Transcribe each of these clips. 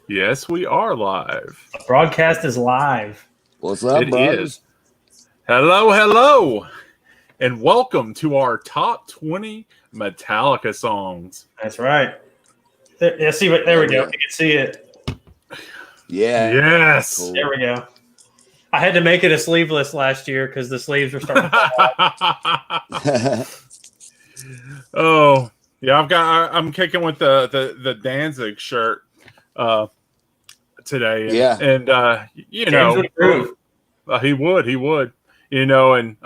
Yes, we are live. The broadcast is live. What's up, It brothers? is. Hello, and welcome to our top 20 Metallica songs. That's right. There we go. Yeah. You can see it. Yeah. Yes. Cool. There we go. I had to make it a sleeveless last year because the sleeves were starting to fall off. Oh, yeah. I'm kicking with the Danzig shirt today. Yeah. and James would approve. He would. And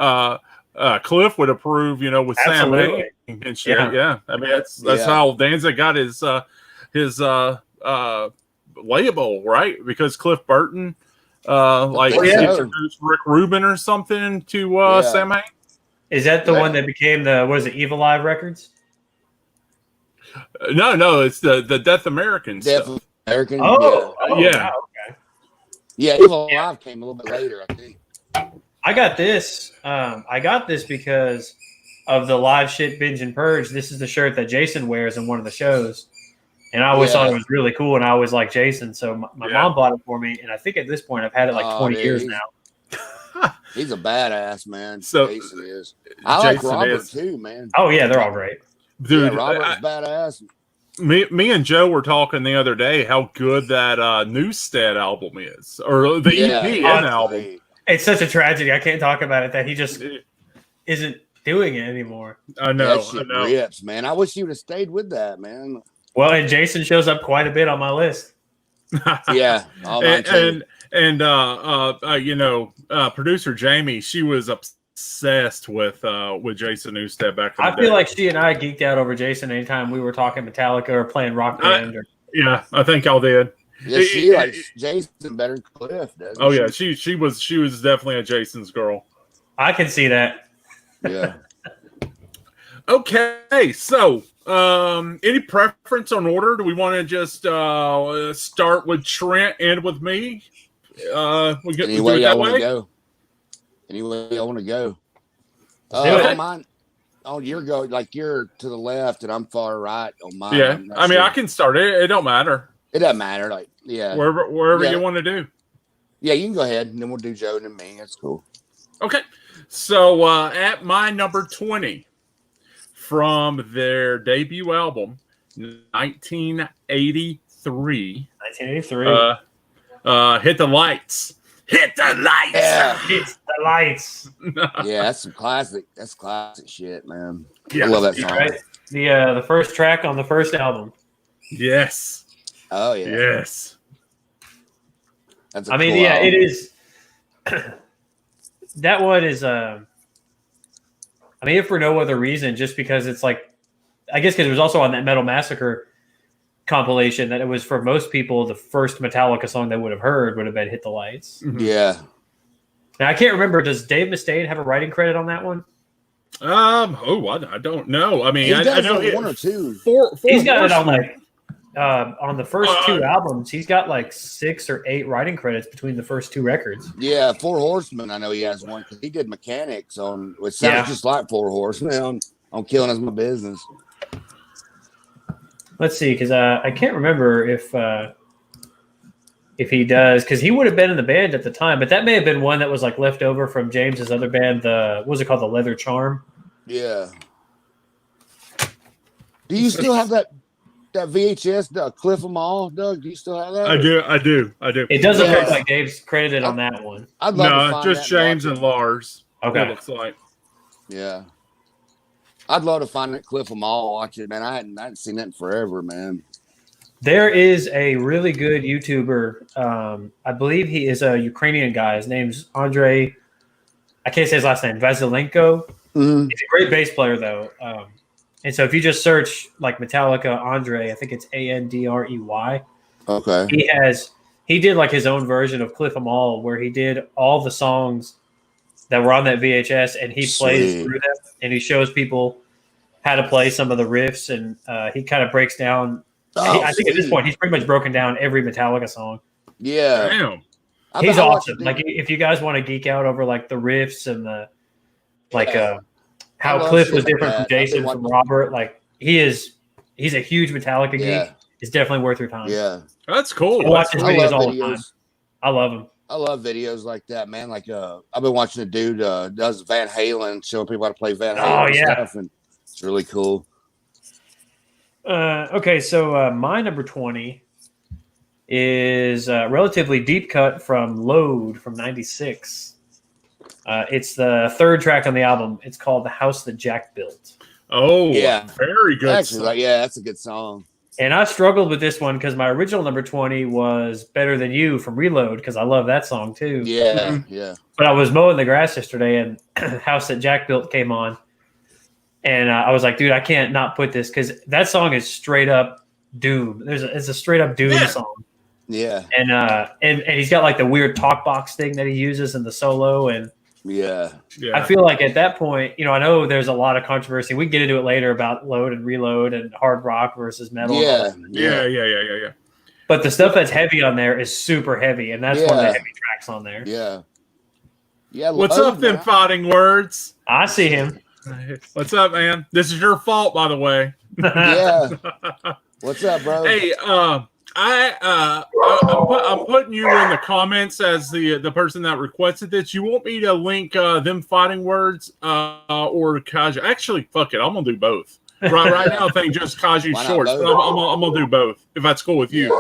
Cliff would approve. With Absolutely. Sam Hain and shit. Yeah. Yeah. I mean that's how Danzig got his label, right? Because Cliff Burton introduced Rick Rubin or something to Sam Hain. Is that the one that became Evil Eye Records? No, it's the Death American Death stuff. American. Yeah. Wow, okay. Yeah, Evil Live came a little bit later, I think. I got this. I got this because of the live shit binge and purge. This is the shirt that Jason wears in one of the shows. And I always thought it was really cool, and I always liked Jason. So my mom bought it for me, and I think at this point I've had it like 20 years now. He's a badass, man. So Jason is. I like Robert too, man. Oh, yeah, they're all great. Dude, Robert's badass. Me and Joe were talking the other day how good that Newstead album is, or the EP and album. It's such a tragedy. I can't talk about it that he just isn't doing it anymore. I know. That shit rips, man. I wish you would have stayed with that, man. Well, and Jason shows up quite a bit on my list. Yeah, producer Jamie, she was obsessed with Jason Newsted back in the day. I feel like she and I geeked out over Jason anytime we were talking Metallica or playing Rock Band. Yeah, I think y'all did. Yeah, she likes Jason better than Cliff, doesn't Oh yeah, she was definitely a Jason's girl. I can see that. Yeah. Okay, so any preference on order? Do we want to just start with Trent, end with me? Anyway, y'all want to go. Anyway, y'all want to go. Mine. Oh, you're you're to the left, and I'm far right on mine. Yeah, I mean, I can start it. It don't matter. It doesn't matter. Wherever you want to do. Yeah, you can go ahead, and then we'll do Joe and then me. That's cool. Okay, so at my number 20 from their debut album, 1983. 1983. Hit the Lights. Hit the lights. Yeah. Hit the lights. Yeah, that's some classic. That's classic shit, man. Yeah. I love that song. Right? The first track on the first album. Yes. Oh yeah. Yes. That's cool album. It is. That one is. If for no other reason, just because it's I guess because it was also on that Metal Massacre compilation that it was for most people the first Metallica song they would have heard would have been "Hit the Lights." Mm-hmm. Yeah. Now I can't remember. Does Dave Mustaine have a writing credit on that one? I don't know. I mean, he I know one or two. Four he's got it on the first two albums. He's got 6 or 8 writing credits between the first 2 records. Yeah, Four Horsemen. I know he has one because he did mechanics on. It sounds just like Four Horsemen on Killing Is My Business. Let's see, because I can't remember if he does, because he would have been in the band at the time, but that may have been one that was left over from James's other band. What was it called? The Leather Charm. Yeah. Do you still have that VHS, Cliff 'Em All, Doug? Do you still have that? I do. It doesn't look like Dave's credited on that one. I'd love to find just James and Lars. Okay. It looks like. Yeah. I'd love to find that Cliff 'Em All, watch it, man. I hadn't seen that in forever, man. There is a really good YouTuber. I believe he is a Ukrainian guy. His name's Andrei. I can't say his last name. Vazilenko. Mm-hmm. He's a great bass player, though. And so if you just search Metallica Andrei, I think it's Andrey. Okay. He did his own version of Cliff 'Em All, where he did all the songs that were on that VHS, and he plays through them, and he shows people how to play some of the riffs, and he kind of breaks down. I think at this point he's pretty much broken down every Metallica song. Yeah. Damn. He's awesome. If you guys want to geek out over the riffs and the how Cliff was different from Jason, from Robert, he's a huge Metallica geek. It's definitely worth your time. Yeah, that's cool. I watch his videos all the time. I love him. I love videos like that, man. Like, I've been watching a dude does Van Halen, showing people how to play Van Halen stuff, and it's really cool. Okay, so my number 20 is a relatively deep cut from Load from '96. It's the third track on the album. It's called "The House That Jack Built." Oh, yeah, very good. Actually, that's a good song. And I struggled with this one because my original number 20 was "Better Than You" from Reload because I love that song too. Yeah, yeah. But I was mowing the grass yesterday and "House That Jack Built" came on, and I was like, "Dude, I can't not put this because that song is straight up Doom. It's a straight up Doom song." Yeah, and he's got like the weird talk box thing that he uses in the solo, and I feel like at that point, I know there's a lot of controversy. We can get into it later about Load and Reload and hard rock versus metal. Yeah. But the stuff that's heavy on there is super heavy, and that's one of the heavy tracks on there. Yeah. What's up, them fighting words? I see him. What's up, man? This is your fault, by the way. Yeah. What's up, bro? Hey, I'm putting you in the comments as the person that requested this. You want me to link them fighting words or Kaji? Actually, fuck it. I'm gonna do both. Right now, I think just Kaji shorts. But I'm gonna do both if that's cool with you.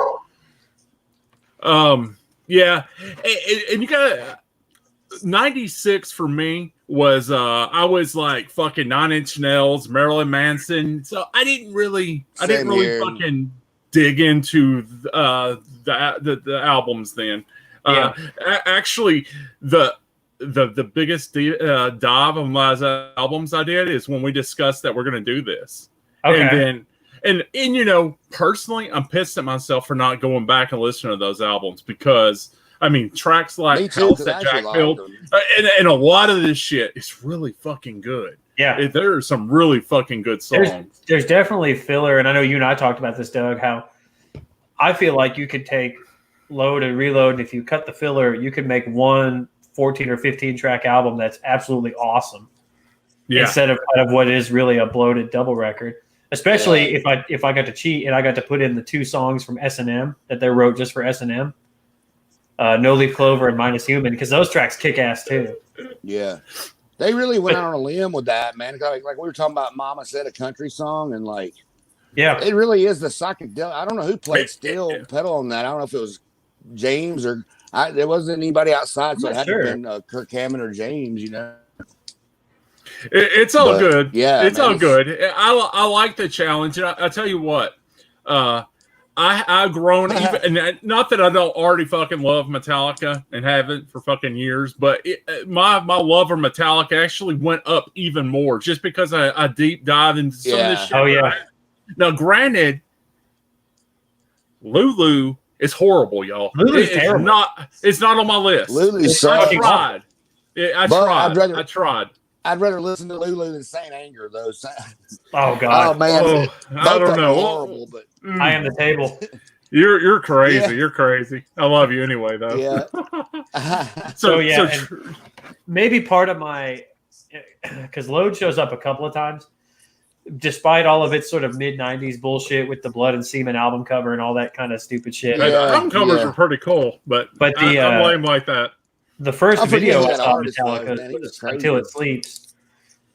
Yeah, and you got 96 for me was I was like fucking 9 Inch Nails, Marilyn Manson. So I didn't really fucking dig into the albums then. Actually, the biggest dive of my albums I did is when we discussed that we're going to do this. Okay. And personally, I'm pissed at myself for not going back and listening to those albums because I mean tracks like House That Jack Built and a lot of this shit is really fucking good. Yeah, there are some really fucking good songs. There's definitely filler, and I know you and I talked about this, Doug, how I feel like you could take Load and Reload, and if you cut the filler, you could make one 14 or 15 track album that's absolutely awesome. Yeah. Instead of kind of what is really a bloated double record. Especially if I got to cheat and I got to put in the 2 songs from S&M that they wrote just for S&M. No Leaf Clover and Minus Human, because those tracks kick ass too. Yeah. They really went out on a limb with that, man. Like we were talking about Mama Said, a country song, and like, it really is the psychedelic. I don't know who played steel pedal on that. I don't know if it was James or there wasn't anybody outside, so it had to have been Kirk Hammond or James, It's all good. Yeah, it's all good. I like the challenge. And I tell you what, I've grown even, and not that I don't already fucking love Metallica and haven't for fucking years, but my love for Metallica actually went up even more just because I deep dive into some of this shit. Oh yeah. Now, granted, Lulu is horrible, y'all. Lulu's terrible. It's not on my list. Lulu's I tried. I tried. I'd rather listen to Lulu than Saint Anger, though. Oh God! Oh man, I don't know. Horrible, but I am the table. You're crazy. Yeah. You're crazy. I love you anyway, though. Yeah. So maybe part of my because Load shows up a couple of times, despite all of its sort of mid-90s bullshit with the Blood and Semen album cover and all that kind of stupid shit. The album covers are pretty cool, but I'm lame like that. The first video I saw Metallica was Until It Sleeps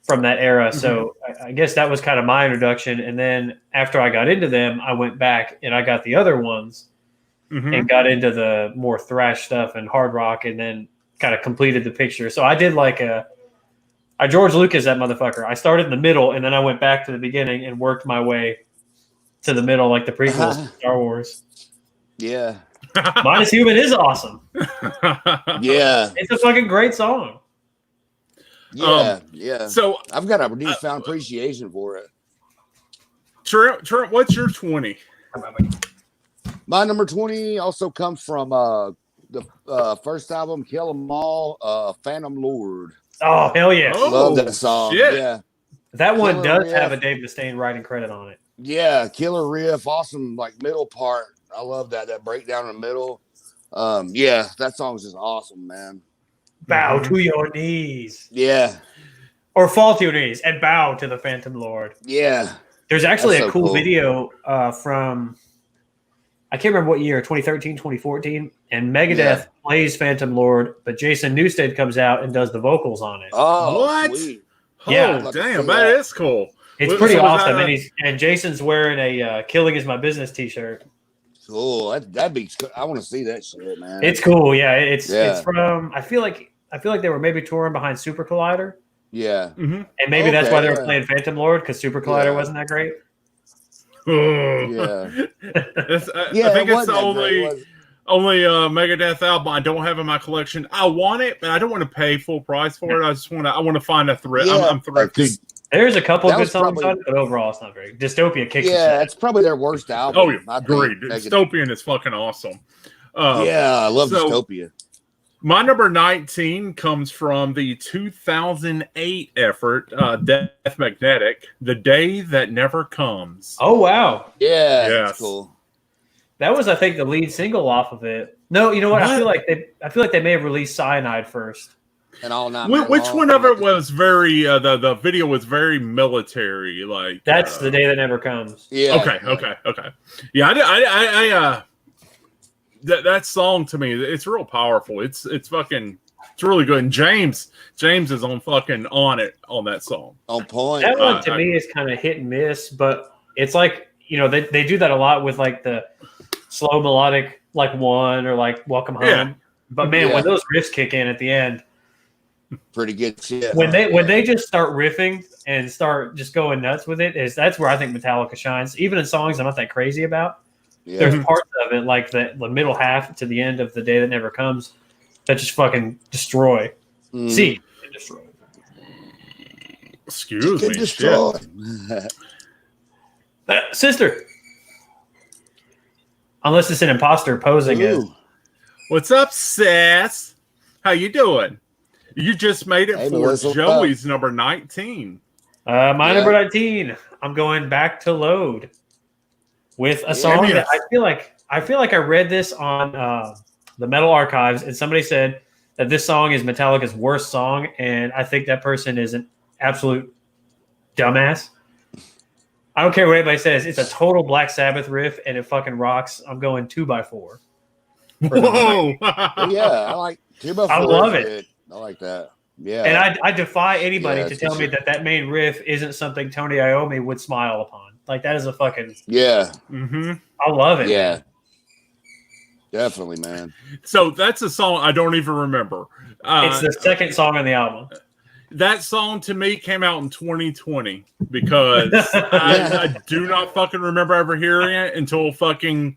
from that era. Mm-hmm. So I guess that was kind of my introduction. And then after I got into them, I went back and I got the other ones and got into the more thrash stuff and hard rock and then kind of completed the picture. So I did like I George Lucas that motherfucker. I started in the middle and then I went back to the beginning and worked my way to the middle like the prequels to Star Wars. Yeah. Minus Human is awesome. Yeah. It's a fucking great song. Yeah. So I've got a newfound appreciation for it. Trent, what's your 20? My number 20 also comes from the first album, Kill 'Em All, Phantom Lord. Oh, hell yeah. Love that song. Shit. Yeah. That one does have a Dave Mustaine writing credit on it. Yeah, killer riff, awesome like middle part. I love that breakdown in the middle. Yeah, that song's just awesome, man. Bow to your knees. Yeah. Or fall to your knees and bow to the Phantom Lord. Yeah. There's actually a cool video from I can't remember what year, 2013, 2014, and Megadeth plays Phantom Lord, but Jason Newsted comes out and does the vocals on it. Oh, what? Sweet. Yeah. Oh, damn, that is cool. It's pretty awesome. And Jason's wearing a "Killing Is My Business" t-shirt. Cool. That'd be. I want to see that shit, man. It's cool. Yeah, it's from. I feel like they were maybe touring behind Super Collider. Yeah, mm-hmm. And maybe that's why they were playing Phantom Lord, because Super Collider wasn't that great. Yeah. I think it's the only Megadeth album I don't have in my collection. I want it, but I don't want to pay full price for it. I want to find a thrift. I'm thrifty. There's a couple of good songs on it, but overall it's not very good. Dystopia kicks. Yeah, it's probably their worst album. Oh, yeah, agreed. Dystopian is fucking awesome. I love Dystopia. My number 19 comes from the 2008 effort, Death Magnetic, The Day That Never Comes. Oh, wow. Yeah, that's cool. That was, I think, the lead single off of it. No, you know what? I feel like they may have released Cyanide first. And all night. Which one of it was very? The video was very military. Like that's The Day That Never Comes. Yeah. Okay. Yeah, that song to me, it's real powerful. It's really good. And James is on that song. On point. That one to me is kind of hit and miss, but it's like, they do that a lot with like the slow melodic, like One or like Welcome Home. Yeah. But man, when those riffs kick in at the end, pretty good shit. When they just start riffing and start just going nuts with it, that's where I think Metallica shines. Even in songs I'm not that crazy about. Yeah. There's parts of it, like the middle half to the end of The Day That Never Comes, that just fucking destroy. See, destroy. Excuse me. Destroy. Sister. Unless it's an imposter posing it. What's up, sis? How you doing? You just made it for Joey's number 19. My number 19. I'm going Back to Load with a song that I feel like I read this on the Metal Archives, and somebody said that this song is Metallica's worst song, and I think that person is an absolute dumbass. I don't care what anybody says. It's a total Black Sabbath riff, and it fucking rocks. I'm going 2x4. Whoa! I like 2x4. I love it. I like that. Yeah. And I defy anybody to tell me that main riff isn't something Tony Iommi would smile upon. Like, that is a fucking... Yeah. Mm-hmm. I love it. Yeah. Definitely, man. So that's a song I don't even remember. It's the second song on the album. That song to me came out in 2020 because I do not fucking remember ever hearing it until fucking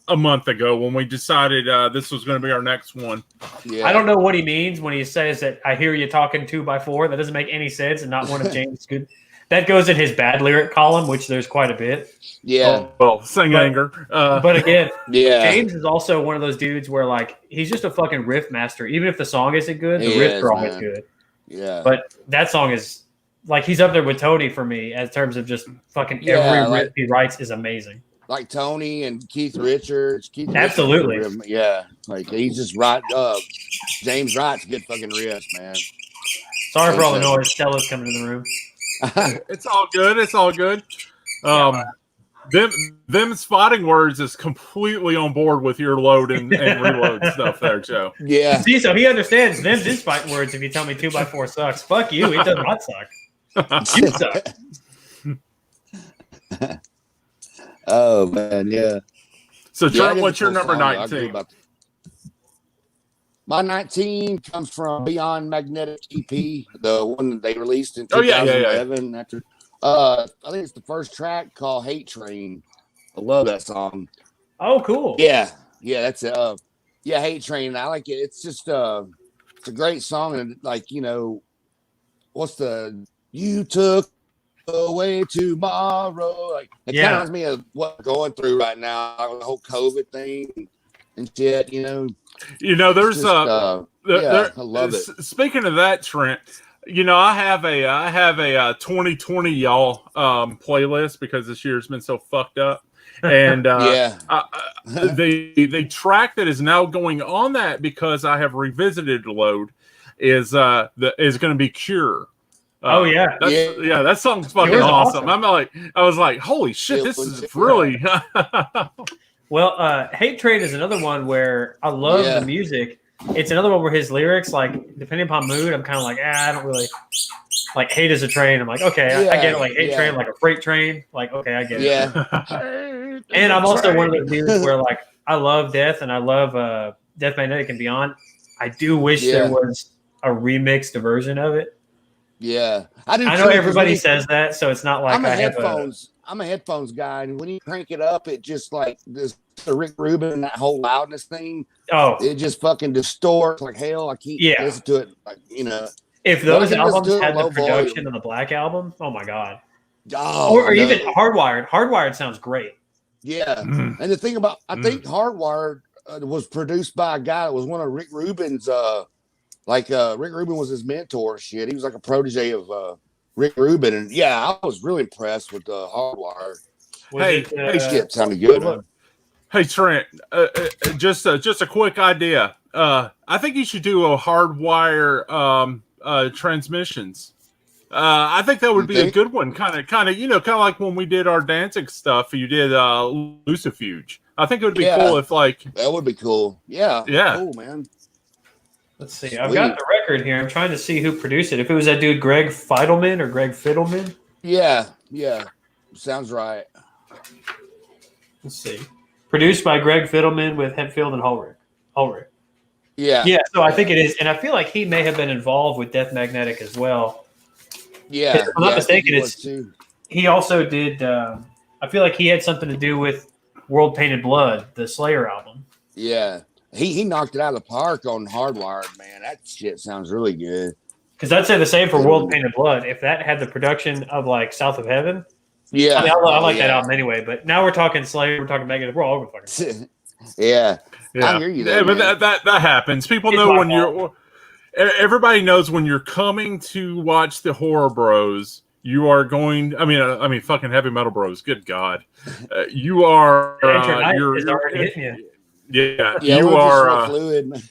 a month ago when we decided this was going to be our next one. Yeah. I don't know what he means when he says that I hear you talking 2x4. That doesn't make any sense, and not one of James' good. That goes in his bad lyric column, which there's quite a bit. Yeah. Anger. But again, James is also one of those dudes where, like, he's just a fucking riff master. Even if the song isn't good, the riffs are always good. Yeah. But that song is, like, he's up there with Tony for me in terms of just fucking every riff he writes is amazing. Like Tony and Keith Richards. Absolutely. Yeah. Like, he's just right up. James writes good fucking riffs, man. Sorry for all the noise. Stella's coming in the room. It's all good. Them spotting words is completely on board with your load and reload stuff there, Joe. Yeah. See, so he understands them spotting words if you tell me 2x4 sucks. Fuck you. It does not suck. You suck. Oh, man, yeah. So, Trent, what's your number 19? My 19 comes from Beyond Magnetic EP, the one that they released in 2011. After, I think it's the first track called Hate Train. I love that song. Oh, cool. Yeah, that's it. Hate Train. I like it. It's just it's a great song, and like, what's the you took away tomorrow? Like, it kind of reminds me of what I'm going through right now, like the whole COVID thing and shit. There's just, I love it. Speaking of that, Trent, I have a 2020 y'all playlist because this year's been so fucked up, and the track that is now going on that because I have revisited Load is going to be Cure. That song's fucking awesome. I was like, holy shit, this is really. Well, Hate Train is another one where I love the music. It's another one where his lyrics, like, depending upon mood, I'm kind of like, I don't really like Hate is a train. I'm like, okay, I get it. Like Hate Train, like a freight train. Like, okay, I get it. Yeah. And I'm also one of those dudes where, like, I love Death and I love Death Magnetic and Beyond. I do wish there was a remixed version of it. Yeah, I do. I know everybody says that, so it's not like I'm a headphones guy, and when you crank it up, it just like this the Rick Rubin and that whole loudness thing. Oh, it just fucking distorts like hell. I keep listening to it, like, you know. If those albums had the production of the Black Album, oh my god. Oh, or even Hardwired. Hardwired sounds great. Yeah, and the thing about I think Hardwired was produced by a guy that was one of Rick Rubin's. Rick Rubin was his mentor. Shit, he was like a protege of Rick Rubin, and I was really impressed with Hardwired. Hey, shit, sounded good. Hey Trent, just a quick idea. I think you should do a Hardwire transmissions. I think that would be a good one. Kind of like when we did our dancing stuff. You did Lucifuge. I think it would be cool if that would be cool. Yeah, cool, man. Let's see. Sweet. I've got the record here. I'm trying to see who produced it. If it was that dude Greg Fidelman or Greg Fiddleman. Yeah. Sounds right. Let's see. Produced by Greg Fiddleman with Hetfield and Ulrich. Yeah. Yeah, so I think it is. And I feel like he may have been involved with Death Magnetic as well. Yeah. If I'm not mistaken, he also did I feel like he had something to do with World Painted Blood, the Slayer album. Yeah. He knocked it out of the park on Hardwired, man. That shit sounds really good. Because I'd say the same for World Painted Blood. If that had the production of like South of Heaven, I mean, I like that album anyway. But now we're talking Slayer, we're talking Megadeth, we're all over the fucking. Yeah, I hear you. But that happens. People know when you're. Everybody knows when you're coming to watch the Horror Bros. You are going. I mean, fucking Heavy Metal Bros. Good God, you are. You're already hitting you. Yeah, you are fluid, man.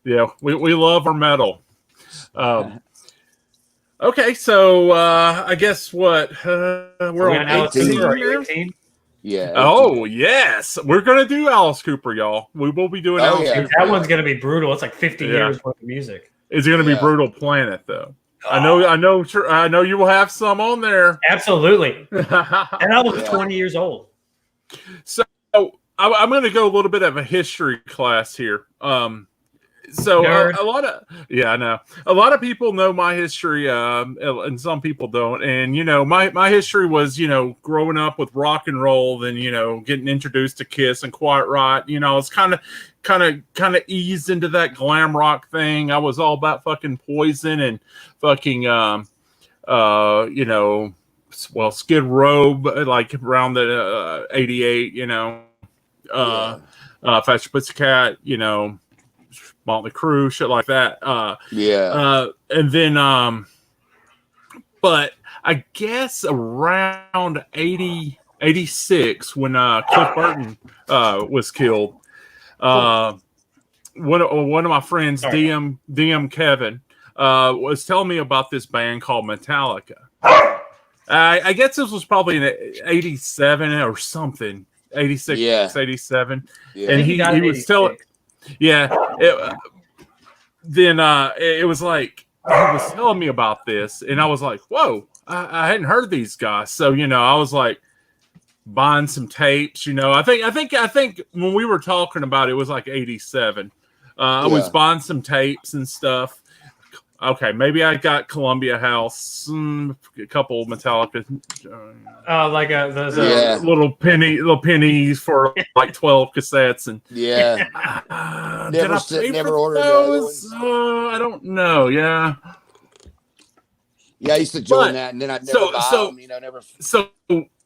Yeah, we love our metal. Okay, so I guess what we're on 18. Yeah. Oh yes, we're gonna do Alice Cooper, y'all. We will be doing Alice Cooper. That one's gonna be brutal. It's like 50 years worth of music. It's gonna be Brutal Planet, though. I know you will have some on there. Absolutely. And I was 20 years old. So I'm going to go a little bit of a history class here. So a lot of I know a lot of people know my history, and some people don't. And my history was growing up with rock and roll, then getting introduced to Kiss and Quiet Riot. It's kind of eased into that glam rock thing. I was all about fucking Poison and fucking Skid Row, like around the 88. Faster Pussycat, Motley Crue, shit like that. And then, but I guess around 86 when Cliff Burton was killed, one of my friends, DM Kevin, was telling me about this band called Metallica. I guess this was probably in 87 or something. 86, 87. Yeah. And he was telling, it was like, he was telling me about this, and I was like, whoa, I hadn't heard of these guys. So, I was like buying some tapes, I think when we were talking about it was like 87. I was buying some tapes and stuff. Okay, maybe I got Columbia House, a couple Metallica, like those little pennies for like 12 cassettes, and never ordered those. I don't know. Yeah, I used to join that, and then I'd never buy them. Never. So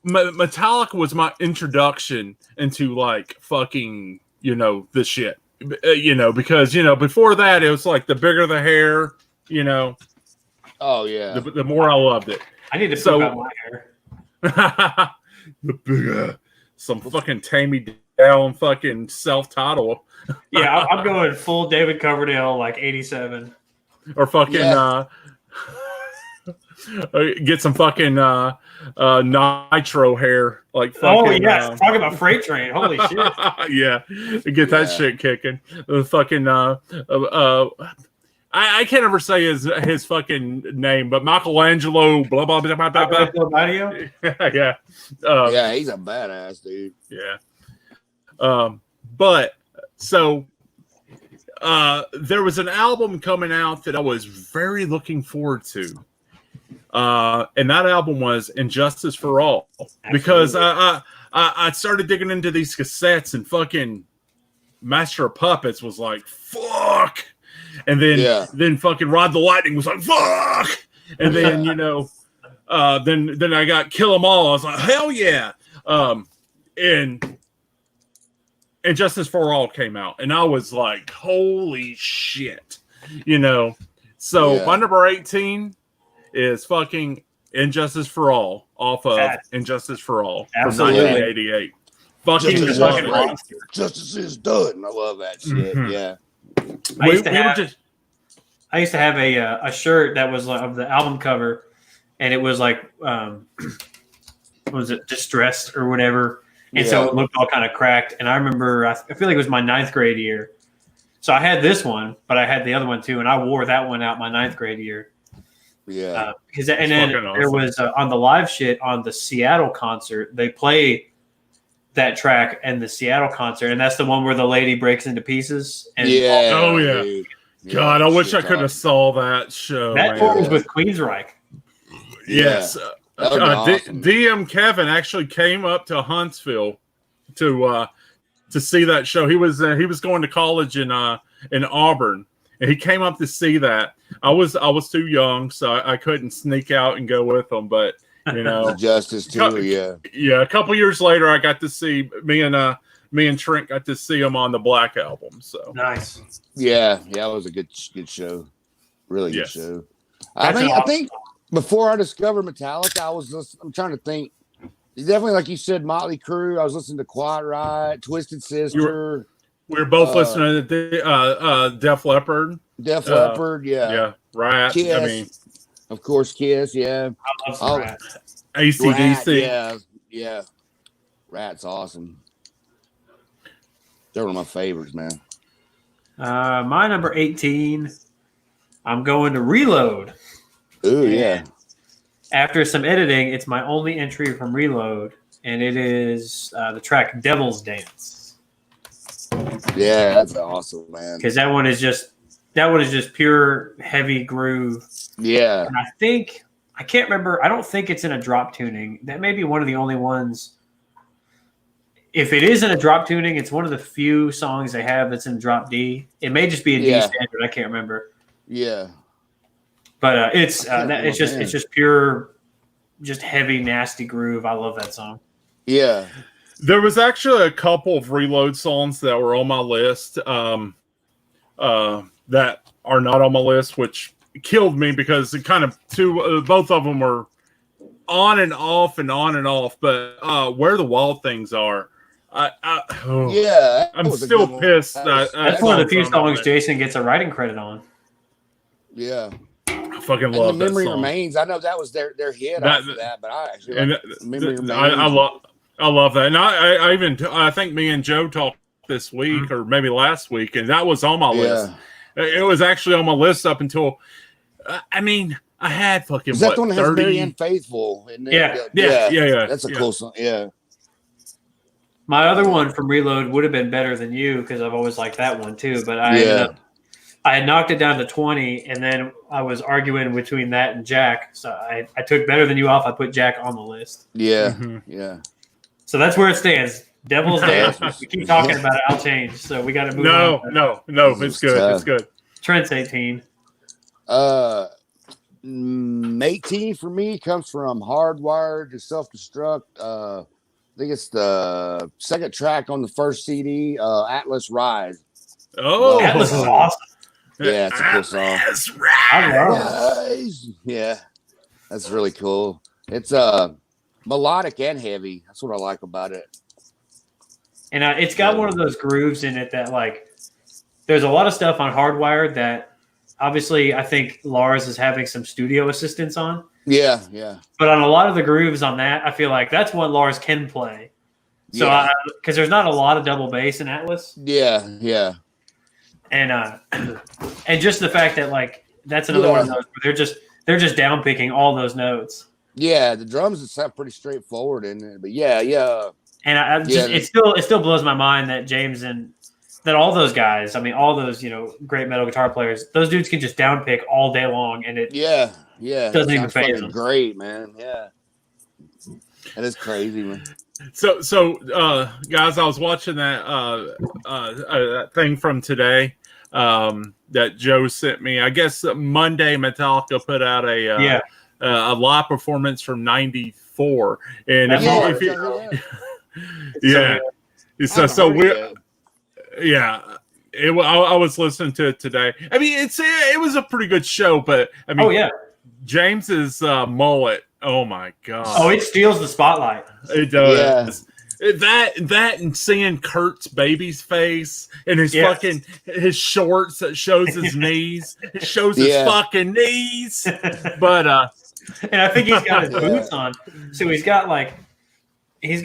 Metallica was my introduction into like fucking the shit. Because before that it was like the bigger the hair. Oh yeah. The more I loved it. I need to poop out my hair. The bigger, some fucking Tammy down fucking self-title. Yeah, I'm going full David Coverdale, like 87. Or fucking get some fucking nitro hair, like fucking. Oh yeah, talking about Freight Train. Holy shit! Yeah, get that shit kicking. The fucking I can't ever say his fucking name, but Michelangelo, blah blah blah blah blah. Yeah, yeah, he's a badass dude. Yeah, but so there was an album coming out that I was very looking forward to, and that album was Injustice for All. Absolutely. Because I started digging into these cassettes, and fucking Master of Puppets was like fuck. And then fucking Rod the Lightning was like fuck, and then then I got Kill 'Em All. I was like hell yeah, and Justice for All came out, and I was like holy shit, So my number 18 is fucking Injustice for All off of Injustice for All from 1988. Fucking Justice is done. I love that shit. Mm-hmm. Yeah. I used to have a shirt that was of the album cover, and it was like, what was it, Distressed or whatever, and so it looked all kind of cracked. And I remember, I feel like it was my 9th grade year, so I had this one, but I had the other one too, and I wore that one out my 9th grade year. Yeah, and then there was on the live shit on the Seattle concert, they play that track and the Seattle concert, and that's the one where the lady breaks into pieces. And Dude. God, I wish I could have saw that show. That tour was with Queensryche. Yes, awesome. DM Kevin actually came up to Huntsville to see that show. He was going to college in Auburn, and he came up to see that. I was too young, so I couldn't sneak out and go with him, but. Justice too, yeah. A couple years later, I got to see me and Trent got to see him on the Black Album. So nice. Yeah, it was a good show, really good show. I think before I discovered Metallica, I'm trying to think. Definitely, like you said, Motley Crue. I was listening to Quiet Riot, Twisted Sister. We were both listening to Def Leppard. Def Leppard, yeah, Riot. Kiss. I mean. Of course, Kiss, yeah. I love Rat. AC/DC. Yeah. Rat's awesome. They're one of my favorites, man. My number 18, I'm going to Reload. Ooh, yeah. After some editing, it's my only entry from Reload, and it is the track Devil's Dance. Yeah, that's awesome, man. Because that one is just pure heavy groove. Yeah. And I can't remember. I don't think it's in a drop tuning. That may be one of the only ones. If it is in a drop tuning, it's one of the few songs they have that's in drop D. It may just be a D standard. I can't remember. Yeah. But it's just pure, just heavy, nasty groove. I love that song. Yeah. There was actually a couple of Reload songs that were on my list that are not on my list, which killed me because it kind of both of them were on and off and on and off. But Where the Wild Things Are, I'm still pissed. That's one of the few songs Jason gets a writing credit on. Yeah, I fucking love that Memory song. Remains. I know that was their hit after that, but I actually Memory Remains. I love that, and I think me and Joe talked this week or maybe last week, and that was on my list. It was actually on my list up until, I had fucking Is that the one that has Marianne Faithfull? Yeah. That's a cool song. Yeah. My other one from Reload would have been Better Than You because I've always liked that one too. But I had knocked it down to 20, and then I was arguing between that and Jack. So I took Better Than You off. I put Jack on the list. Yeah. Yeah. So that's where it stands. Devil's Dance. We keep talking about it. I'll change. So we got to move on. No. It's good. It's good. Trent's 18. 18 for me comes from Hardwired to Self-Destruct. I think it's the second track on the first CD, Atlas Rise. Oh, Atlas is awesome. Yeah, it's a cool song. Rise. Yeah, that's really cool. It's melodic and heavy. That's what I like about it. And it's got one of those grooves in it that, like, there's a lot of stuff on Hardwired that obviously, I think Lars is having some studio assistance on. Yeah. But on a lot of the grooves on that, I feel like that's what Lars can play. So, because there's not a lot of double bass in Atlas. Yeah. And just the fact that like that's another one of those where they're just down picking all those notes. Yeah, the drums sound pretty straightforward in it, but yeah. And it still blows my mind that James and that all those guys, I mean, all those great metal guitar players, those dudes can just down pick all day long, and it doesn't even phase them. Great, man. Yeah, that is crazy, man. So guys, I was watching that thing from today that Joe sent me. I guess Monday Metallica put out a live performance from '94, and if I was listening to it today. I mean, it was a pretty good show, but I mean, James's mullet. Oh my god! Oh, it steals the spotlight. It does. Yeah. That and seeing Kurt's baby's face and his fucking his shorts that shows his knees. It shows his fucking knees. But and I think he's got his boots on, so he's got his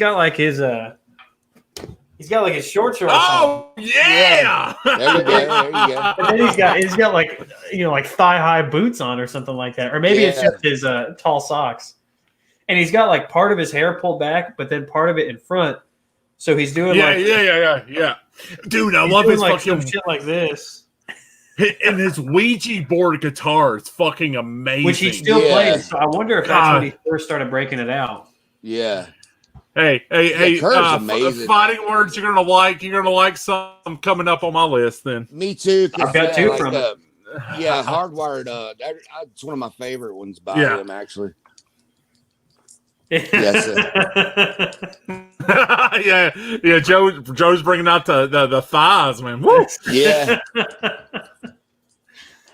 short shorts. Oh on. Yeah. There you go. And then he's got like thigh high boots on or something like that, or maybe it's just his tall socks. And he's got like part of his hair pulled back, but then part of it in front. So he's doing yeah. Dude, I love his fucking shit like this. And his Ouija board guitar is fucking amazing. Which he still plays. So I wonder if that's when he first started breaking it out. Yeah. Hey! Fighting words you're gonna like. You're gonna like some coming up on my list. Then me too. I've got two from it. Hardwired. It's one of my favorite ones by him, actually. Yes. Yeah. Joe's bringing out the thighs, man. Woo! Yeah.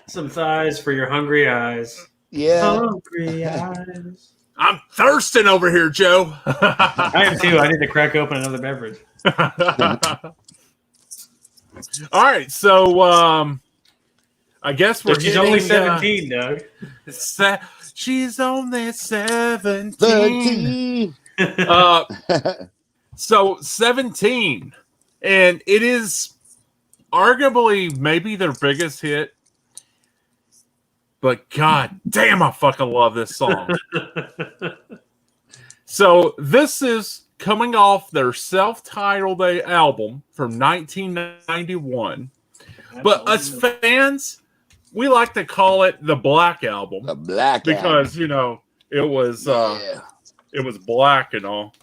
Some thighs for your hungry eyes. Yeah. Hungry eyes. I'm thirsting over here, Joe. I am too. I need to crack open another beverage. All right, so I guess she's only 17, Doug. She's only 17. So 17, and it is arguably maybe their biggest hit. But god damn, I fucking love this song. So this is coming off their self-titled album from 1991. But us fans, we like to call it the Black Album. The Black because, Album. It was black and all.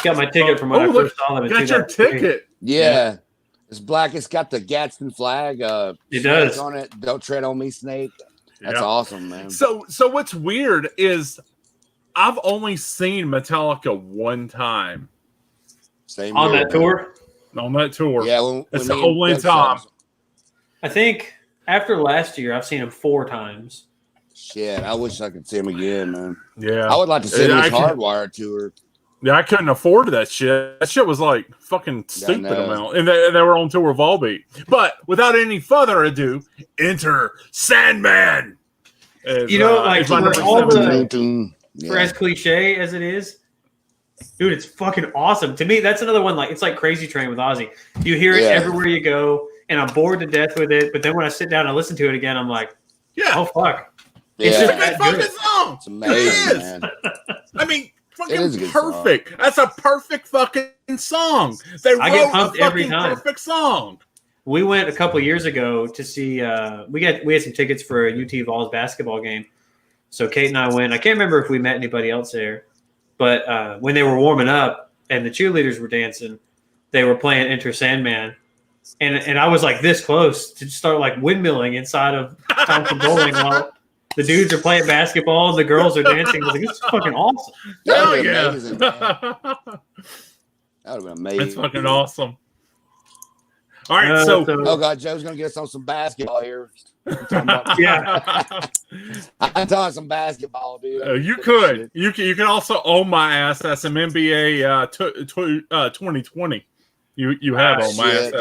Got my ticket from when I first saw them. Got your ticket. Yeah. It's black. It's got the Gadsden flag. It does. On it. Don't tread on me, Snake. That's awesome, man. So what's weird is I've only seen Metallica one time. Same on that tour? On that tour. Yeah. That's the only time. I think after last year, I've seen him 4 times. Shit, I wish I could see him again, man. Yeah. I would like to see him his Hardwired tour. Yeah, I couldn't afford that shit. That shit was like fucking stupid amount. And they were on tour with Volbeat. But without any further ado, enter Sandman. As, for all the for as cliche as it is, dude, it's fucking awesome. To me, that's another one it's like Crazy Train with Ozzy. You hear it everywhere you go, and I'm bored to death with it. But then when I sit down and listen to it again, I'm like, oh fuck. It's just a good fucking song. It's amazing, man. I mean, fucking perfect. Song. That's a perfect fucking song. I get pumped every time. Perfect song. We went a couple years ago to see. We had some tickets for a UT Vols basketball game. So Kate and I went. I can't remember if we met anybody else there, but when they were warming up and the cheerleaders were dancing, they were playing Enter Sandman, and I was like this close to start like windmilling inside of Thompson Bowling while the dudes are playing basketball and the girls are dancing. I was like, this is fucking awesome. That would be amazing, man. That would have been amazing. That's fucking awesome. All right, oh god, Joe's gonna get us on some basketball here. I'm talking some basketball, dude. You could. You can also own my ass. That's some NBA 2020. You have on my ass.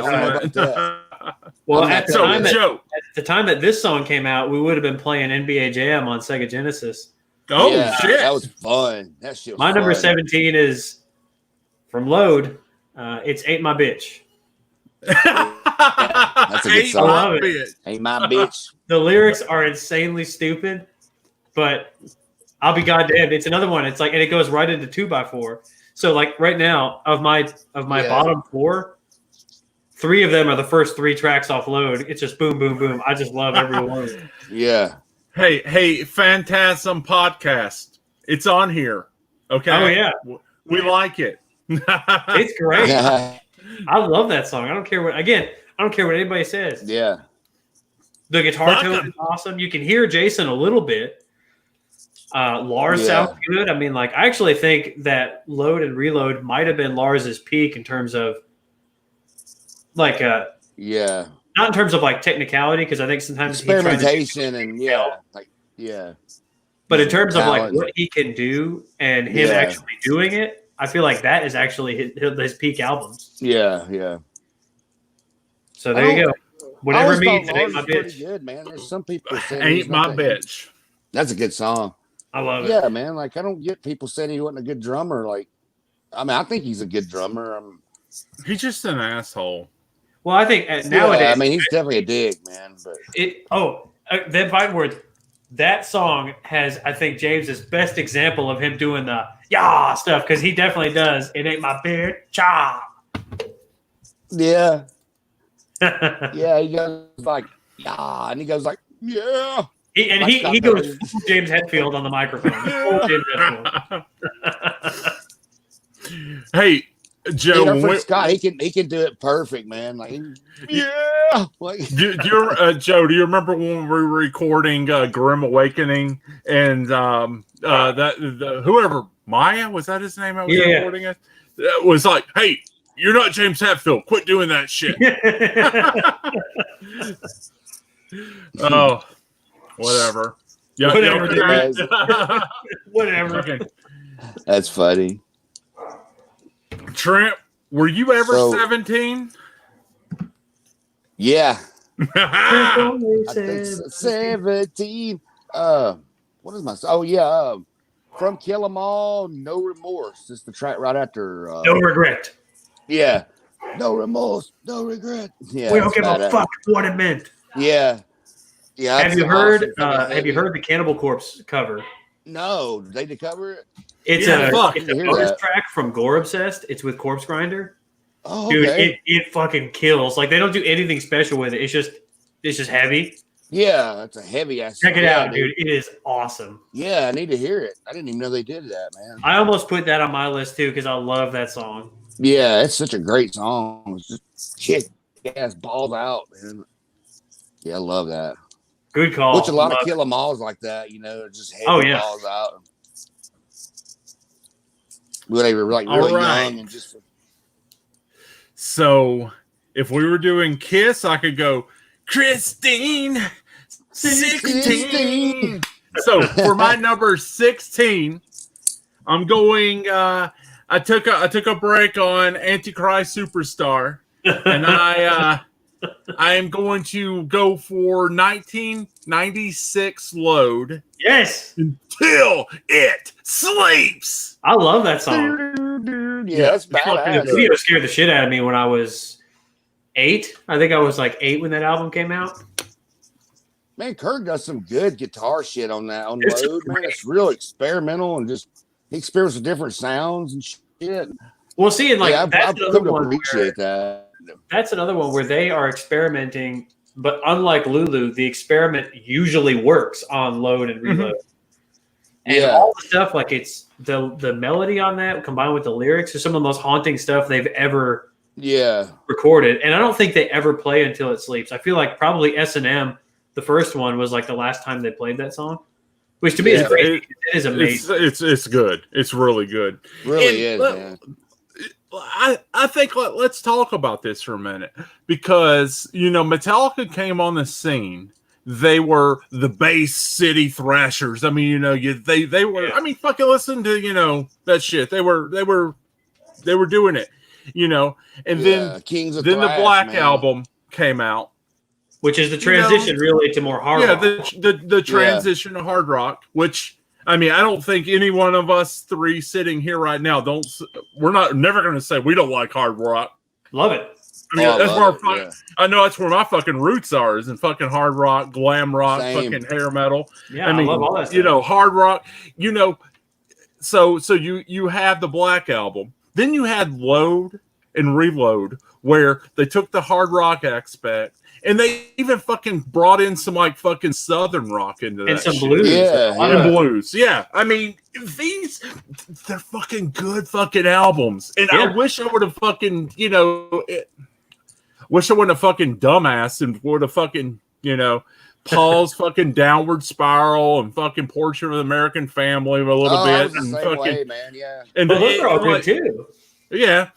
Well, at the the time that this song came out, we would have been playing NBA Jam on Sega Genesis. Oh shit, that was fun. That shit was My number fun. 17 is from Load. It's Ain't My Bitch. That's a good song. I love it. Ain't my bitch. The lyrics are insanely stupid, but I'll be goddamned. It's another one. It's like, and it goes right into 2x4. So like right now, of my bottom 4, 3 of them are the first 3 tracks off Load. It's just boom, boom, boom. I just love every one of them. Yeah. Hey, Phantasm Podcast. It's on here. Okay. Oh yeah, we like it. It's great. I love that song. I don't care what anybody says. Yeah. The guitar tone is awesome. You can hear Jason a little bit. Lars sounds good. I mean, like, I actually think that Load and Reload might have been Lars's peak in terms of like not in terms of like technicality, because I think sometimes experimentation but in terms of like what he can do and him actually doing it, I feel like that is actually his peak albums. Yeah. So there you go. Whatever means, Ain't My Bitch. Good, man. There's some people saying Ain't My Bitch. That's a good song. I love it. Yeah, man. Like, I don't get people saying he wasn't a good drummer. Like, I mean, I think he's a good drummer. He's just an asshole. Well, I think nowadays, I mean, he's definitely a dig, man. But then Fighting Words. That song has, I think, James's best example of him doing the stuff, because he definitely does. It ain't my bitch. Cha. Yeah. Yeah, he goes like, and he goes like, yeah. He goes full James Hetfield on the microphone. Full James Hetfield. Hey, Joe, Scott, he can do it perfect, man. Like, like, Joe, do you remember when we were recording Grim Awakening and whoever Maya, was that his name? I was recording it. It was like, hey, you're not James Hetfield. Quit doing that shit. Oh, whatever. Yeah, whatever. Okay. That's funny. Trent, were you ever 17? Yeah. I think 17. What is my? Oh yeah. From Kill 'Em All, No Remorse. It's the track right after. No Regret. Yeah. No remorse, no regret. Yeah. We don't give a fuck what it meant. Yeah. Yeah. Have you heard? Have you heard the Cannibal Corpse cover? No. Did they cover it? It's a bonus track from Gore Obsessed. It's with Corpse Grinder. Oh, dude, okay. it fucking kills. Like, they don't do anything special with it. It's just heavy. Yeah, it's a heavy ass. Check it out, dude. It is awesome. Yeah, I need to hear it. I didn't even know they did that, man. I almost put that on my list too, because I love that song. Yeah, it's such a great song. It's just kick ass balls out, man. Yeah, I love that. Good call. Which a lot of Kill 'Em Alls like that, just heavy balls out. When they were like really young and just. So, if we were doing Kiss, I could go Christine 16. So for my number 16, I'm going. I took a break on Antichrist Superstar, and I am going to go for 1996 Load. Yes, Until It Sleeps. I love that song. Yeah, that's badass. The video scared the shit out of me when I was 8. I think I was like 8 when that album came out. Man, Kurt does some good guitar shit on that on Load. Man, it's real experimental and just he experiments with different sounds and shit. Well, see, and like that's another one. Appreciate that. That's another one where they are experimenting, but unlike Lulu, the experiment usually works on Load and Reload. And all the stuff, like it's the melody on that combined with the lyrics is some of the most haunting stuff they've ever recorded. And I don't think they ever play Until It Sleeps. I feel like probably S&M, the first one, was like the last time they played that song, which to me is crazy. It is amazing. It's good. It's really good. Really is, man. I think let's talk about this for a minute because Metallica came on the scene. They were the Bay City Thrashers. I mean, they were. Yeah. I mean, fucking listen to that shit. They were doing it. And then Kings of then Thrash, the Black man. album came out, which is the transition really to more hard rock. The transition to hard rock, which I mean, I don't think any one of us three sitting here right now we're never going to say we don't like hard rock. Love it. I mean, I know that's where my fucking roots are, is in fucking hard rock, glam rock, fucking hair metal. Yeah, I mean, I love all that stuff. You know, hard rock. You know, so you have the Black Album, then you had Load and Reload, where they took the hard rock aspect. And they even fucking brought in some like fucking southern rock into that. And some blues. And blues. Yeah. I mean, they're fucking good fucking albums. And I wish I would have fucking, wish I wouldn't have fucking dumbass and would have fucking, Paul's fucking Downward Spiral and fucking Portrait of an American Family a little bit. And the same way, man. Yeah. And those are all good too. Yeah.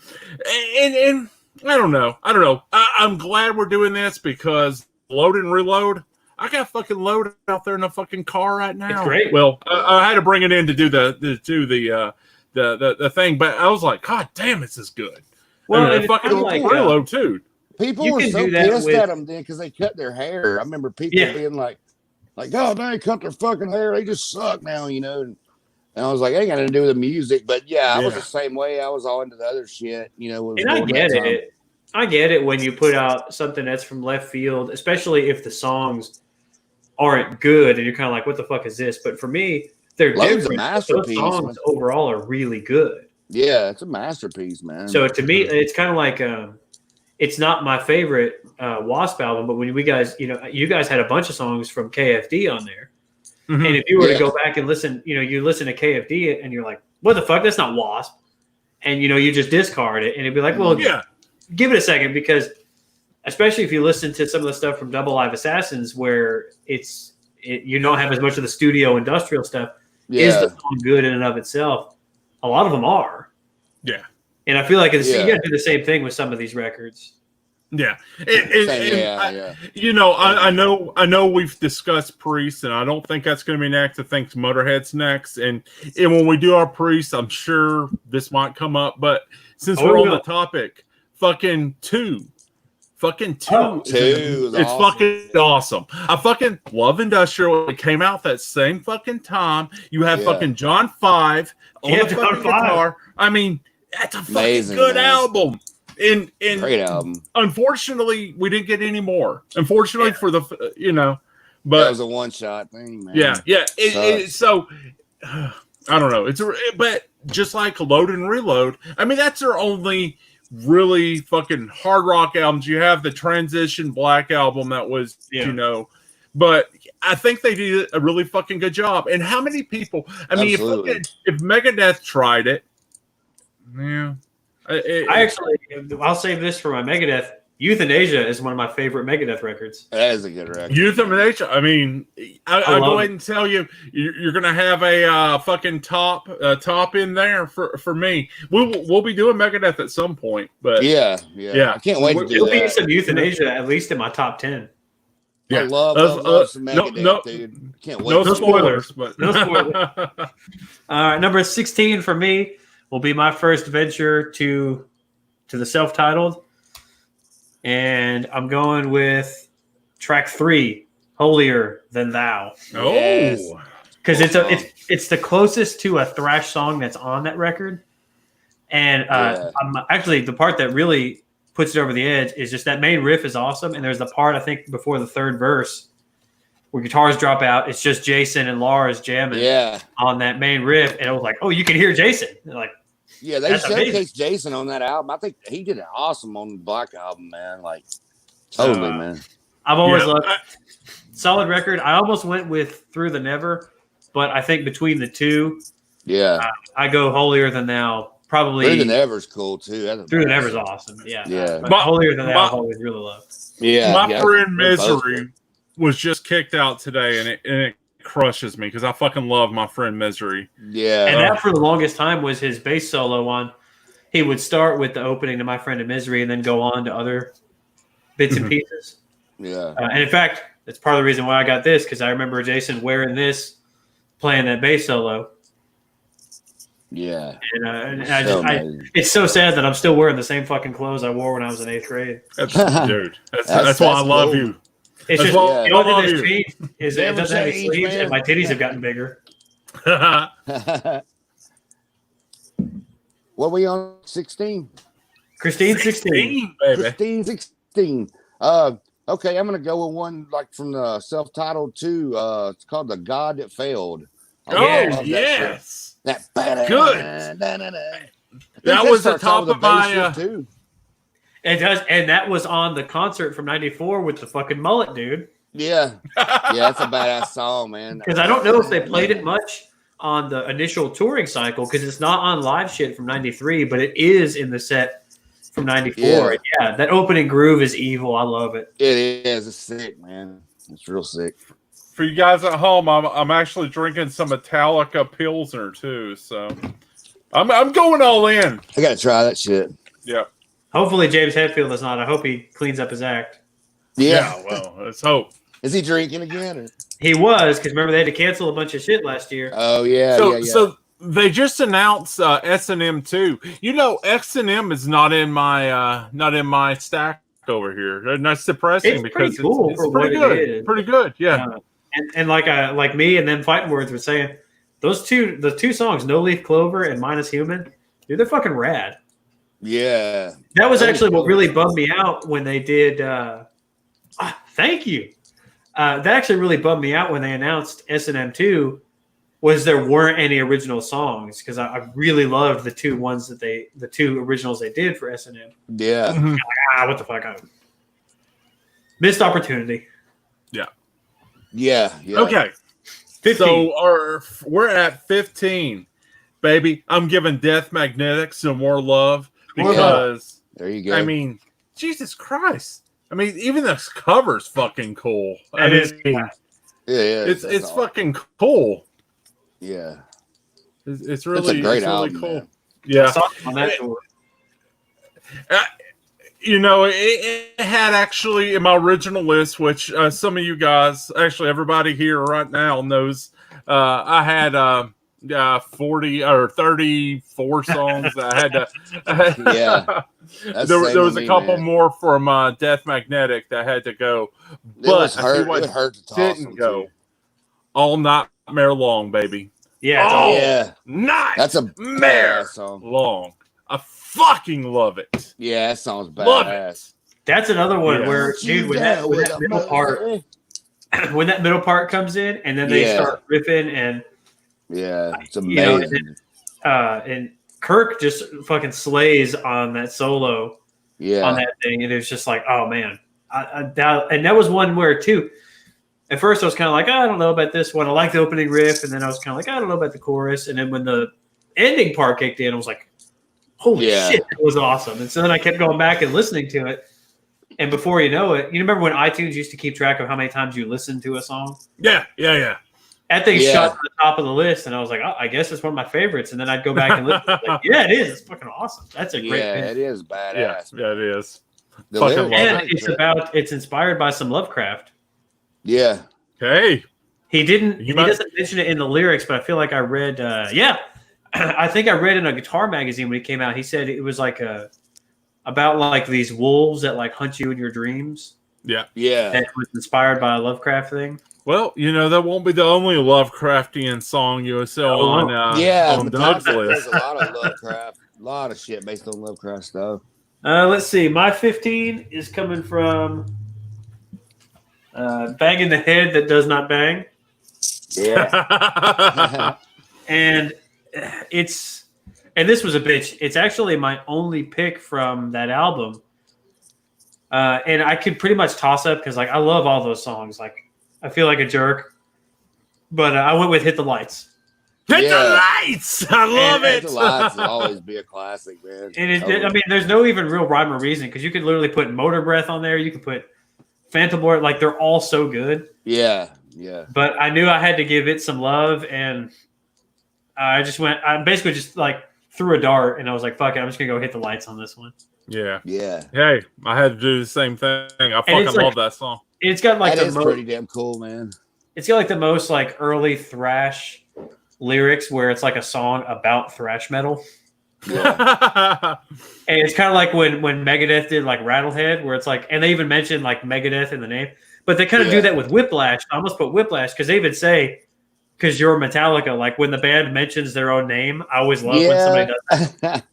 And I don't know. I'm glad we're doing this because Load and Reload. I got fucking Load out there in the fucking car right now. It's great. Well, I had to bring it in to do the thing, but I was like, God damn, this is good. Well, and fucking like, Reload too. People were so pissed at them then because they cut their hair. I remember people being like, oh, they cut their fucking hair. They just suck now, And I was like, I ain't got nothing to do with the music, but I was the same way. I was all into the other shit, And I get it. I get it when you put out something that's from left field, especially if the songs aren't good and you're kind of like, what the fuck is this? But for me, they're different. Those songs overall are really good. Yeah, it's a masterpiece, man. So to me, it's kind of like it's not my favorite Wasp album, but when you guys had a bunch of songs from KFD on there. Mm-hmm. And if you were to go back and listen, you listen to KFD and you're like, what the fuck? That's not Wasp. And, you just discard it. And it'd be like, well, give it a second, because especially if you listen to some of the stuff from Double Live Assassins where you don't have as much of the studio industrial stuff. Is the song good in and of itself? A lot of them are. Yeah. And I feel like you got to do the same thing with some of these records. Yeah. I know we've discussed Priest, and I don't think that's going to be next. I think Motorhead's next. And when we do our Priest, I'm sure this might come up. But since we're on the topic, fucking two. It's awesome. Fucking awesome. I fucking love Industrial. It came out that same fucking time. You have fucking John 5 on the fucking guitar. I mean, that's a fucking good album. And great album. Unfortunately, we didn't get any more. Unfortunately for the, but that was a one-shot thing, man. Yeah. So I don't know. But just like Load and Reload, I mean, that's their only really fucking hard rock albums. You have the Transition Black album that was, but I think they did a really fucking good job. And how many people? I mean, if Megadeth tried it, I'll save this for my Megadeth. Euthanasia is one of my favorite Megadeth records. That is a good record. Euthanasia. I mean, I'll go ahead and tell you, you're going to have a fucking top in there for me. We'll be doing Megadeth at some point, but yeah. I can't wait to do that. There'll be some Euthanasia at least in my top 10. Yeah. I love some Megadeth, dude. Can't wait. No spoilers, but no spoilers. All right, number 16 for me will be my first venture to the self-titled. And I'm going with track 3, Holier Than Thou. Oh, because it's the closest to a thrash song that's on that record. And I'm actually, the part that really puts it over the edge is just that main riff is awesome. And there's the part, I think, before the third verse where guitars drop out. It's just Jason and Lars jamming on that main riff. And it was like, oh, you can hear Jason. And like, yeah, they showcased Jason on that album. I think he did it awesome on the Black album, man. Like, totally, man. I've always loved solid record. I almost went with Through the Never, but I think between the two, I go Holier Than Thou. Probably Through the Never's cool too. Through the Never's awesome. Yeah. But Holier Than Thou I've always really loved. Yeah. My friend Misery was just kicked out today, and it crushes me because I fucking love My Friend Misery. Yeah. And that for the longest time was his bass solo on. He would start with the opening to My Friend in Misery and then go on to other bits and pieces. Yeah. And in fact, that's part of the reason why I got this, because I remember Jason wearing this, playing that bass solo. Yeah. And it's so sad that I'm still wearing the same fucking clothes I wore when I was in 8th grade. That's why I love you. It's just well, the only thing that's changed is it doesn't have any changed, sleeves, man. and my titties have gotten bigger. What are we on? 16? Christine 16. baby. Christine 16. Okay, I'm gonna go with one like from the self-titled too. It's called The God That Failed. Yes. That good. That was the top of my too. It does, and that was on the concert from '94 with the fucking mullet dude. Yeah, that's a badass song, man. Because I don't know if they played it much on the initial touring cycle because it's not on live shit from '93, but it is in the set from '94. Yeah, that opening groove is evil. I love it. It is. It's sick, man. It's real sick. For you guys at home, I'm actually drinking some Metallica Pilsner too, so I'm going all in. I gotta try that shit. Yeah. Hopefully James Hetfield is not. I hope he cleans up his act. Yeah. Well, let's hope. Is he drinking again? Or? He was, because remember they had to cancel a bunch of shit last year. Oh yeah. So they just announced S&M too. You know, X&M is not in my stack over here, and that's depressing It's because pretty cool it's for pretty what good. it is. Pretty good, yeah. And like me and then Fighting Words were saying, the two songs, No Leaf Clover and Minus Human, dude, they're fucking rad. Yeah. That was actually what really bummed me out when they did. Thank you. That actually really bummed me out when they announced S&M 2 was there weren't any original songs because I really loved the two originals they did for S&M. Yeah. What the fuck? Missed opportunity. Yeah. Okay. 15. So we're at 15, baby. I'm giving Death Magnetic some more love because there you go. I mean, Jesus Christ. I mean, even this cover's fucking cool. It's awesome. fucking cool. Yeah. It's really great album, cool. man. Yeah. On that tour. You know, it had actually in my original list, which some of you guys, actually everybody here right now knows, I had 40 or 34 songs that I had to. Yeah. There was a couple more from Death Magnetic that had to go. But it hurt to toss didn't go. All Nightmare Long, baby. Yeah. Night. That's a Mare song. Long. I fucking love it. Yeah, that song's badass. Love it. That's another one where, dude, when that middle part comes in, and then they start riffing, and it's amazing. And Kirk just fucking slays on that solo, on that thing, and it's just like, oh man, and that was one where too. At first, I was kind of like, I don't know about this one. I like the opening riff, and then I was kind of like, I don't know about the chorus, and then when the ending part kicked in, I was like, holy shit, that was awesome. And so then I kept going back and listening to it. And before you know it, you remember when iTunes used to keep track of how many times you listened to a song? Yeah. That thing shot to the top of the list, and I was like, oh, I guess it's one of my favorites. And then I'd go back and listen. Like, yeah, it is. It's fucking awesome. That's a great thing. It is badass. Yeah, it is. And it's inspired by some Lovecraft. Yeah. Hey. He doesn't mention it in the lyrics, but I feel like I read, I think I read in a guitar magazine when it came out. He said it was like about like these wolves that like hunt you in your dreams. Yeah. That was inspired by a Lovecraft thing. Well, you know, that won't be the only Lovecraftian song you'll sell on Doug's list. There's a lot of Lovecraft, a lot of shit based on Lovecraft stuff. Let's see. My 15 is coming from Banging the Head That Does Not Bang. Yeah. And this was a bitch. It's actually my only pick from that album. And I could pretty much toss up because like I love all those songs. Like I feel like a jerk, but I went with Hit the Lights. Hit the Lights! I love it. Hit the Lights will always be a classic, man. And I mean, there's no even real rhyme or reason because you could literally put Motor Breath on there. You could put Phantom Board. Like they're all so good. Yeah. But I knew I had to give it some love, and I basically just like threw a dart, and I was like, fuck it, I'm just gonna go Hit the Lights on this one. Yeah. Hey, I had to do the same thing. I fucking love that song. It's got like that is pretty damn cool, man. It's got like the most like early thrash lyrics where it's like a song about thrash metal. Yeah. And it's kind of like when Megadeth did like Rattlehead, where it's like, and they even mentioned like Megadeth in the name, but they kind of do that with Whiplash. I almost put Whiplash because they even say, because you're Metallica, like when the band mentions their own name, I always love when somebody does that.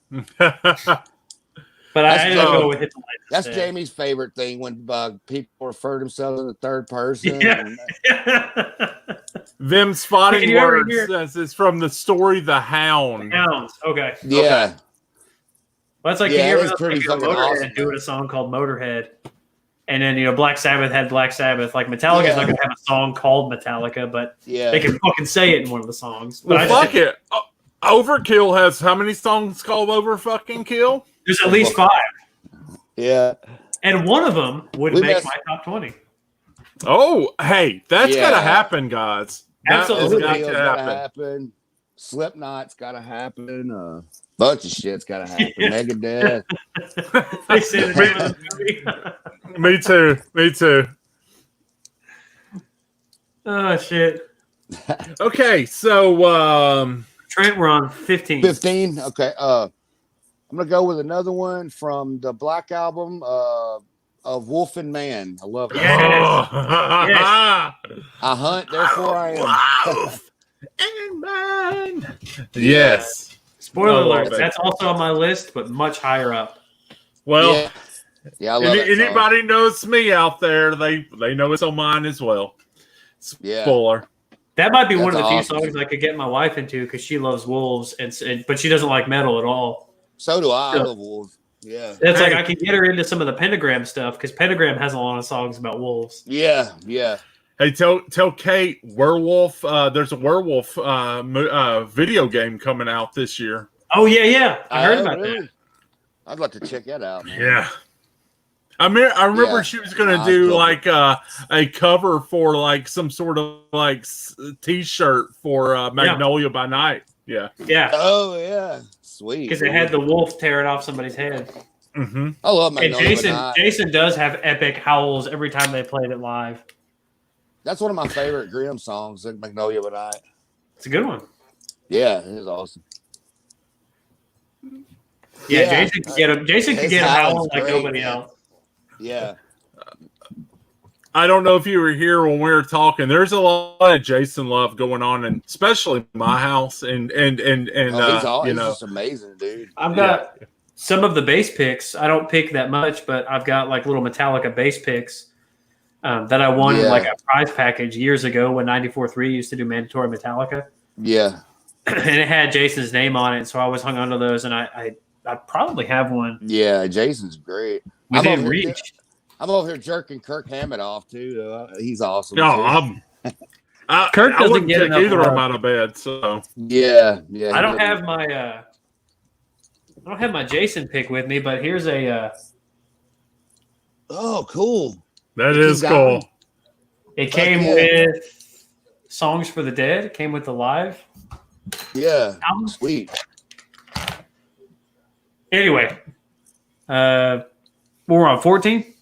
But I ended up going with Hit the Light. That's Jamie's favorite thing when people refer to themselves in the third person. Yeah. Them spotting words is from the story The Hound. Hounds. Okay. Yeah. Okay. Well, that's like it's pretty fucking awesome. Doing a song called Motorhead. And then, Black Sabbath had Black Sabbath. Like, Metallica's not going to have a song called Metallica, but they can fucking say it in one of the songs. But fuck it. Overkill has how many songs called Overkill? There's at least 5. Yeah. And one of them would make my top 20. Oh, hey, that's got to happen, guys. Absolutely. That's got to happen. Slipknot's got to happen. Bunch of shit's got to happen. Megadeth. They said it. Me too. Oh, shit. Okay, so Trent, we're on 15. 15? Okay. I'm going to go with another one from the Black Album of Wolf and Man. I love it. Yes. I hunt, therefore I am. Wolf and Man. Yes. Spoiler alert, that's also on my list, but much higher up. Well, I love anybody knows me out there, they know it's on mine as well. Spoiler. That might be one of the few songs I could get my wife into because she loves wolves, but she doesn't like metal at all. So do I. I love wolves. Yeah. It's like I can get her into some of the Pentagram stuff because Pentagram has a lot of songs about wolves. Yeah. Hey, tell Kate, werewolf. There's a werewolf video game coming out this year. Oh yeah. I heard about that. I'd like to check that out, man. Yeah. I remember she was gonna do like a cover for like some sort of like T-shirt for Magnolia by Night. Yeah. Oh yeah, sweet. Because they had the wolf tearing off somebody's head. Mm-hmm. I love Magnolia by Night. Jason does have epic howls every time they played it live. That's one of my favorite Grimm songs, Magnolia by Night. It's a good one. Yeah, it is awesome. Yeah, Jason could get him. Jason could get him howling like nobody else. Yeah. I don't know if you were here when we were talking. There's a lot of Jason love going on, and especially my house. And he's just amazing, dude. I've got some of the bass picks. I don't pick that much, but I've got like little Metallica bass picks that I won in like a prize package years ago when 94.3 used to do mandatory Metallica. Yeah. And it had Jason's name on it, so I was hung onto those, and I probably have one. Yeah, Jason's great. Within reach. I'm over here jerking Kirk Hammett off too. He's awesome. No, Kirk doesn't get enough either of them out of bed. So yeah. I don't have my Jason pick with me, but here's a. Oh, cool! That is cool. It came with Songs for the Dead. It came with the live. Yeah, album. Sweet. Anyway, we're on 14.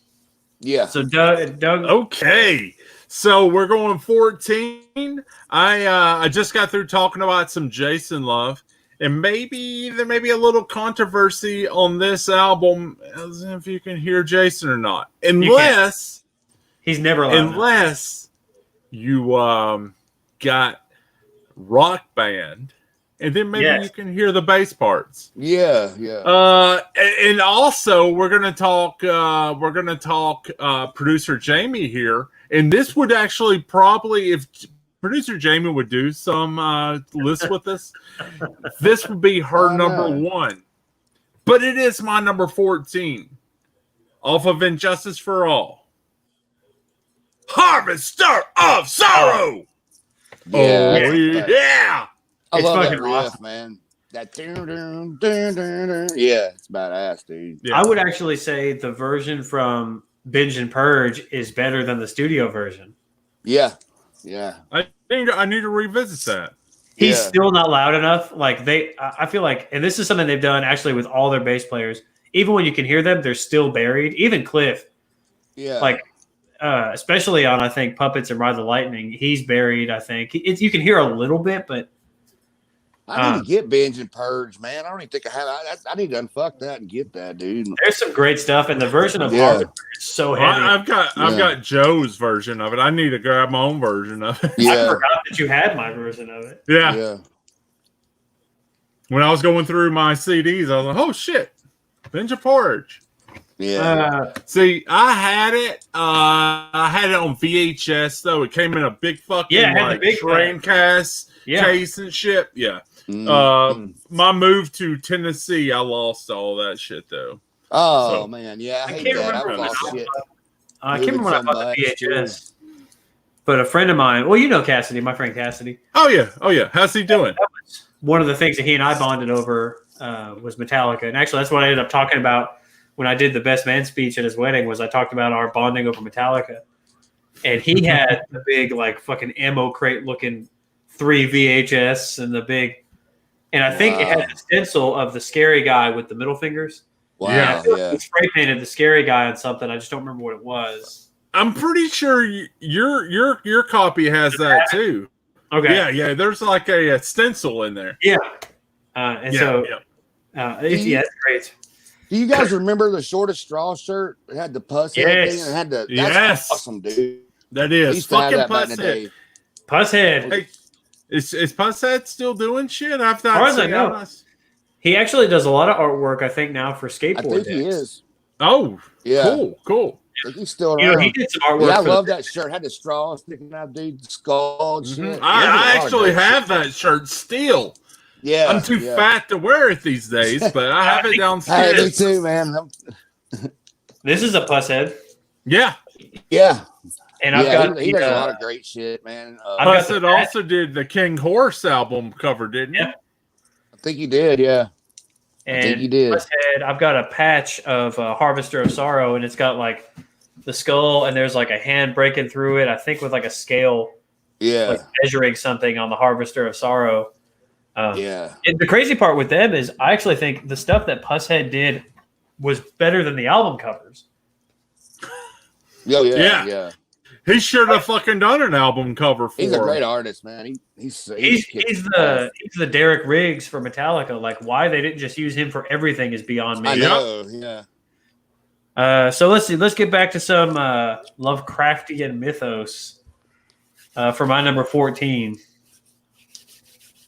Yeah. So Doug. Okay. So we're going 14. I just got through talking about some Jason love, and maybe there may be a little controversy on this album, as if you can hear Jason or not, unless he's never allowed. Unless you got Rock Band. And then maybe you can hear the bass parts. Yeah. And also we're gonna talk producer Jamie here. And this would actually probably, if producer Jamie would do some lists with us, this would be her number 1. But it is my number 14. Off of Injustice for All. Harvester of Sorrow. Yeah. I love that riff, man. That yeah, it's badass, dude. Yeah. I would actually say the version from Binge and Purge is better than the studio version. Yeah. I need to revisit that. He's still not loud enough. Like I feel like, and this is something they've done actually with all their bass players. Even when you can hear them, they're still buried. Even Cliff. Yeah. Like, especially on, I think, Puppets and Ride the Lightning, he's buried, I think. You can hear a little bit, but I need to get Binge and Purge, man. I don't even think I have. I need to unfuck that and get that, dude. There's some great stuff, and the version of Harvester is so heavy. I've got Joe's version of it. I need to grab my own version of it. I forgot that you had my version of it. Yeah. When I was going through my CDs, I was like, "Oh shit, Binge and Purge." Yeah. See, I had it. I had it on VHS though. It came in a big fucking big train cast case and shit. Yeah. My move to Tennessee, I lost all that shit though. Oh man, yeah, I hate that. I lost shit. I can't remember when I bought the VHS. But a friend of mine, well, you know Cassidy, my friend Cassidy. Oh yeah. How's he doing? One of the things that he and I bonded over was Metallica, and actually that's what I ended up talking about when I did the best man speech at his wedding. Was I talked about our bonding over Metallica, and he had the big like fucking ammo crate looking 3 VHS and the big, and I think it had a stencil of the scary guy with the middle fingers. Wow, yeah. He spray painted the scary guy on something. I just don't remember what it was. I'm pretty sure your copy has that too. Okay. Yeah. There's like a stencil in there. Yeah. It's great. Do you guys remember the Shortest Straw shirt? It had the puss head thing and it had the. That's awesome, dude. That is fucking puss head. Puss head. Hey, is Puss head still doing shit? I've not. As far as I know, he actually does a lot of artwork. I think now for skateboard. I think he is. Oh, yeah. Cool. I think he's still around. He did some artwork. Yeah, I love that shirt. Had the straw sticking out, dude. The skull and shit. I actually have that shirt still. Yeah, I'm too fat to wear it these days, but I have it downstairs. Hey, me too, man. This is a Puss head. Yeah. And I've got he does a lot of great shit, man. Puss head also did the King Horse album cover, didn't he? Yeah. I think he did. Yeah. And I think he did. Puss head, I've got a patch of Harvester of Sorrow, and it's got like the skull, and there's like a hand breaking through it. I think with like a scale. Yeah. Like measuring something on the Harvester of Sorrow. And the crazy part with them is I actually think the stuff that Pusshead did was better than the album covers. Yeah. He should have fucking done an album cover for. He's a great artist, man. He's the Derek Riggs for Metallica. Like, why they didn't just use him for everything is beyond me. I know. Yeah. So let's see. Let's get back to some Lovecraftian mythos for my number 14.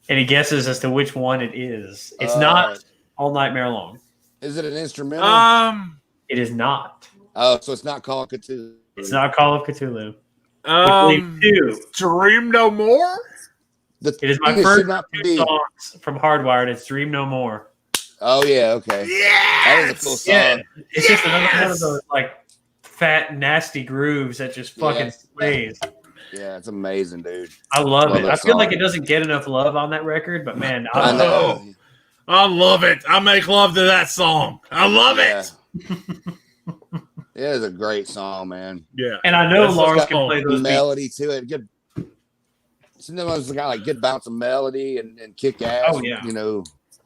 Any guesses as to which one it is? It's not All Nightmare Long. Is it an instrumental? It is not. Oh, so it's not Call of Cthulhu. It's not Call of Cthulhu. Dream No More? It is my first two songs from Hardwired. It's Dream No More. Oh, yeah, okay. Yeah, that is a cool song. Yeah. It's just another one of those like fat, nasty grooves that just fucking plays. Yeah, it's amazing, dude. I love it. I feel like it doesn't get enough love on that record, but man, I know. I love it. I make love to that song. I love it. It is a great song, man. Yeah. And I know Lars can play those melody beats. to it. Good. Sometimes got like good bouncing melody and kick ass. Oh yeah.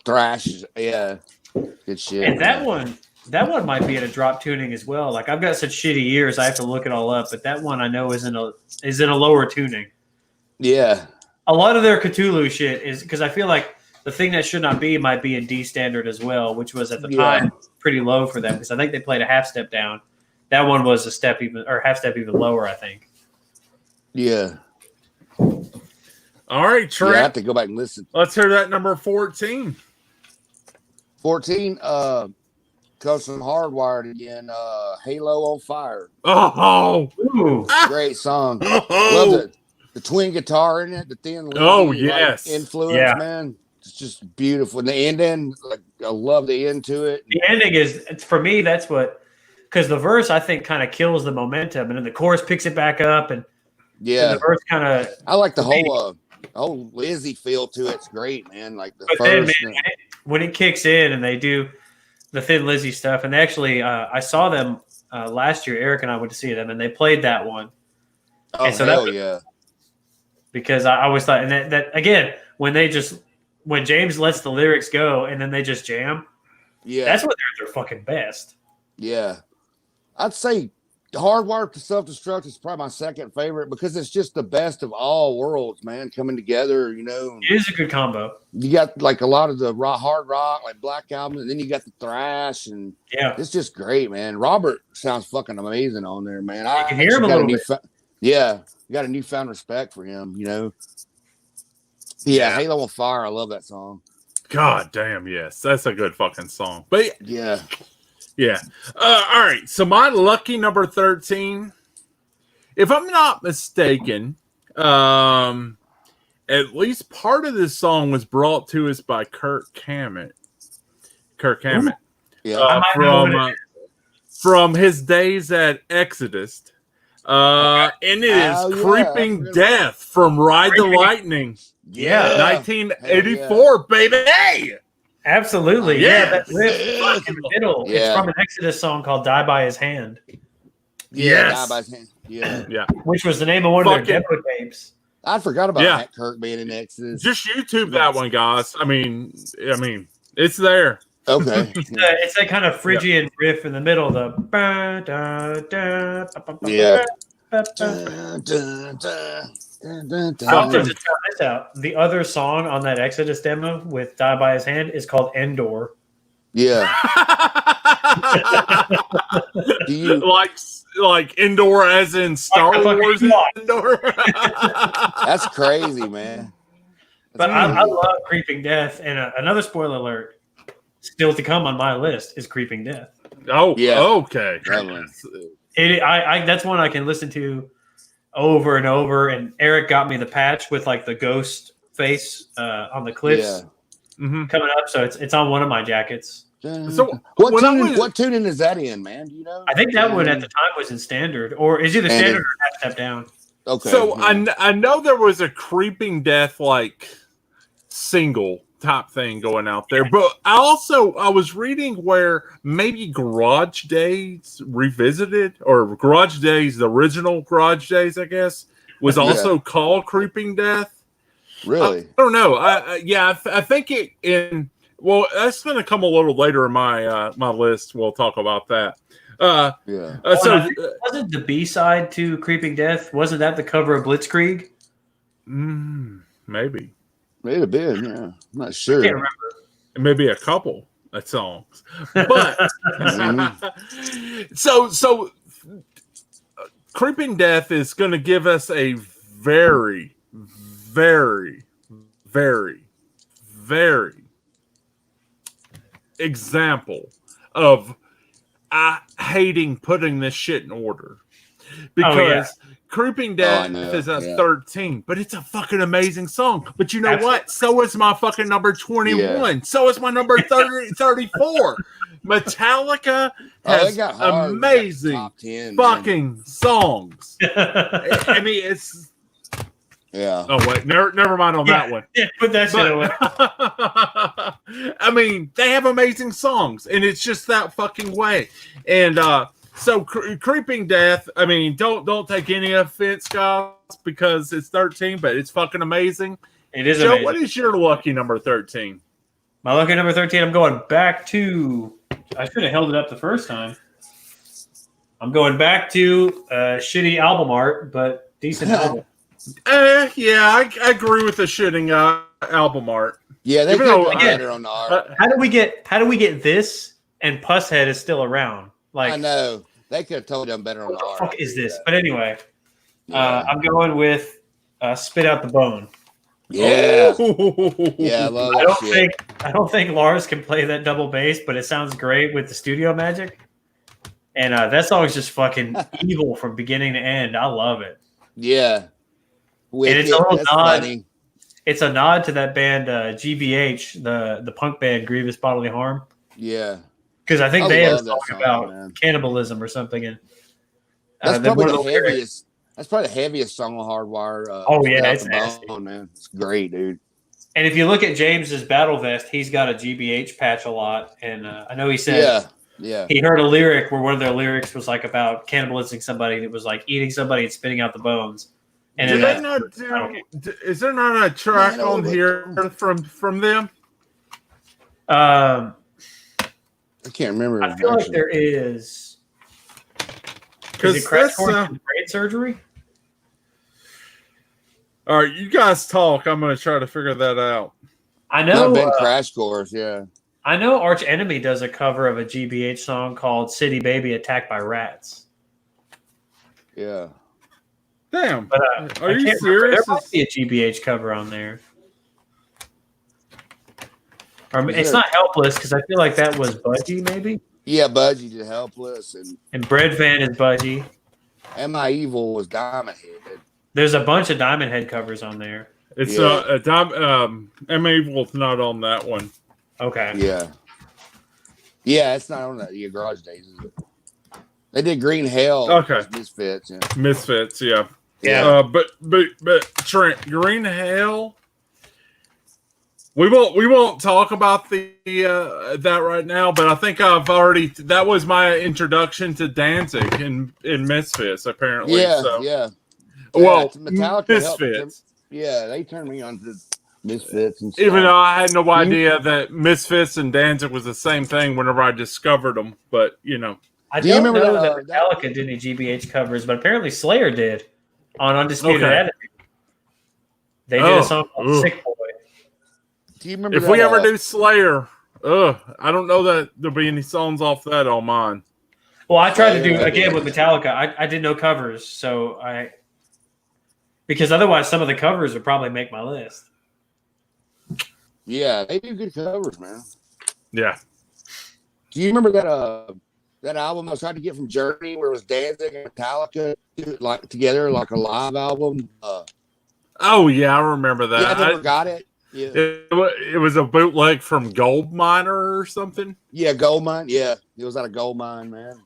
Thrash. Yeah. Good shit. And that one might be at a drop tuning as well. Like I've got such shitty ears, I have to look it all up. But that one I know is in a lower tuning. Yeah. A lot of their Cthulhu shit is because I feel like the thing that should not be might be in D standard as well, which was at the time pretty low for them because I think they played a half step down. That one was half step even lower, I think. Yeah. All right, Trent. I have to go back and listen. Let's hear that number 14. 14 comes from Hardwired again. Halo on Fire. Oh, great song. Love the twin guitar in it, the thin influence, man. It's just beautiful. And the ending, like I love the end to it. The ending is for me. That's what because the verse I think kind of kills the momentum, and then the chorus picks it back up, and the verse kind of. I like the whole Lizzie feel to it. It's great, man. Like the first. Then, man, when it kicks in and they do the Thin Lizzy stuff, and they actually, I saw them last year. Eric and I went to see them, and they played that one. Oh, and so hell yeah! Because I always thought, and that again, when James lets the lyrics go and then they just jam, that's when they're at their fucking best. Yeah, I'd say Hardwired to Self-Destruct is probably my second favorite because it's just the best of all worlds, man, coming together. You know, it is a good combo. You got like a lot of the hard rock, like Black Album, and then you got the thrash, and it's just great, man. Robert sounds fucking amazing on there, man. I can hear him a little bit. Got a newfound respect for him. You know, Halo on Fire. I love that song. God damn, yes, that's a good fucking song. But yeah. All right, so my lucky number 13, if I'm not mistaken, at least part of this song was brought to us by Kirk Hammett. From his days at Exodus. And it is Creeping Death from Ride the Lightning. 1984, baby. Hey! Absolutely. That riff in the middle. Yeah. It's from an Exodus song called Die by His Hand. Die by His Hand. Yeah. Which was the name of one of their demo tapes. I forgot about that Kirk being in Exodus. Just YouTube that one, guys. I mean, it's there. Okay. It's that kind of Phrygian riff in the middle. The other song on that Exodus demo with Die by His Hand is called Endor. Yeah. Do you like Endor as in Star Wars Endor? That's crazy, man. But I love Creeping Death, and another spoiler alert, still to come on my list is Creeping Death. Oh, yeah. Okay. That's one I can listen to over and over, and Eric got me the patch with like the ghost face on the cliffs coming up, so it's on one of my jackets. So what tuning is that in, man? Do you know? I think that one at the time was in standard, or is either standard or half step down. Okay. So I know there was a Creeping Death like single top thing going out there, but I was reading where maybe Garage Days Revisited, or Garage Days, the original Garage Days, I guess, was also called Creeping Death. Really? I don't know. I think it in. Well, that's going to come a little later in my my list. We'll talk about that. Wasn't the B-side to Creeping Death? Wasn't that the cover of Blitzkrieg? Maybe. May have been, yeah. I'm not sure. I can't remember. Maybe a couple of songs. But so Creeping Death is going to give us a very, very, very, very example of hating putting this shit in order. Because Creeping Death is a 13, but it's a fucking amazing song. But you know what? So is my fucking number 21. Yeah. So is my number 34. Metallica has amazing 10, fucking songs. I mean, it's... Yeah. Oh, wait. Never mind on that one. Yeah, put that shit away. I mean, they have amazing songs, and it's just that fucking way. And, so Creeping Death, I mean, don't take any offense, guys, because it's 13, but it's fucking amazing. It is Joe, amazing. What is your lucky number 13? My lucky number 13, I'm going back to... I should have held it up the first time. I'm going back to shitty album art, but decent album. I agree with the shitting album art. Yeah, they could better on the art. How do we get this and Pusshead is still around? Like, I know. They could have told them better on the art. What the fuck is this? But anyway, I'm going with Spit Out the Bone. Yeah. Yeah, I love I don't think Lars can play that double bass, but it sounds great with the studio magic. And that song is just fucking evil from beginning to end. I love it. Yeah. And it's a little nod. Funny. It's a nod to that band GBH, the punk band Grievous Bodily Harm. Yeah. Because I think they had a song about cannibalism or something. And that's probably the heaviest. That's probably the heaviest song on Hardwire. It's nasty. Man. It's great, dude. And if you look at James's battle vest, he's got a GBH patch a lot. And I know he said he heard a lyric where one of their lyrics was like about cannibalizing somebody. It was like eating somebody and spitting out the bones. And is there not a track on here from them? I can't remember. I feel like there is. Is it crash course in brain surgery? All right, you guys talk. I'm going to try to figure that out. I know Crash Course, yeah. I know Arch Enemy does a cover of a GBH song called "City Baby Attacked by Rats." Yeah. Damn. But are you serious? There might be a GBH cover on there. Or, it's not Helpless because I feel like that was Budgie, maybe. Yeah, Budgie did Helpless, and Bread Van is Budgie. Am I Evil was Diamond Head. There's a bunch of Diamond Head covers on there. It's Am I Evil's not on that one. Okay. Yeah. Yeah, it's not on that. Yeah, Garage Days. Is it? They did Green Hell. Okay. Misfits. Yeah. Misfits. Yeah. Yeah. But Trent, Green Hell. We won't talk about that right now. But I think that was my introduction to Danzig in Misfits. Apparently. Yeah. So. Yeah. Well, Metallica Misfits. Yeah, they turned me on to Misfits and stuff. Even though I had no idea that Misfits and Danzig was the same thing whenever I discovered them, but I don't know that Metallica did any GBH covers, but apparently Slayer did on Undisputed Attitude. They did a song called Sick Boy. Do you remember if we ever do Slayer, I don't know that there'll be any songs off that on mine. Well, I tried to do again with Metallica. I did no covers, because otherwise some of the covers would probably make my list. Yeah, they do good covers, man. Yeah. Do you remember that album I was trying to get from Journey where it was Danzig and Metallica together like a live album? Oh yeah, I remember that. Yeah, I never got it. Yeah. It was a bootleg from Gold Miner or something. Yeah, Gold Mine. Yeah, it was at a gold mine, man.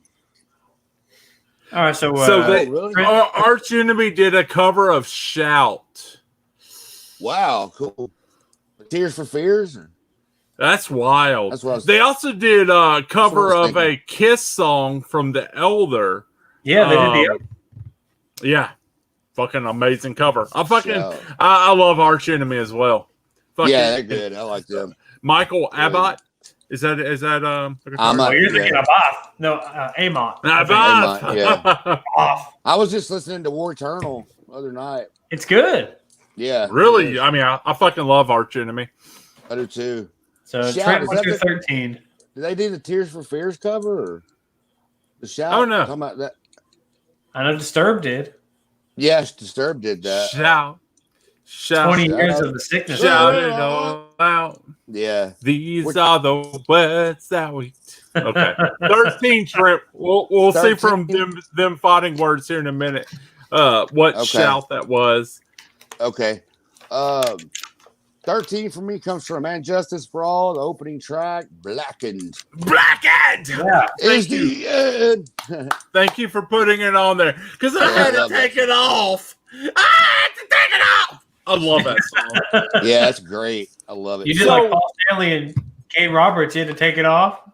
All right, so really? Arch Enemy did a cover of Shout. Wow, cool. Tears for Fears. That's wild. That's what they also did a cover of a Kiss song from The Elder. Yeah, they did the Yeah, fucking amazing cover. I love Arch Enemy as well. Yeah, they're good. I like them. Michael Abbott. Is that you're thinking of Boff. No, Amott. Amott, yeah. I was just listening to War Eternal the other night. It's good. Yeah. Really? I mean, I fucking love Arch Enemy. I do too. So Trent went to 13. Did they do the Tears for Fears cover or the Shout? Oh no. Talking about that. I know Disturbed did. Yes, Disturbed did that. Shout. 20 years of the sickness. Shout it all out. Yeah. These are the words that we. Okay. 13, Trent. We'll 13. See from them fighting words here in a minute. What shout that was. Okay. 13 for me comes from And Justice for All, the opening track, Blackened. Blackened! Yeah. Is the end. Thank you for putting it on there. Because I had to take it off. I had to take it off. I love that song. Yeah, that's great. I love it. You did like Paul Stanley and Kate Roberts. You had to take it off.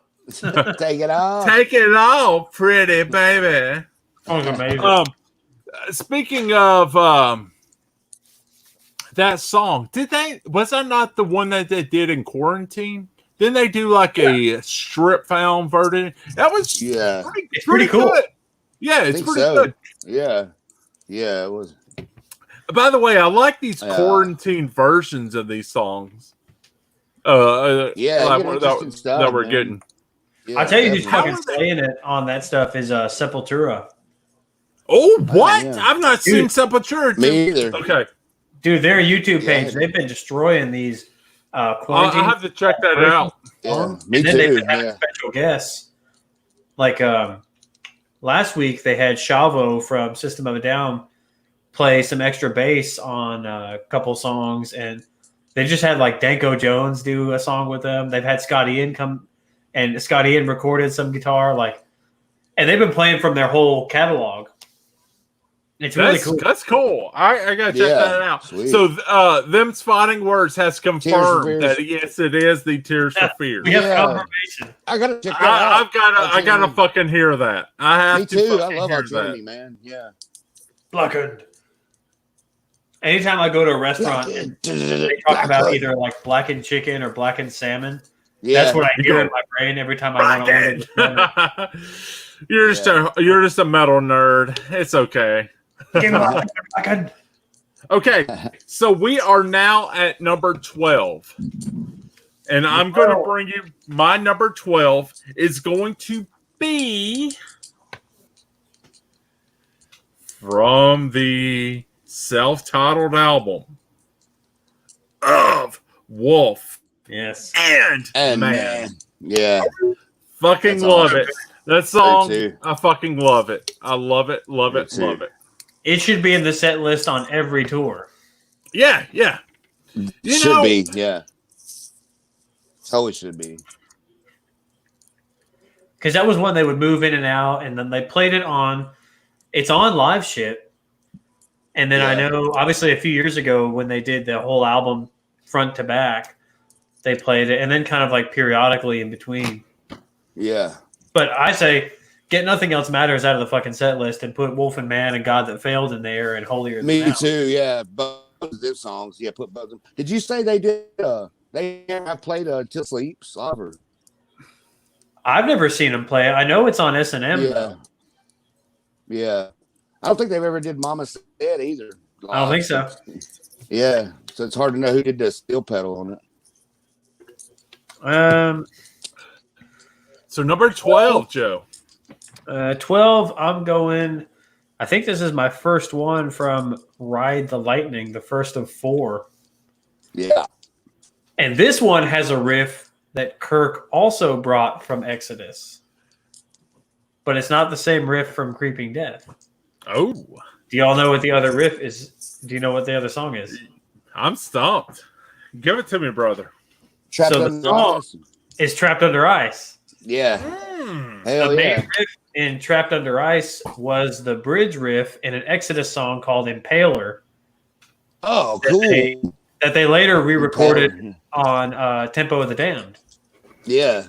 Take it off. Take it off, pretty baby. Oh, amazing. Speaking of that song, was that not the one that they did in quarantine? Didn't they do like a strip film version? That was pretty cool. Good. Yeah, it's pretty good. Yeah. Yeah, it was. By the way, I like these quarantine versions of these songs. That we're getting. Yeah, I'll tell you who's fucking slaying it on that stuff is Sepultura. Oh, what? I've not seen Sepultura. Me either. Okay. Dude, their YouTube page, they've been destroying these quarantine. I'll have to check that out. Yeah, me and then too. they've been having special guests. Like last week, they had Shalvo from System of a Down play some extra bass on a couple songs, and they just had like Danko Jones do a song with them. They've had Scott Ian come, and Scott Ian recorded some guitar, and they've been playing from their whole catalog. It's really cool. That's cool. I gotta check that out. Sweet. So, Them's Fighting Words has confirmed that yes, it is the Tears for Fears. We have confirmation. I gotta check that out. I gotta fucking hear that. I have Me to. too. I love our that. journey, man. Yeah. Blackened. Anytime I go to a restaurant, they talk about either like blackened chicken or blackened salmon. Yeah. That's what I hear in my brain every time I want to order. You're just a metal nerd. It's okay. Okay, so we are now at number 12. And I'm going to bring you my number 12 is going to be from the self-titled album of Wolf. Yes. And Man. Yeah. Fucking love it. That song, I fucking love it. I love it, love it, love it. It should be in the set list on every tour. Yeah. Should be, yeah. Totally should be. Because that was one they would move in and out, and then they played it on. It's on live shit. And then I know, obviously, a few years ago when they did the whole album front to back, they played it, and then kind of like periodically in between. Yeah. But I say, get Nothing Else Matters out of the fucking set list and put Wolf and Man and God That Failed in there and Holier Than Thou. Me too, yeah. Both of their songs, yeah, put both of them. Did you say they did, they have played Till Sleep, Slobber? I've never seen them play it. I know it's on S&M, though. Yeah. I don't think they've ever did Mama Said either. I don't think so. Yeah. So it's hard to know who did the steel pedal on it. So number 12, Joe. 12, I'm going. I think this is my first one from Ride the Lightning, the first of 4. Yeah. And this one has a riff that Kirk also brought from Exodus. But it's not the same riff from Creeping Death. Oh. Do y'all know what the other riff is? Do you know what the other song is? I'm stumped. Give it to me, brother. Trapped so the song is Trapped Under Ice. Yeah. Hell the main riff in Trapped Under Ice was the bridge riff in an Exodus song called Impaler. Oh, cool. That they later re-recorded on Tempo of the Damned. Yeah.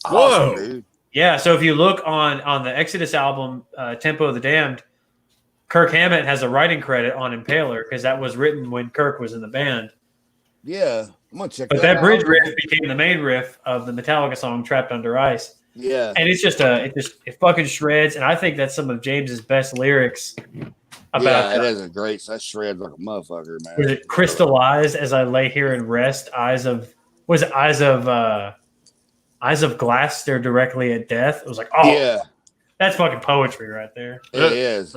Whoa. Awesome, dude. Yeah, so if you look on the Exodus album, Tempo of the Damned, Kirk Hammett has a writing credit on Impaler because that was written when Kirk was in the band. Yeah, I'm gonna check. But that bridge riff became the main riff of the Metallica song "Trapped Under Ice." Yeah, and it's just it fucking shreds, and I think that's some of James's best lyrics. About it is a great. That shreds like a motherfucker, man. Was it crystallized as I lay here and rest? Eyes of glass stare directly at death. It was like, oh yeah, that's fucking poetry right there. It is.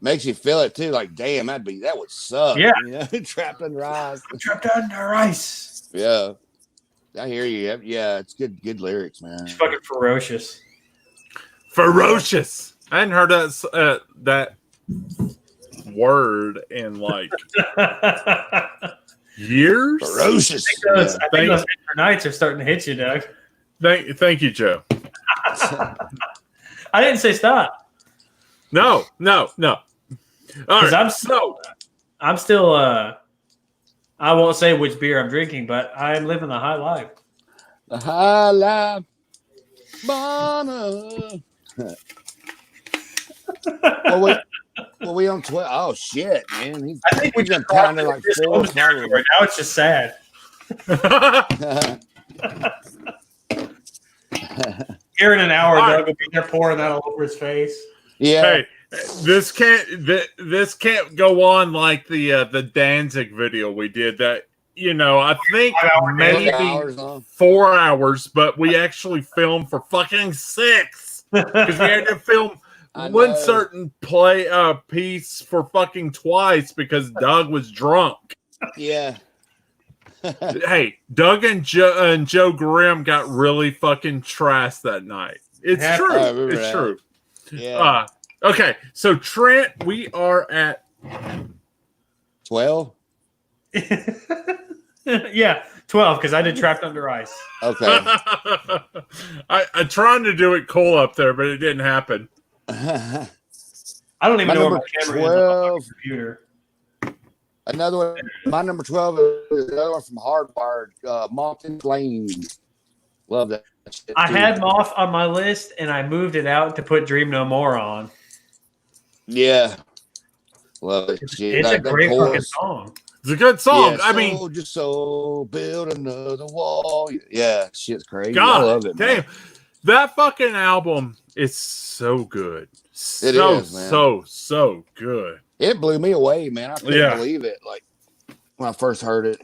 Makes you feel it too. Like, damn, that would suck. Yeah, you know? Trapped under ice. Trapped under ice. Yeah, I hear you. Yeah, it's good lyrics, man. It's fucking ferocious. Ferocious. I hadn't heard that word in like years. Ferocious. I think those nights are starting to hit you, Doug. Thank you, Joe. I didn't say stop. No. All right. I'm still I won't say which beer I'm drinking, but I'm living the high life. The high life. Mama. Well, we on 12. Oh shit, man! I think we just kind of like 4 right now. It's just sad. Here in an hour, Doug will be there pouring that all over his face. Yeah. Hey, this can't go on like the Danzig video we did. That I think maybe 4 hours, but we actually filmed for fucking 6 because we had to film one certain piece for fucking twice because Doug was drunk. Yeah. Hey, Doug and Joe Grimm got really fucking trashed that night. It's true. It's true. Yeah. Okay, so Trent, we are at 12. Yeah, 12 because I did Trapped Under Ice. Okay. I tried to do it cool up there, but it didn't happen. I don't even know where my camera is on my computer. Another one. My number 12 is another one from Hardwired. Moth and Flame. Love that shit. I had Moth on my list, and I moved it out to put Dream No More on. Yeah. Love it. It's a great fucking song. It's a good song. Yeah, I mean, just so build another wall. Yeah, shit's crazy. God, I love it. Damn. Man. That fucking album is so good. It is, man. So good. It blew me away, man. I couldn't believe it. Like when I first heard it.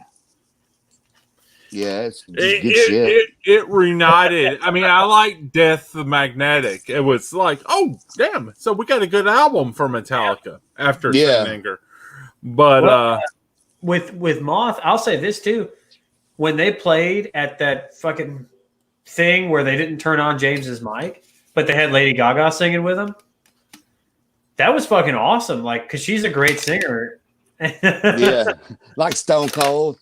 Yeah, it's just good shit. It reunited. I mean, I like Death the Magnetic. It was like, oh damn! So we got a good album for Metallica after Saint Anger. But with Moth, I'll say this too: when they played at that fucking thing where they didn't turn on James's mic, but they had Lady Gaga singing with them, that was fucking awesome. Like, because she's a great singer. Yeah, like Stone Cold.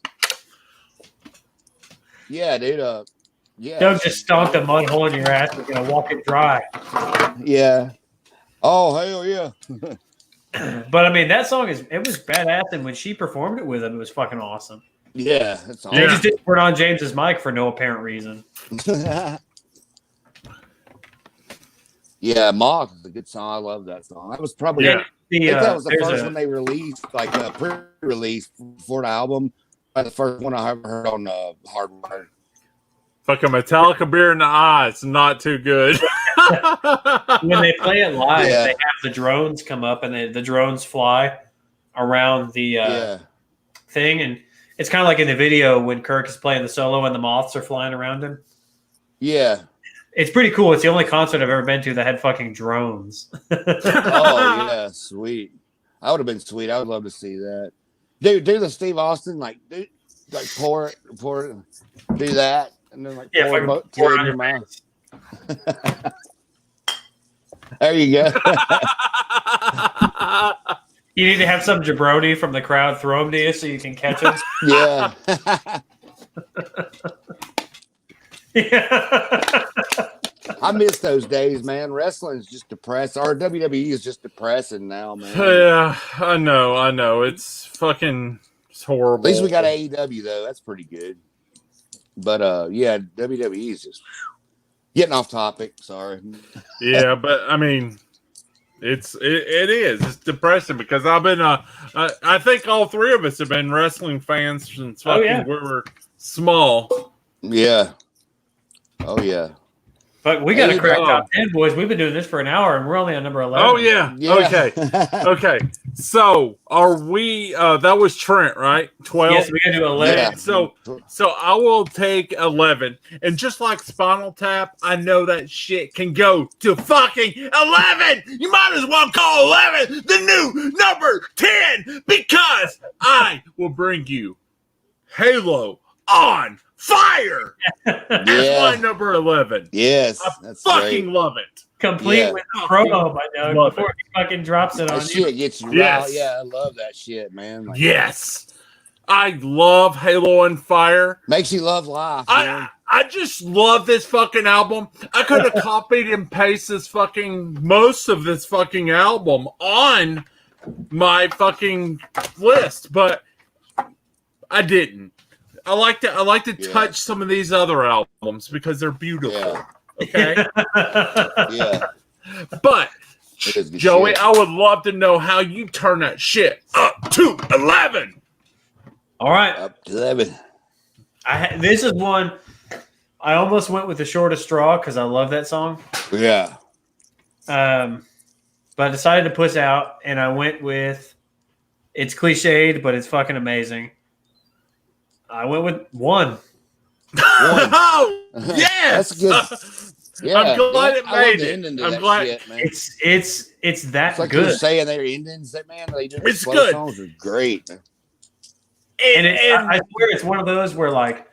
Yeah, dude. Yeah. Doug just stomped a mud hole in your ass. We're gonna walk it dry. Yeah. Oh hell yeah. But I mean, that song was badass, and when she performed it with him, it was fucking awesome. Yeah, that's awesome. They just didn't turn on James's mic for no apparent reason. Yeah, Moth is a good song. I love that song. That was probably I think that was the first one they released, like pre-release for the album. The first one I ever heard on Hardware. Fucking Metallica beer in the eye. It's not too good. When they play it live, they have the drones come up and the drones fly around the thing. And it's kind of like in the video when Kirk is playing the solo and the moths are flying around him. Yeah. It's pretty cool. It's the only concert I've ever been to that had fucking drones. Oh, yeah. Sweet. I would have been sweet. I would love to see that. Do the Steve Austin, like pour it, do that, and then pour it in your mouth. There you go. You need to have some jabroni from the crowd throw them to you so you can catch them. Yeah. Yeah. I miss those days, man. Wrestling's just depressed. Or WWE is just depressing now, man. Yeah, I know. It's fucking horrible. At least we got AEW though. That's pretty good. But yeah, WWE is just getting off topic. Sorry. Yeah, but I mean, it is. It's depressing because I've been. I think all three of us have been wrestling fans since we were small. Yeah. Oh yeah. But we got to crack top 10, boys. We've been doing this for an hour, and we're only on number 11. Oh, yeah. Okay. So, are we that was Trent, right? 12? Yes, we got to do 11. Yeah. So I will take 11. And just like Spinal Tap, I know that shit can go to fucking 11. You might as well call 11 the new number 10 because I will bring you Halo on Fire. That's my number 11. Yes, I fucking love it. Complete with the promo by Doug before he fucking drops it on that you. Shit gets you right. Yeah, I love that shit, man. Like, yes, I love Halo on Fire. Makes you love life. I just love this fucking album. I could have copied and pasted most of this fucking album on my fucking list, but I didn't. I like to touch some of these other albums because they're beautiful. Yeah. Okay. Yeah. But Joey, shit. I would love to know how you turn that shit up to 11. All right. Up to 11. This is one I almost went with the shortest straw because I love that song. Yeah. But I decided to push out, and I went with. It's cliched, but it's fucking amazing. I went with one. Oh, yes. That's good. Yeah, I'm glad it made it. I'm glad shit, man. It's that it's like good. You're saying their endings, that man. They do it's good. Songs are great. And I swear it's one of those where like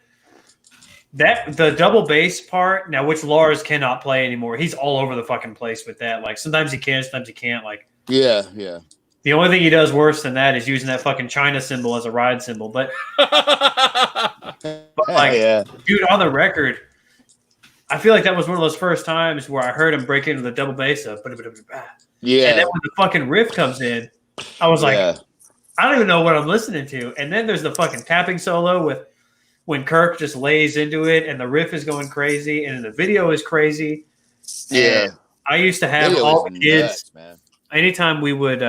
that the double bass part now, which Lars cannot play anymore. He's all over the fucking place with that. Like sometimes he can, sometimes he can't. Like yeah. The only thing he does worse than that is using that fucking China symbol as a ride symbol. But like, dude, on the record, I feel like that was one of those first times where I heard him break into the double bass of yeah. And then when the fucking riff comes in, I was like, I don't even know what I'm listening to. And then there's the fucking tapping solo with when Kirk just lays into it and the riff is going crazy and the video is crazy. Yeah. And I used to have all the kids, man. Anytime we would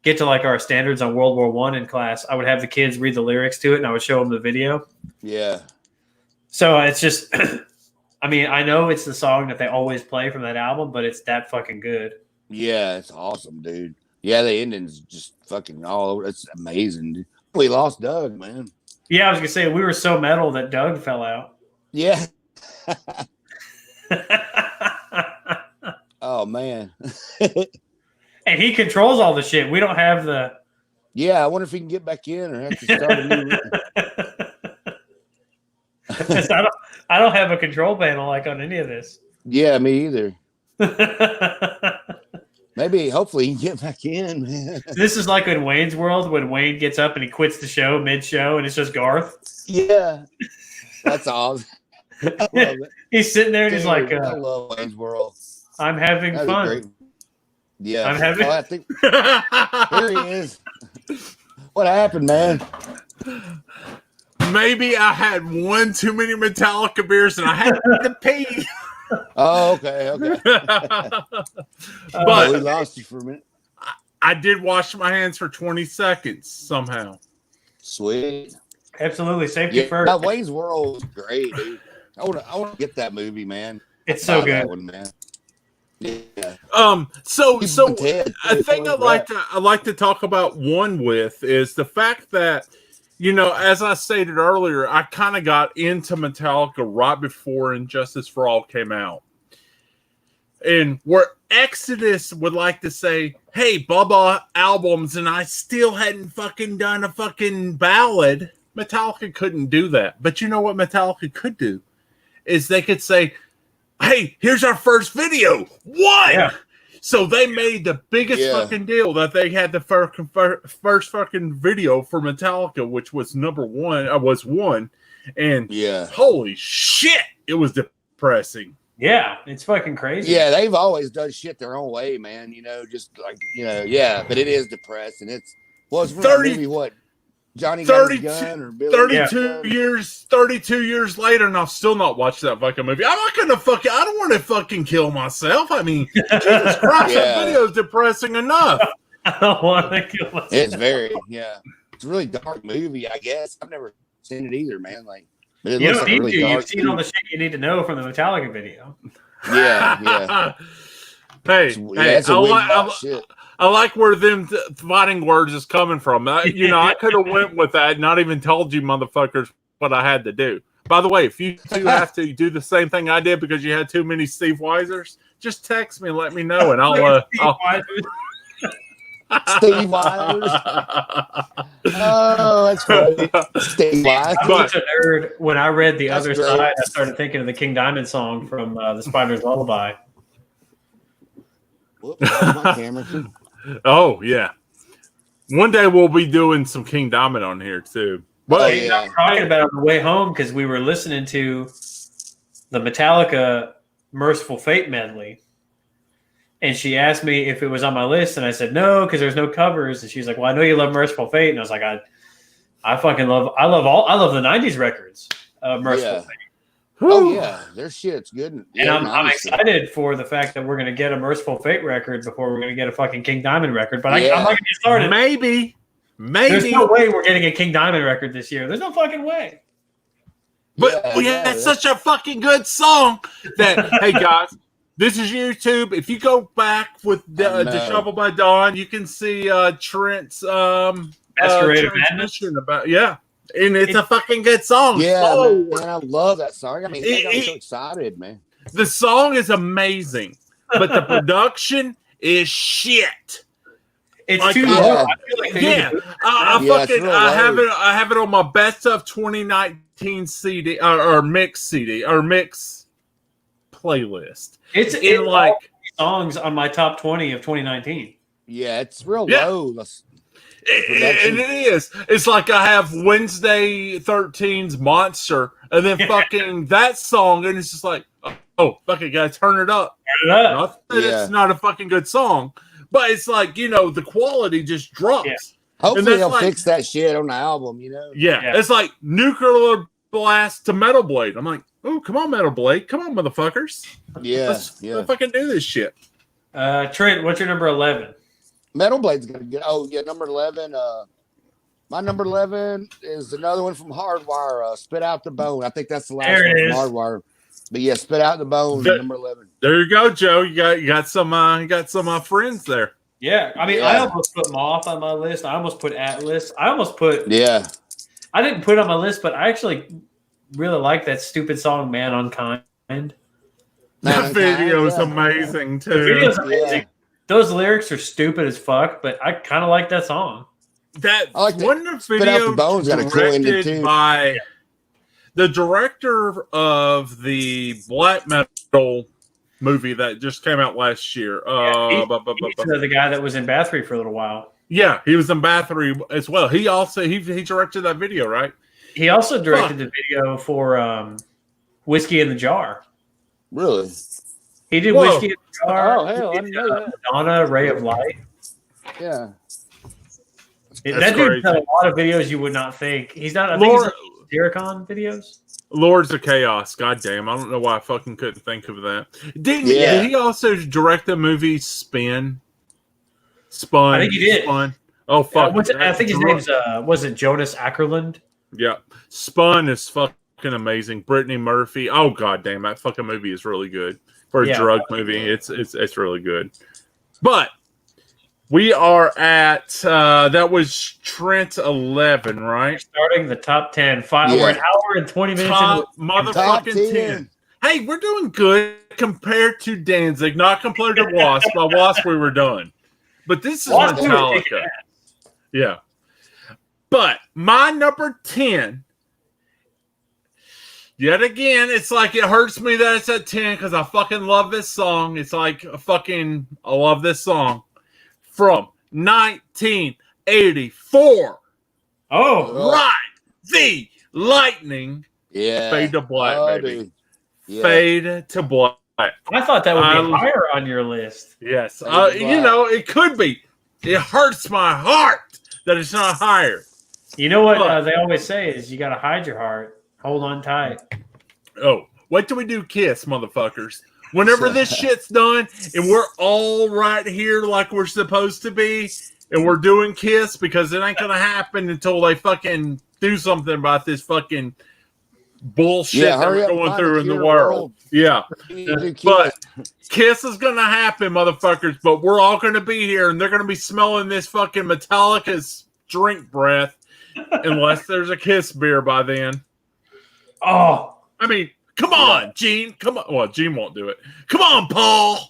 get to like our standards on World War I in class, I would have the kids read the lyrics to it and I would show them the video. Yeah. So it's just, I mean, I know it's the song that they always play from that album, but it's that fucking good. Yeah, it's awesome, dude. Yeah, the ending's just fucking all over. It's amazing, dude. We lost Doug, man. Yeah, I was gonna say we were so metal that Doug fell out. Yeah. Oh man. And he controls all the shit. We don't have the. Yeah, I wonder if he can get back in or have to start a new. I don't have a control panel like on any of this. Yeah, me either. Maybe, hopefully, he can get back in, man. This is like in Wayne's World when Wayne gets up and he quits the show mid-show and it's just Garth. Yeah, that's awesome. I love it. He's sitting there and he's like, I love Wayne's World. I'm having fun. Great. Yeah, I'm having. I think here he is. What happened, man? Maybe I had one too many Metallica beers and I had to pee. Oh, okay. But we lost you for a minute. I did wash my hands for 20 seconds somehow. Sweet. Absolutely. Safety first. That Wayne's World was great, dude. I want to get that movie, man. It's so good. One, man. Yeah. So a thing I like to talk about one with is the fact that, you know, as I stated earlier, I kind of got into Metallica right before Injustice for All came out. And where Exodus would like to say, hey, Bubba albums, and I still hadn't fucking done a fucking ballad, Metallica couldn't do that. But you know what Metallica could do? Is they could say, hey, here's our first video. What? Yeah. So they made the biggest fucking deal that they had the first fucking video for Metallica, which was was one. And holy shit, it was depressing. Yeah, it's fucking crazy. Yeah, they've always done shit their own way, man. You know, just like, you know, but it is depressing. It's, it's 30, what? Johnny got his gun or Billy 32 years later, and I've still not watched that fucking movie. I'm not gonna I don't want to fucking kill myself. I mean, Jesus Christ, that video is depressing enough. I don't want to kill myself. It's it's a really dark movie, I guess. I've never seen it either, man. Like, but it you looks don't like need really to. dark You've seen all the shit you need to know from the Metallica video. Yeah. Hey, I like where them fighting words is coming from. You know, I could have went with that and not even told you motherfuckers what I had to do. By the way, if you two have to do the same thing I did because you had too many Steve Weisers, just text me and let me know, and I'll Steve Weisers. Oh, that's funny. Steve Weisers. I was a nerd. When I read The Other Side, I started thinking of the King Diamond song from The Spider's Lullaby. Whoops, my camera too. Oh, yeah. One day we'll be doing some King Diamond on here, too. But I was talking about it on the way home because we were listening to the Metallica Merciful Fate medley. And she asked me if it was on my list, and I said no, because there's no covers. And she's like, well, I know you love Merciful Fate. And I was like, I love the 90s records of Merciful Fate. Oh yeah, their shit's good. And I'm excited for the fact that we're going to get a Merciful Fate record before we're going to get a fucking King Diamond record. But I'm not going to get started. Maybe. There's no way we're getting a King Diamond record this year. There's no fucking way. But we had such a fucking good song that, hey guys, this is YouTube. If you go back with the Shovel by Dawn, you can see Trent's Masquerade of Madness about and it's a fucking good song. Yeah, man, I love that song. I mean, I'm so excited, man. The song is amazing, but the production is shit. It's too low. I have it on my best of 2019 CD or mix CD or mix playlist. It's in like songs on my top 20 of 2019. Yeah, it's real low. And it is. It's like I have Wednesday 13's Monster and then fucking that song, and it's just like, oh, fucking guys, turn it up. It's not a fucking good song, but it's like, you know, the quality just drops. Yeah. Hopefully they'll fix that shit on the album, you know? Yeah. It's like Nuclear Blast to Metal Blade. I'm like, oh, come on, Metal Blade. Come on, motherfuckers. Let's fucking do this shit. Trent, what's your number 11? Metal Blade's gonna get. Oh yeah, number 11. My number 11 is another one from Hardwire. Spit Out the Bone. I think that's the last one from Hardwire. But yeah, Spit Out the Bone, number 11. There you go, Joe. You got some friends there. Yeah, I mean, I almost put Moth on my list. I almost put Atlas. I almost put. Yeah. I didn't put it on my list, but I actually really like that stupid song, "Man Unkind." That video is amazing too. The video's amazing. Yeah. Those lyrics are stupid as fuck, but I kind of like that song. That I like one video directed by the director of the black metal movie that just came out last year. He's the guy that was in Bathory for a little while. Yeah, he was in Bathory as well. He also he directed that video, right? He also directed the video for Whiskey in the Jar. Really? He did Whiskey in the Jar. Oh, hell, I didn't know that. Madonna, Ray of Light. Yeah. That dude's done a lot of videos you would not think. He's not. I think he's Zircon videos. Lords of Chaos. God damn, I don't know why I fucking couldn't think of that. Did he also direct the movie Spun? I think he did. Spun. Oh fuck! I think his name's was it Jonas Ackerlund? Yeah, Spun is fucking amazing. Brittany Murphy. Oh god damn, that fucking movie is really good for a drug movie. It's really good. But we are at that was Trent 11, right? Starting the top 10. We're an hour and 20 minutes. Motherfucking 10. Hey, we're doing good compared to Danzig, not compared to Wasp. By Wasp, we were done. But this is Metallica. Yeah. But my number 10, yet again, it's like it hurts me that it's at 10 because I fucking love this song. It's like I love this song. From 1984. Oh, right. The Lightning. Yeah. Fade to Black, baby. Yeah. Fade to Black. I thought that would be higher on your list. Yes. It could be. It hurts my heart that it's not higher. You know what they always say is you got to hide your heart. Hold on tight. Oh, wait till we do Kiss, motherfuckers. Whenever this shit's done and we're all right here like we're supposed to be and we're doing Kiss because it ain't going to happen until they fucking do something about this fucking bullshit that we're going through in the world. Yeah. But Kiss is going to happen, motherfuckers, but we're all going to be here and they're going to be smelling this fucking Metallica's drink breath unless there's a Kiss beer by then. Oh. I mean, come on, Gene. Come on. Well, Gene won't do it. Come on, Paul.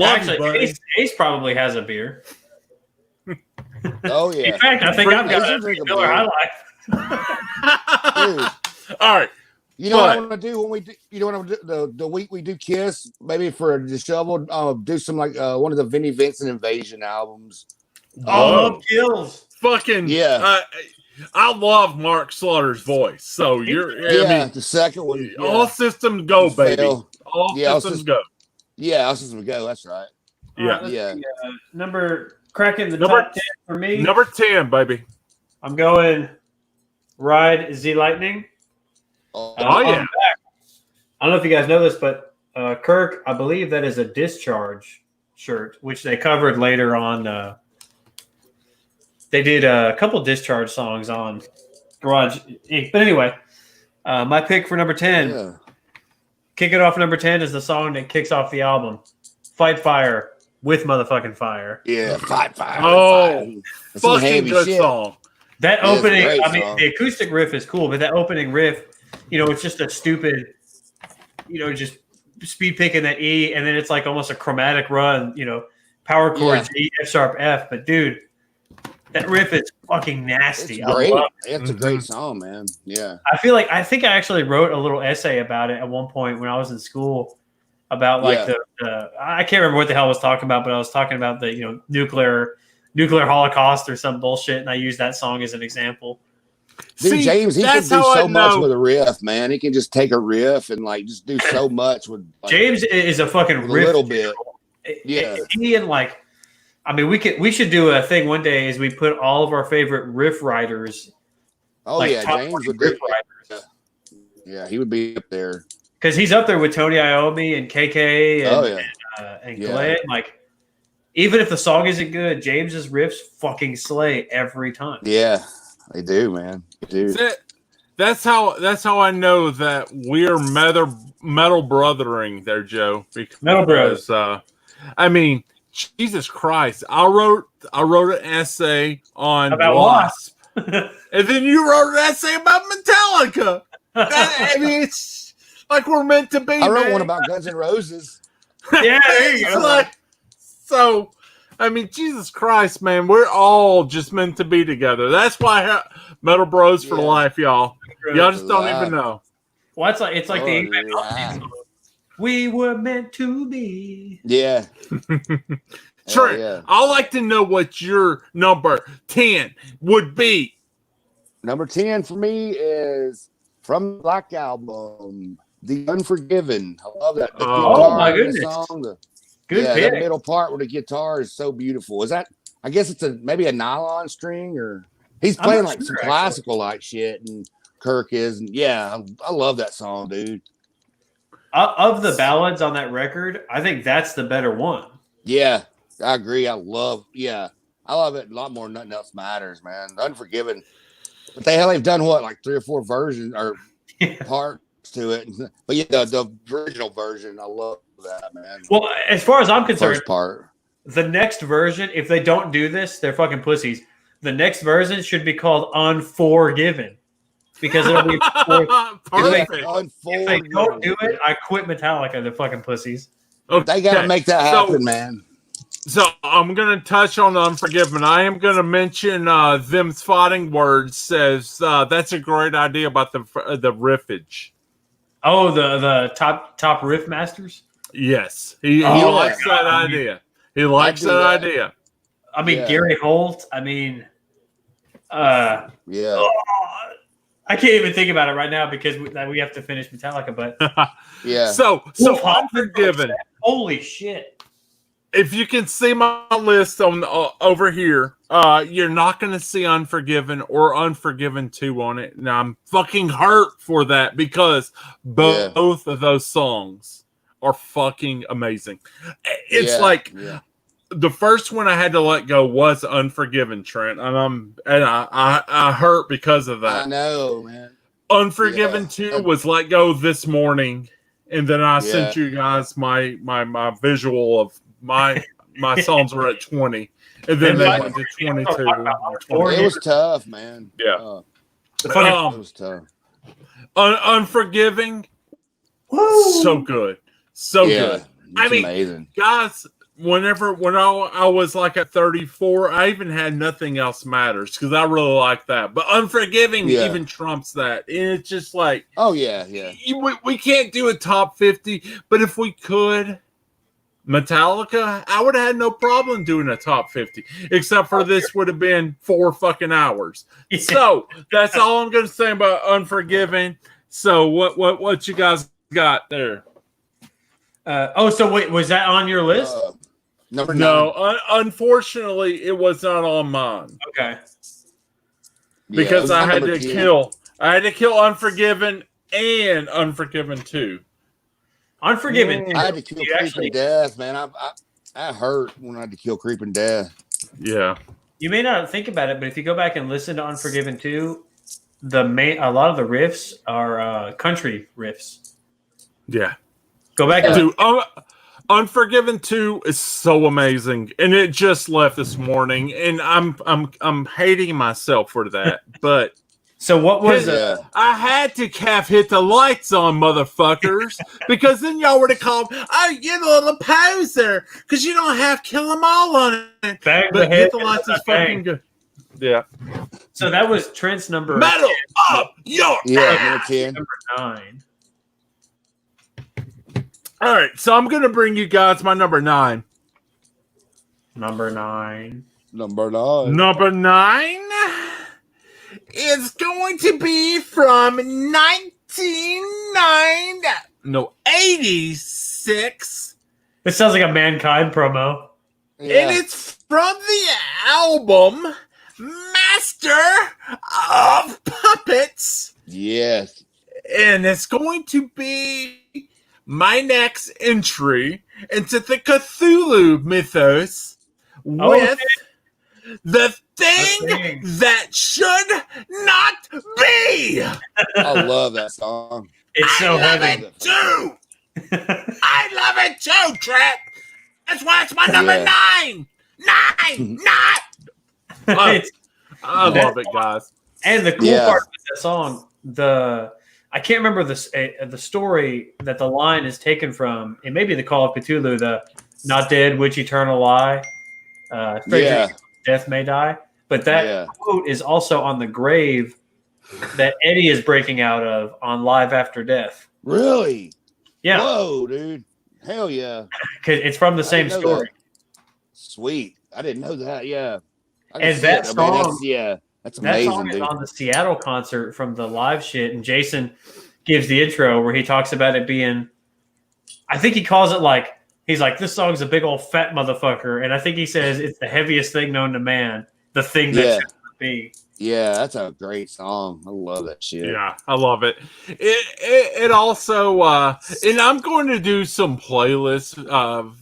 Actually, Ace probably has a beer. Oh, yeah. In fact, I think I've got a Miller High Life. All right. You know what I want to do when we do? You know what I want to do? The week we do Kiss, maybe for a shovel, do some like one of the Vinnie Vincent Invasion albums. Oh, Kills. Fucking yeah. I love Mark Slaughter's voice. So the second one. Yeah. All systems go, baby. All systems go. Yeah, all systems go. That's right. Yeah. Cracking the top 10 for me. Number 10, baby. I'm going Ride Z Lightning. Yeah. I don't know if you guys know this, but Kirk, I believe that is a Discharge shirt, which they covered later on. They did a couple Discharge songs on Garage Inc. But anyway, my pick for number 10, kick it off number 10 is the song that kicks off the album, Fight Fire with Motherfucking Fire. Yeah, Fight Fire. Oh, fucking good song. That opening, the acoustic riff is cool, but that opening riff, it's just a stupid, just speed picking that E, and then it's like almost a chromatic run, power chord G, F sharp F. But dude, that riff is fucking nasty. It's great. It's a great song, man. Yeah. I think I actually wrote a little essay about it at one point when I was in school about the I can't remember what the hell I was talking about, but I was talking about the nuclear holocaust or some bullshit, and I used that song as an example. Dude, James, he can do so much with a riff, man. He can just take a riff and just do so much with. James is a fucking riff. A little bit. Yeah. We should do a thing one day is we put all of our favorite riff writers. Oh James would riff writers. Yeah, he would be up there because he's up there with Tony Iommi and KK and Glenn. Even if the song isn't good, James's riffs fucking slay every time. Yeah, they do, man. They do. That's how I know that we're metal brothering there, Joe. Because, Metal Bros. I mean, Jesus Christ! I wrote an essay on About Wasp, and then you wrote an essay about Metallica. I mean, it's like we're meant to be. I wrote one about Guns N' Roses. Yeah, there you go. So, I mean, Jesus Christ, man, we're all just meant to be together. That's why Metal Bros for life, y'all. Y'all just don't even know. Well, it's like the song. We were meant to be. Yeah. Trent, I'd like to know what your number 10 would be. Number 10 for me is from the Black Album, The Unforgiven. I love that. The oh my goodness. Song, Good pick. The middle part where the guitar is so beautiful. Is that, I guess it's maybe a nylon string, or he's playing like some classical like shit, and Kirk is. And I love that song, dude. Of the ballads on that record, I think that's the better one. Yeah, I agree. I love it a lot more than Nothing Else Matters, man. Unforgiven. But they've done what, like 3 or 4 versions or parts to it. But yeah, the original version, I love that, man. Well, as far as I'm concerned, first part. The next version, if they don't do this, they're fucking pussies. The next version should be called Unforgiven. Because it'll be if they don't do it, I quit Metallica. They're fucking pussies. Okay. They got to make that happen, man. So I'm going to touch on Unforgiven. I am going to mention Them's Fighting Words says that's a great idea about the riffage. Oh, the top riff masters? Yes. He likes that idea. He likes that idea. I mean, Gary Holt. I mean, I can't even think about it right now because we have to finish Metallica. But So Unforgiven. Holy shit! If you can see my list on over here, you're not going to see Unforgiven or Unforgiven 2 on it. Now I'm fucking hurt for that because both of those songs are fucking amazing. It's the first one I had to let go was Unforgiven, Trent, and I hurt because of that. I know, man. Unforgiven 2 was let go this morning, and then I sent you guys my visual of my songs were at 20, and then they went to 22. It was tough, man. Yeah, it was tough. Unforgiving, so good, so good. I mean, amazing. Guys. When I was like at 34, I even had Nothing Else Matters because I really like that. But Unforgiving even trumps that. And it's just like, we can't do a top 50, but if we could, Metallica, I would have had no problem doing a top 50, except for this would have been 4 fucking hours. So that's all I'm going to say about Unforgiving. So what you guys got there? So wait, was that on your list? Number 9. No, unfortunately, it was not on mine. Okay. Because I had to kill Unforgiven and Unforgiven 2. Unforgiven. I had to kill Creeping Death, man. I hurt when I had to kill Creeping Death. Yeah. You may not think about it, but if you go back and listen to Unforgiven 2, a lot of the riffs are country riffs. Yeah. Go back and Unforgiven 2 is so amazing, and it just left this morning, and I'm hating myself for that. But so what was I had to hit the lights on, motherfuckers, because then y'all would have called, "Oh, you're a little poser," because you don't have Kill 'Em All on it. But Hit the Lights is fucking good. Yeah. So that was Trent's number. Metal up your number 10. Number 9. All right, so I'm going to bring you guys my number 9. Number 9 is going to be from 86. This sounds like a Mankind promo. Yeah. And it's from the album Master of Puppets. Yes. And it's going to be my next entry into the Cthulhu mythos with the thing that should not be. I love that song. It's so heavy. I love it too. I love it too, Trent. That's why it's my number 9. 9. I love it, guys. And the cool part of that song, I can't remember the story that the line is taken from. It may be the Call of Cthulhu, the "Not dead, which eternal lie." Death may die, but that quote is also on the grave that Eddie is breaking out of on Live After Death. Really? Yeah. Whoa, dude! Hell yeah! Because it's from the same story. Sweet. I didn't know that. Yeah. And that song, that's amazing. That song is on the Seattle concert from the live shit, and Jason gives the intro where he talks about it being, I think he calls it like, he's like, this song's a big old fat motherfucker, and I think he says it's the heaviest thing known to man, the thing that should be. Yeah, that's a great song. I love that shit. Yeah, I love it. It also, and I'm going to do some playlist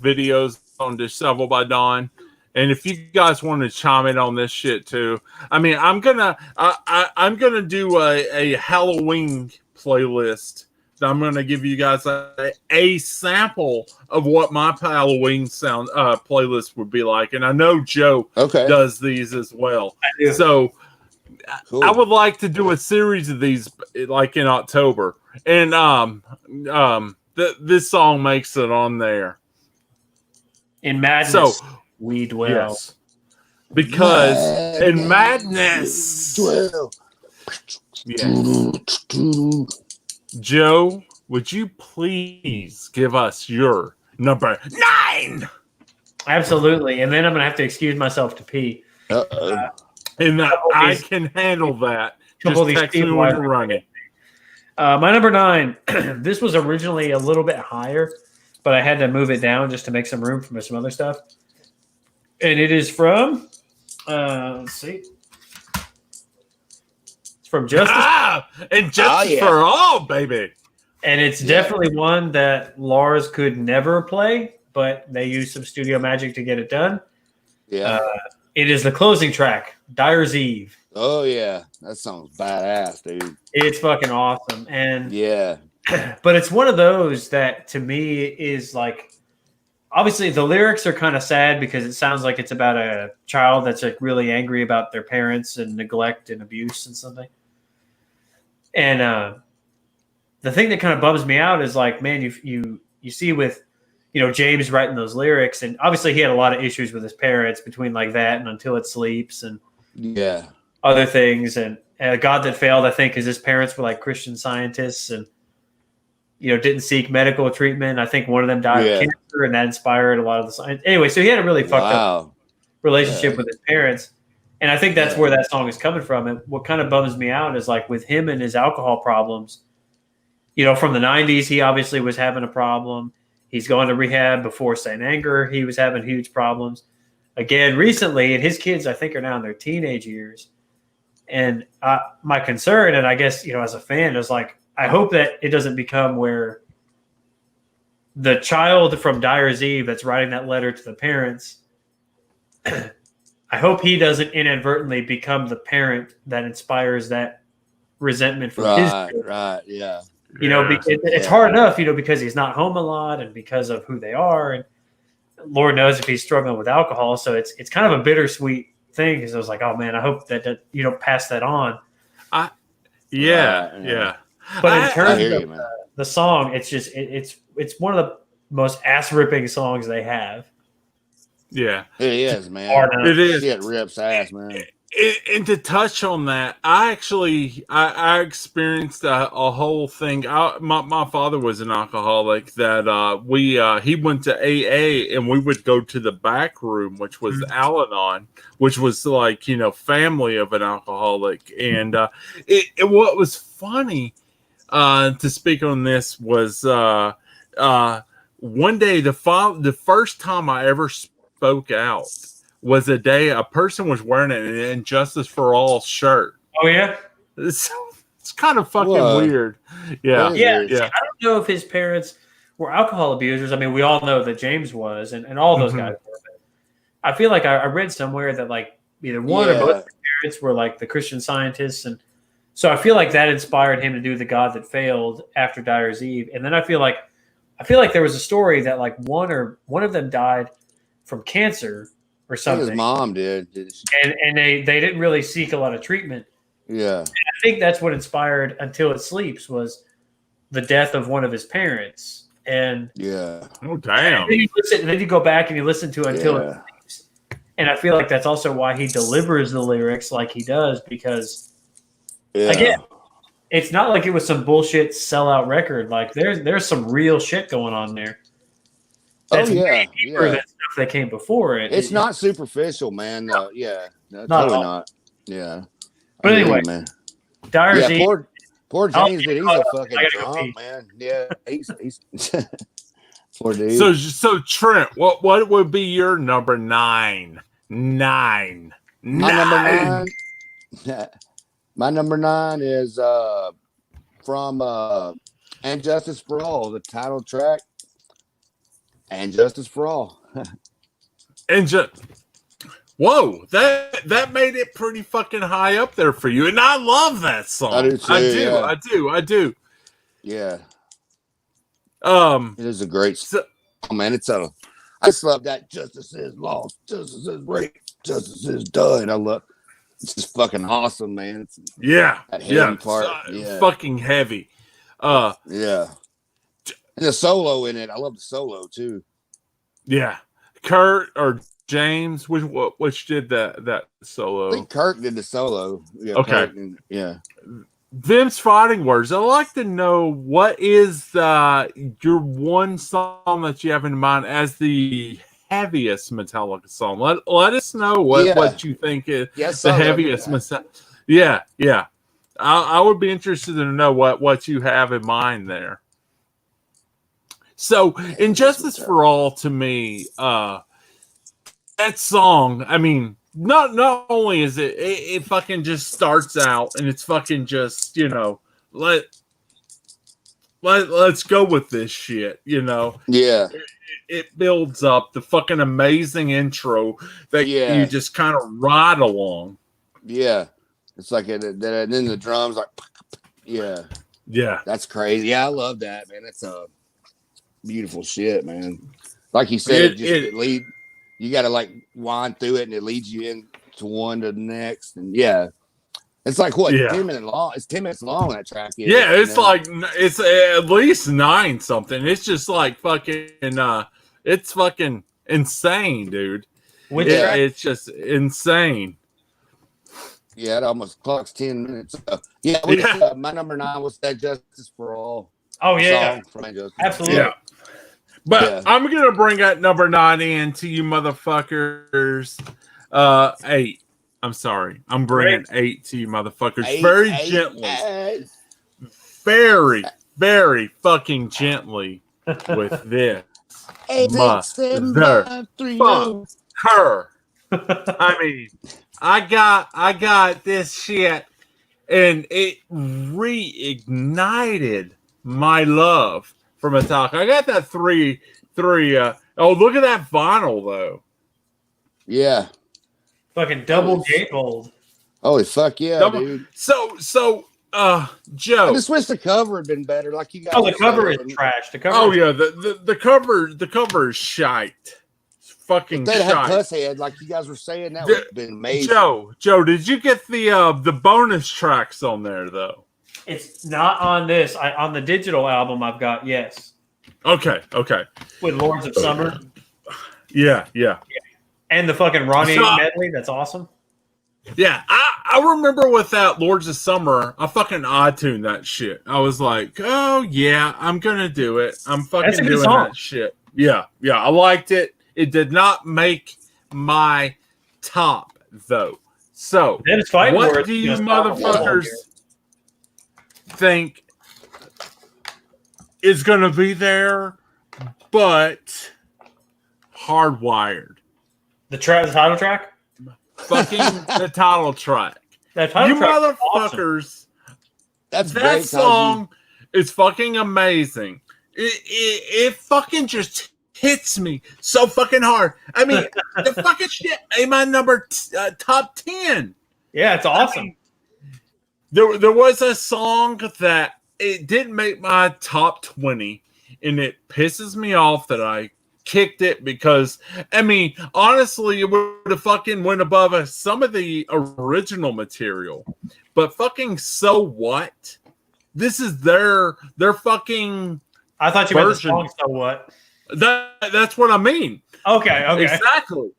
videos on Dishevel by Dawn. And if you guys want to chime in on this shit too, I mean, I'm gonna do a Halloween playlist. So I'm gonna give you guys a sample of what my Halloween sound playlist would be like. And I know Joe does these as well. So cool. I would like to do a series of these like in October. And this song makes it on there. In Madness. So, we dwell. Yes. Because in madness. Dwell. Yes. Joe, would you please give us your number 9? Absolutely. And then I'm going to have to excuse myself to pee. And I can handle that. Just text me when you're running. My number 9, this was originally a little bit higher, but I had to move it down just to make some room for some other stuff. And it is from, let's see. It's from Justice. And Justice for All, baby. And it's definitely one that Lars could never play, but they used some studio magic to get it done. Yeah. It is the closing track, Dyer's Eve. Oh, yeah. That song's badass, dude. It's fucking awesome. And yeah. But it's one of those that, to me, is like, obviously, the lyrics are kind of sad because it sounds like it's about a child that's like really angry about their parents and neglect and abuse and something. And the thing that kind of bums me out is like, man, you see with, James writing those lyrics, and obviously he had a lot of issues with his parents between like that and Until It Sleeps and other things. And God That Failed, I think, is his parents were like Christian scientists and didn't seek medical treatment. I think one of them died of cancer, and that inspired a lot of the science. Anyway, so he had a really fucked up relationship with his parents. And I think that's where that song is coming from. And what kind of bums me out is like with him and his alcohol problems, from the 90s, he obviously was having a problem. He's going to rehab. Before St. Anger, he was having huge problems. Again, recently, and his kids, I think, are now in their teenage years. And my concern, and I guess, as a fan, is like, I hope that it doesn't become where the child from Dyer's Eve that's writing that letter to the parents, I hope he doesn't inadvertently become the parent that inspires that resentment from his children. Right, yeah. It's hard enough, because he's not home a lot and because of who they are. And Lord knows if he's struggling with alcohol. So it's kind of a bittersweet thing because I was like, oh, man, I hope that you don't pass that on. Yeah. But in terms of the song, it's just it's one of the most ass ripping songs they have. Yeah, it is, man. It is. It rips ass, man. And to touch on that, I experienced a whole thing. My father was an alcoholic. That he went to AA, and we would go to the back room, which was Al-Anon, which was like family of an alcoholic. And what was funny. To speak on this was one day the first time I ever spoke out was a day a person was wearing an Injustice for All shirt. Oh yeah, it's kind of fucking weird. Yeah. I don't know if his parents were alcohol abusers. I mean, we all know that James was, and all those guys were. But I feel like I read somewhere that like either one or both of his spirits were like the Christian scientists, and so I feel like that inspired him to do The God That Failed after Dyer's Eve. And then I feel like there was a story that like one of them died from cancer or something. His mom did, and they didn't really seek a lot of treatment. Yeah, and I think that's what inspired Until It Sleeps was the death of one of his parents. And yeah, oh damn! Then you go back and you listen to Until It Sleeps, and I feel like that's also why he delivers the lyrics like he does, because again, it's not like it was some bullshit sellout record. Like there's some real shit going on there. That's way deeper than stuff that came before it. It's not superficial, man. No, totally not. Yeah. But anyway, man. Dyer's Eve. Poor James, but he's a fucking drunk, man. Yeah, he's poor dude. So Trent, what would be your number 9? My number 9. My number 9 is from And Justice for All, the title track. And Justice for All. Whoa, that made it pretty fucking high up there for you, and I love that song. I do too. I do. Yeah. It is a great song, man. I just love that. Justice is lost. Justice is raped. Justice is done. It's just fucking awesome, man. That heavy part. Fucking heavy. Yeah. And the solo in it, I love the solo too. Yeah, Kurt or James, which did that solo? I think Kurt did the solo. Yeah, okay. Them's fighting words. I'd like to know what is your one song that you have in mind as the heaviest Metallica song. Let us know what you think is the heaviest Metallica. Yeah. I would be interested to know what you have in mind there. So, Injustice for All, to me, that song, I mean, not only is it fucking just starts out and it's fucking just, let's go with this shit, Yeah. It builds up the fucking amazing intro that you just kind of ride along. Yeah. It's like, and then the drums, like, yeah. That's crazy. Yeah, I love that, man. That's beautiful shit, man. Like you said, you got to like wind through it and it leads you into one to the next. And it's like 10 minutes long. It's 10 minutes long, that track. It's like, it's at least 9 something. It's just like fucking, it's fucking insane, dude. It's just insane. Yeah, it almost clocks 10 minutes. My number 9 was that Justice for All. Oh, yeah. Absolutely. Yeah. But I'm going to bring that number 9 in to you motherfuckers. 8. I'm sorry. I'm bringing 8 to you motherfuckers. Very gently. Very, very fucking gently with this. Motherfucker. I mean, I got this shit, and it reignited my love for Metallica. I got that 3. Oh, look at that vinyl though. Yeah. Fucking double gatefold. Oh fuck yeah, dude. So Joe. I just wish the cover had been better. Like you guys. Oh, the cover is trash. The cover. Oh yeah, the cover is shite. Fucking shite. Had Puss Head, like you guys were saying, that would have been amazing. Joe, did you get the bonus tracks on there though? It's not on this. On the digital album I've got, yes. Okay. With Lords of Summer. Yeah. And the fucking Ronnie medley, that's awesome. Yeah, I remember with that Lords of Summer, I fucking iTuned that shit. I was like, oh yeah, I'm gonna do it. I'm fucking doing that shit. Yeah, I liked it. It did not make my top though. So what do you motherfuckers think is going to be there, but hardwired? The title track? Fucking the title track. That title you motherfuckers. Awesome. That song is fucking amazing. It fucking just hits me so fucking hard. I mean, the fucking shit made my number top 10. Yeah, it's awesome. I mean, there was a song that it didn't make my top 20, and it pisses me off that I kicked it because, I mean, honestly, it would have fucking went above some of the original material. But fucking So What? This is their fucking I thought you meant the song So What? That's what I mean. Okay. Exactly.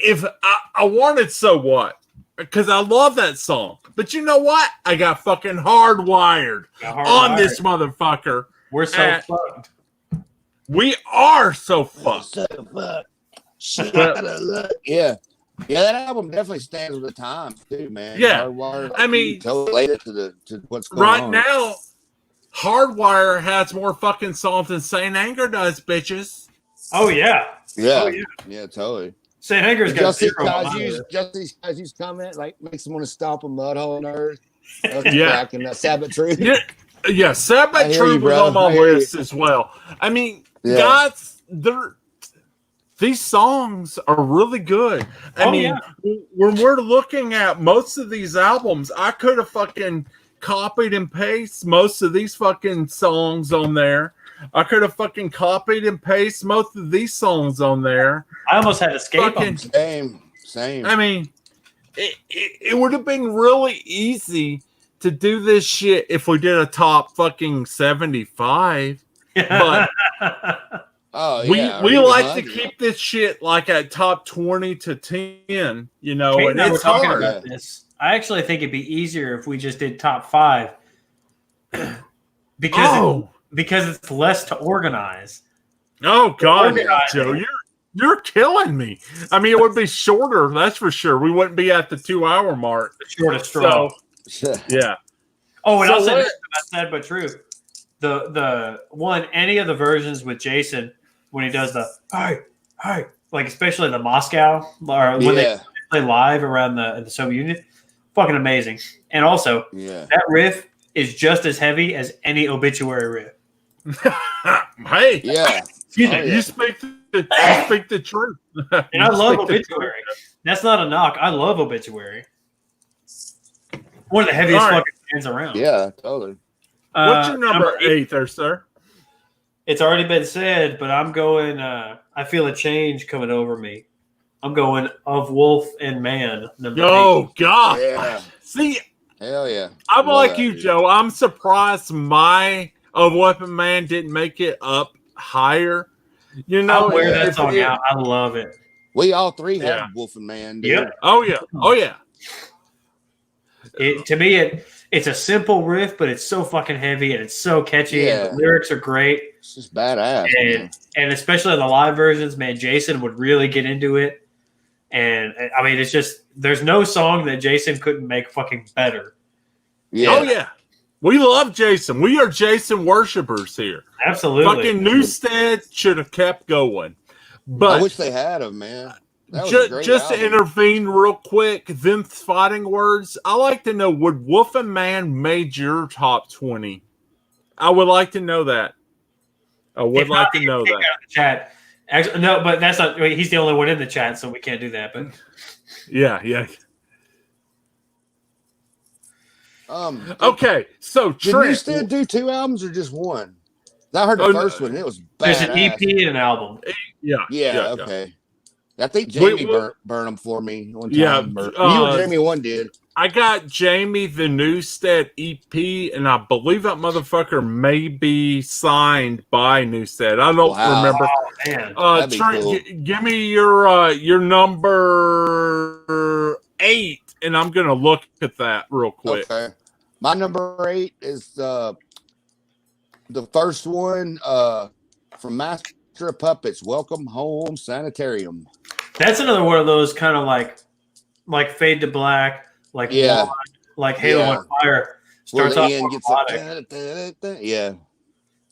If I wanted So What, because I love that song. But you know what? I got fucking hardwired on this motherfucker. We're so fucked. We are so fucked. Yeah. Yeah, that album definitely stands with the time, too, man. Yeah. Hardwire, I mean, related to what's going on. Right now, Hardwire has more fucking songs than Saint Anger does, bitches. Oh, yeah. Yeah. Yeah, totally. Saint Anger's got zero. Just these guys use comment, like, makes them want to stomp a mud hole in earth. Yeah. And Sabbath Truth. Yeah, Sabbath Truth was on my list as well. I mean, guys, these songs are really good. I mean, when we're looking at most of these albums, I could have fucking copied and pasted most of these fucking songs on there. I could have fucking copied and pasted most of these songs on there. I almost had to escape them. Same. I mean, it would have been really easy to do this shit if we did a top fucking 75. But we like to keep this shit like at top 20 to 10, you know, Kate and it's hard. About this. I actually think it'd be easier if we just did top 5 because it's less to organize. Oh God, Joe, you're killing me. I mean, it would be shorter, that's for sure. We wouldn't be at the 2-hour mark. The shortest straw. Yeah. Oh, and I'll say this about Sad But True. The one, any of the versions with Jason when he does the hi, like especially the Moscow or when they play live around the Soviet Union, fucking amazing. And also, that riff is just as heavy as any Obituary riff. Hey, you speak the truth. And I love Obituary. That's not a knock. I love Obituary. One of the heaviest fucking bands around. Yeah, totally. What's your number 8 there, sir? It's already been said, but I'm going. I feel a change coming over me. I'm going Of Wolf and Man. Number 8. God! Yeah. See, hell yeah! I'm like you, Joe. I'm surprised my Of Wolf and Man didn't make it up higher. You know, I'll wear that song out. I love it. We all three have Wolf and Man. Dude. Yeah. Oh yeah. To me, it's a simple riff, but it's so fucking heavy and it's so catchy. Yeah. And the lyrics are great. It's just badass. And especially the live versions, man, Jason would really get into it. And I mean, it's just there's no song that Jason couldn't make fucking better. Yeah. Oh yeah. We love Jason. We are Jason worshipers here. Absolutely. Fucking Newstead should have kept going. But I wish they had him, man. Just to intervene real quick, them fighting words, I like to know, would Wolf and Man made your top 20? I would like to know that. I would like to know that. Chat. Actually, no, but that's not. He's the only one in the chat, so we can't do that. But yeah. Okay, so did you still do 2 albums or just one? I heard the first one. And it was badass. There's an EP and an album. Yeah. Okay. I think Jamie burned them for me one time. Yeah, you and Jamie one did. I got Jamie the Newstead EP, and I believe that motherfucker may be signed by Newstead. I don't remember. Oh, man. Trent, cool. Give me your number 8, and I'm gonna look at that real quick. Okay, my number 8 is the first one from Master of Puppets. Welcome Home, Sanitarium. That's another one of those kind of like Fade to Black, like Halo on Fire. Starts off melodic.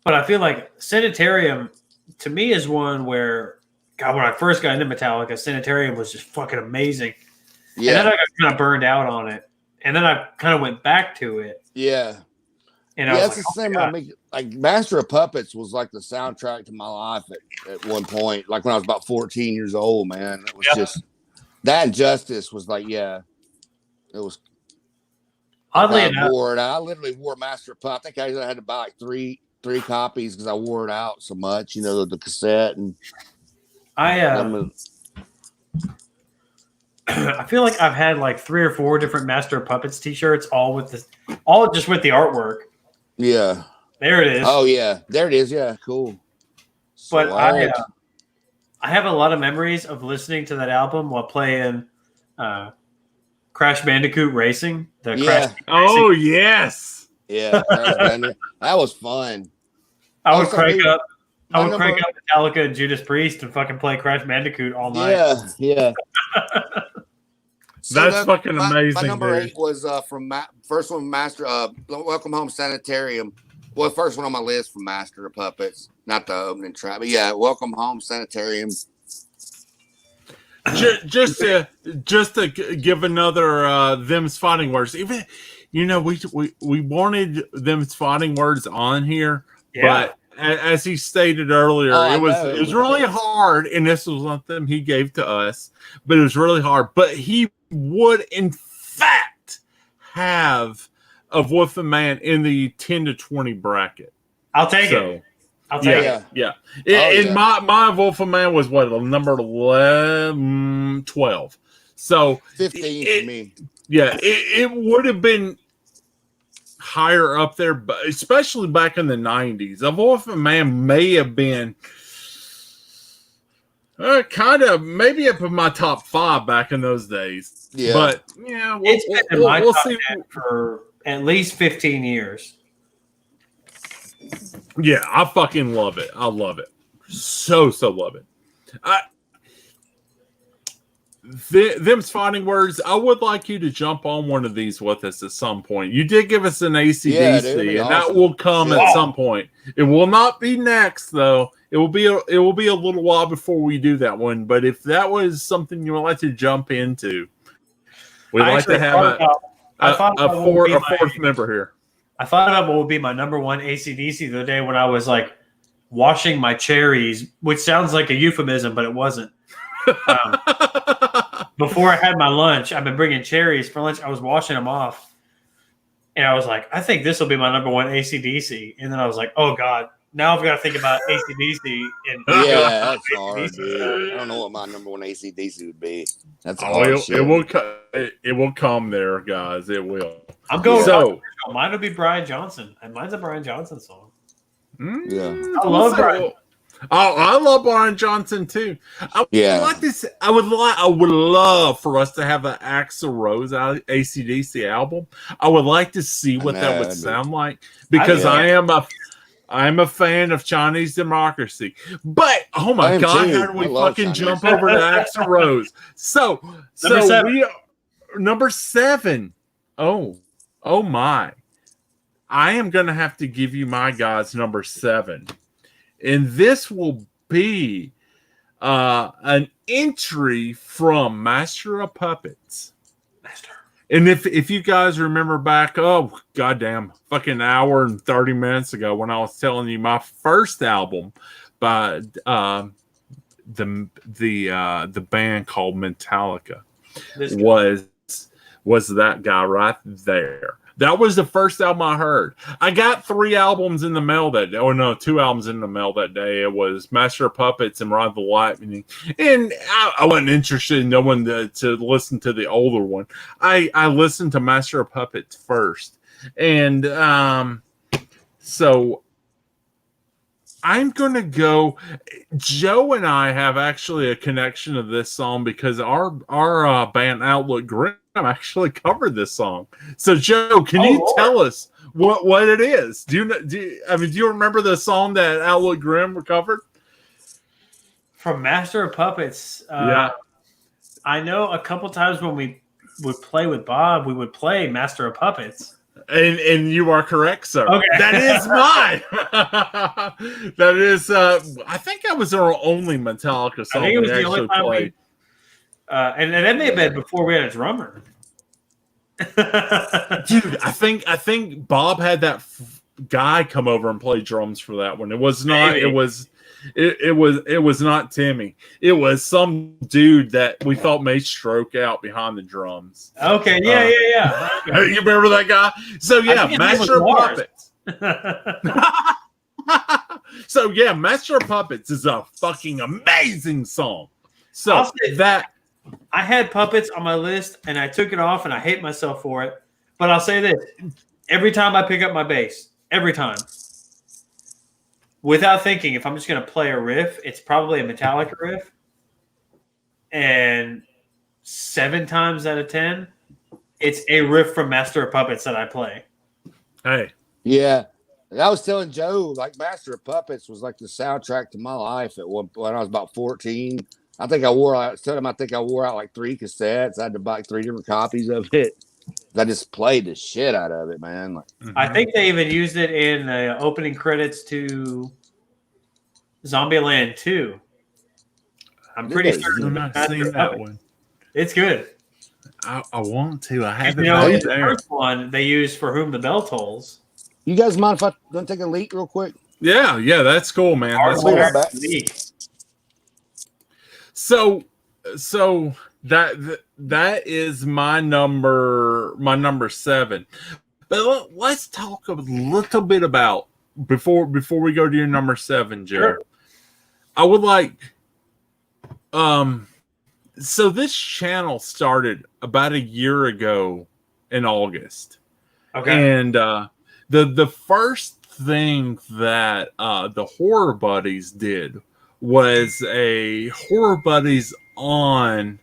But I feel like Sanitarium to me is one where, God, when I first got into Metallica, Sanitarium was just fucking amazing. Yeah. And then I got kind of burned out on it, and then I kind of went back to it. Yeah. And it's the same. Like Master of Puppets was like the soundtrack to my life at one point. Like when I was about 14 years old, man. It was just that and Justice was like, it It was oddly I enough. wore it out. I literally wore Master of Puppets. I think I had to buy like three copies because I wore it out so much. You know, the cassette and I feel like I've had like 3 or 4 different Master of Puppets T-shirts, all just with the artwork. Yeah, there it is. Oh yeah, there it is. Yeah, cool. But I have a lot of memories of listening to that album while playing Crash Bandicoot Racing. Crash Oh yes. Yeah, Crash Bandicoot. That was fun. I would crank up Metallica and Judas Priest and fucking play Crash Bandicoot all night. Yeah. That's fucking amazing. My number 8 was from first one, Master. Welcome Home Sanitarium. Well, first one on my list from Master of Puppets, not the opening track, but yeah, Welcome Home Sanitarium. Just to give another Them's Fighting Words. Even we wanted Them's Fighting Words on here, but as he stated earlier, it was really hard, and this was something he gave to us, but it was really hard. But he would, in fact, have a Wolfen Man in the 10 to 20 bracket. I'll take it. I'll take it. Yeah. And my Wolfen Man was what, number 12. So 15 for me. Yeah, it would have been higher up there, but especially back in the 90s. A Wolfen Man may have been kind of maybe up in my top 5 back in those days. Yeah. But yeah, it's been in my top 10 for at least 15 years. Yeah, I fucking love it. I love it. So love it. Them's Fighting Words, I would like you to jump on one of these with us at some point. You did give us an ACDC, and that will come at some point. It will not be next, though. It will be a little while before we do that one. But if that was something you would like to jump into, we'd like to have a fourth member here. I thought about what would be my number 1 AC/DC the other day when I was like washing my cherries, which sounds like a euphemism, but it wasn't. Before I had my lunch, I've been bringing cherries for lunch. I was washing them off, and I was like, I think this will be my number 1 AC/DC. And then I was like, oh God, now I've got to think about AC/DC. That's hard, dude. I don't know what my number 1 AC/DC would be. That's hard shit. It will come there, guys. It will. I'm going. So mine will be Brian Johnson, and mine's a Brian Johnson song. Yeah, I love Brian. Oh, I love Brian Johnson too. I would love for us to have an Axl Rose AC/DC album. I would like to see what that would sound like, because I am a fan of Chinese Democracy. But oh my God, how do we fucking jump over to Axl Rose? So we are number 7. Oh my. I am gonna have to give you my guys number 7. And this will be an entry from Master of Puppets. And if you guys remember back, goddamn, fucking hour and 30 minutes ago when I was telling you my first album by the band called Metallica was that guy right there. That was the first album I heard. I got 3 albums in the mail that day. Oh, no, 2 albums in the mail that day. It was Master of Puppets and Ride the Lightning. And I wasn't interested in knowing to listen to the older one. I listened to Master of Puppets first. And so I'm going to go. Joe and I have actually a connection to this song because our band Outlook Grim actually covered this song. So Joe, can you tell us what it is? Do you remember the song that Outlook Grim recovered from Master of Puppets? I know a couple times when we would play with Bob, we would play Master of Puppets. And you are correct, sir. Okay. That is mine. That is I think that was our only Metallica song. I think it was the only time played. And that may have been before we had a drummer. Dude, I think Bob had that guy come over and play drums for that one. It was not. Maybe. It was not Timmy. It was some dude that we thought may stroke out behind the drums. Okay, yeah. You remember that guy? So yeah, Master of Puppets. So yeah, Master of Puppets is a fucking amazing song. So that I had Puppets on my list and I took it off and I hate myself for it. But I'll say this: every time I pick up my bass, every time, without thinking, if I'm just going to play a riff, it's probably a Metallica riff. And 7 times out of 10, it's a riff from Master of Puppets that I play. Hey. Yeah. I was telling Joe, like, Master of Puppets was like the soundtrack to my life when I was about 14. I think I wore out like 3 cassettes. I had to buy 3 different copies of it. I just played the shit out of it, man. Like, I think they even used it in the opening credits to Zombieland 2. I'm pretty certain. I'm not seeing that one. It's good. I want to. I haven't. The first one they used For Whom the Bell Tolls. You guys mind if I don't take a leak real quick? Yeah, that's cool, man. That's cool. So that is my number 7. But let's talk a little bit about before we go to your number 7, Joe. Sure. I would like so this channel started about a year ago in August. Okay. And the first thing that the Horror Buddies did was a Horror Buddies on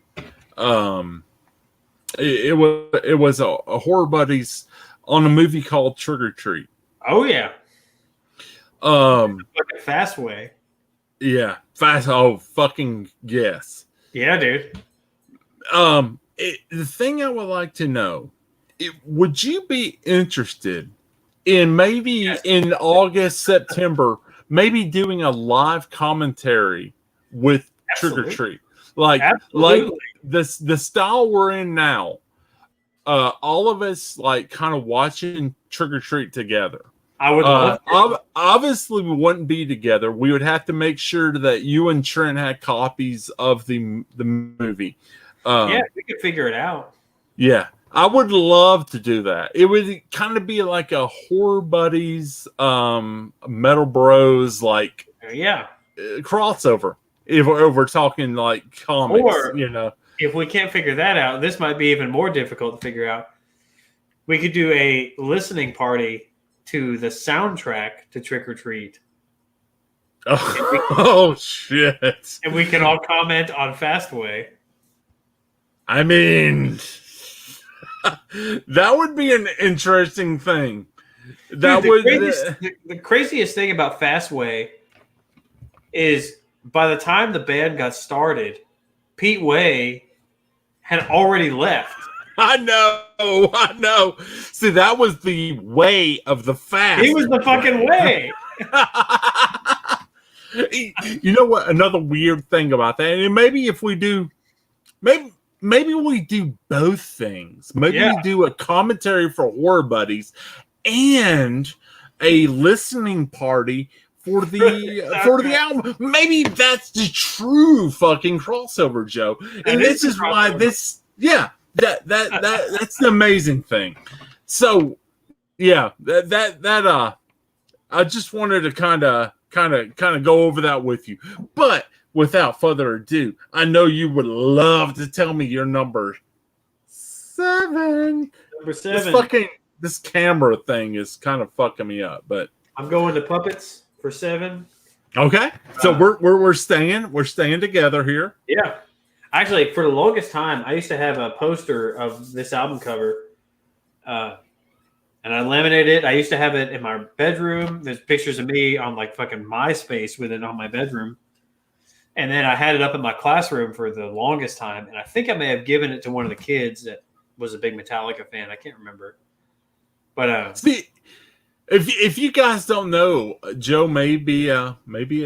it was a Horror Buddies on a movie called Trick or Treat. Oh yeah. Like a fast way. Yeah, fast. Oh, fucking yes. Yeah, dude. The thing I would like to know, would you be interested in maybe in August, September, maybe doing a live commentary with Trick or Treat? Like the style we're in now, all of us like kind of watching Trick or Treat together. I would love to. Obviously, we wouldn't be together. We would have to make sure that you and Trent had copies of the movie. Yeah, we could figure it out. Yeah, I would love to do that. It would kind of be like a Horror Buddies, Metal Bros, like crossover. If we're talking like comics, or if we can't figure that out, this might be even more difficult to figure out. We could do a listening party to the soundtrack to Trick or Treat. Oh shit! And we can all comment on Fastway. I mean, that would be an interesting thing. The craziest thing about Fastway is by the time the band got started, Pete Way had already left. I know. See, that was the way of the fast. He was the fucking way. You know what? Another weird thing about that, and maybe if we do, maybe we do both things. Maybe we do a commentary for Horror Buddies and a listening party for the album. Maybe that's the true fucking crossover, Joe. And this is why this, that's the amazing thing. So, that I just wanted to kind of go over that with you. But without further ado, I know you would love to tell me your number 7. Number 7. This camera thing is kind of fucking me up, but I'm going to Puppets for 7. Okay, so we're staying together here. Yeah, actually, for the longest time, I used to have a poster of this album cover, and I laminated it. I used to have it in my bedroom. There's pictures of me on like fucking MySpace with it on my bedroom, and then I had it up in my classroom for the longest time. And I think I may have given it to one of the kids that was a big Metallica fan. I can't remember, but see. If you guys don't know, Joe may be a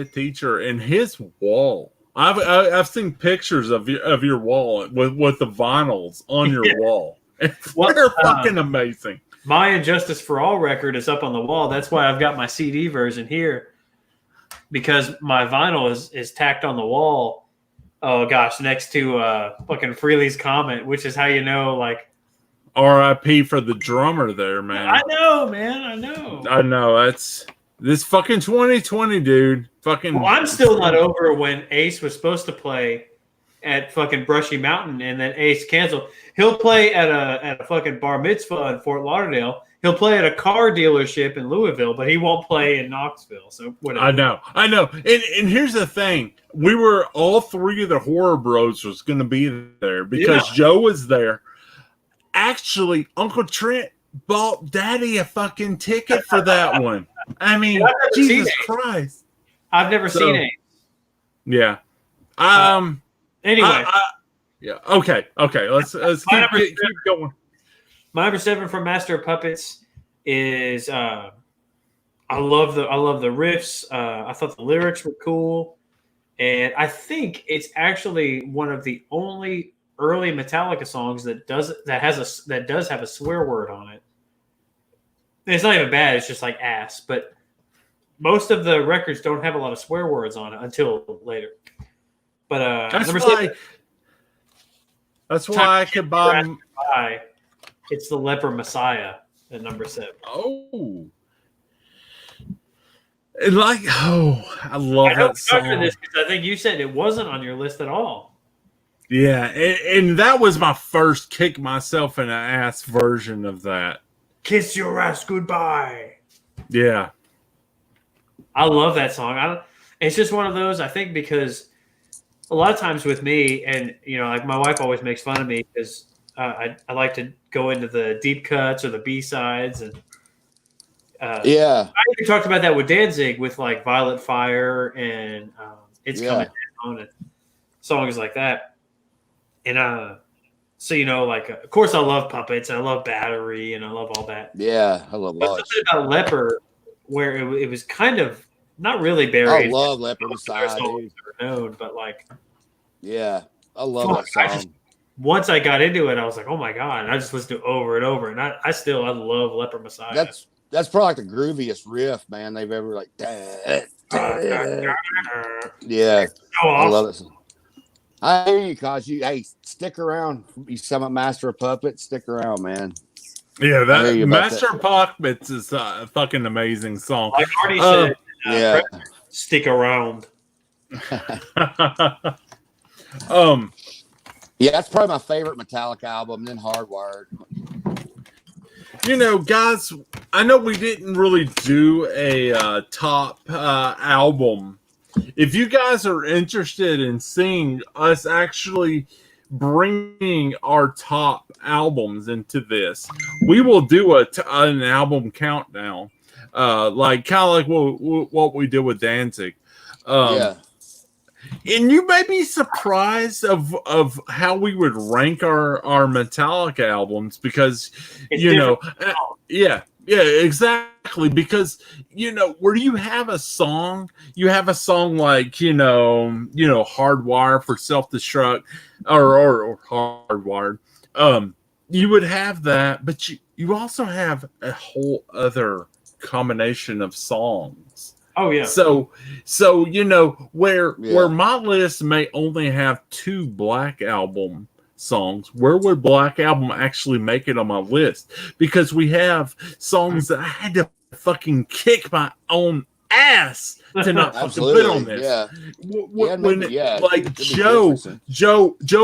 teacher, and his wall. I've seen pictures of your wall with the vinyls on your wall. They're fucking amazing. My Injustice for All record is up on the wall. That's why I've got my CD version here. because my vinyl is tacked on the wall. Oh gosh, next to fucking Freely's comment, which is how you know, like, R.I.P. for the drummer there, man. I know, man. I know. I know. That's this fucking 2020, dude. Fucking. Well, I'm still not over when Ace was supposed to play at fucking Brushy Mountain, and then Ace canceled. He'll play at a fucking bar mitzvah in Fort Lauderdale. He'll play at a car dealership in Louisville, but he won't play in Knoxville. So whatever. I know. And here's the thing: we were all three of the horror bros was going to be there because Joe was there. Actually, Uncle Trent bought Daddy a fucking ticket for that one. I mean, Jesus Christ! I've never seen it. Yeah. Anyway. Yeah. Okay. Let's keep going. My number 7 from Master of Puppets is I love the riffs. I thought the lyrics were cool, and I think it's actually one of the only early Metallica songs that does have a swear word on it. And it's not even bad. It's just like ass, but most of the records don't have a lot of swear words on it until later. But that's why I could buy. It's the Leper Messiah at number 7. Oh, I love that song. This because I think you said it wasn't on your list at all. Yeah, and that was my first kick myself in the ass version of that. Kiss your ass goodbye. Yeah, I love that song. It's just one of those. I think because a lot of times with me, and like my wife always makes fun of me because I like to go into the deep cuts or the B-sides, and I even talked about that with Danzig with like Violet Fire and It's Coming Down and songs like that. And so like of course I love Puppets, and I love Battery, and I love all that. Yeah, I love something about Leper where it was kind of not really buried. I love Leper Messiah, dude. Known, but like, yeah, I love that song. Once I got into it, I was like, oh my god! And I just listened to it over and over, and I love Leper Messiah. That's probably like the grooviest riff, man, they've ever like. Yeah, I love it. I hear you, cause hey, stick around. You some Master of Puppets, stick around, man. Yeah, that Master of Puppets is a fucking amazing song. Like Artie said, stick around. Yeah, that's probably my favorite Metallica album, then Hardwired. Guys, I know we didn't really do a top album. If you guys are interested in seeing us actually bringing our top albums into this, we will do an album countdown, like kind of like what we did with Danzig. And you may be surprised of how we would rank our Metallica albums because exactly, because where you have a song like Hardwire for Self-Destruct or Hardwired, you would have that, but you also have a whole other combination of songs. Oh yeah. So where my list may only have 2 Black Album songs, where would Black Album actually make it on my list? Because we have songs that I had to fucking kick my own ass to not fucking put on this. Yeah. Like Joe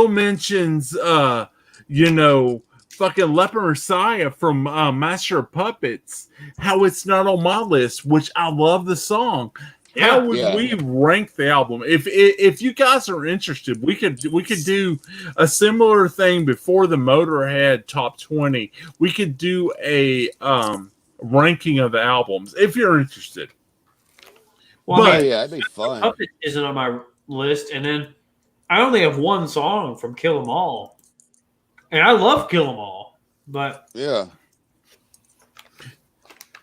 mentions fucking Leper Messiah from Master of Puppets, how it's not on my list, which I love the song. How would we rank the album? If you guys are interested, we could do a similar thing before the Motorhead Top 20. We could do a ranking of the albums if you're interested. Well, it'd be fun. Puppet isn't on my list, and then I only have 1 song from Kill 'Em All. And I love Kill 'Em All, but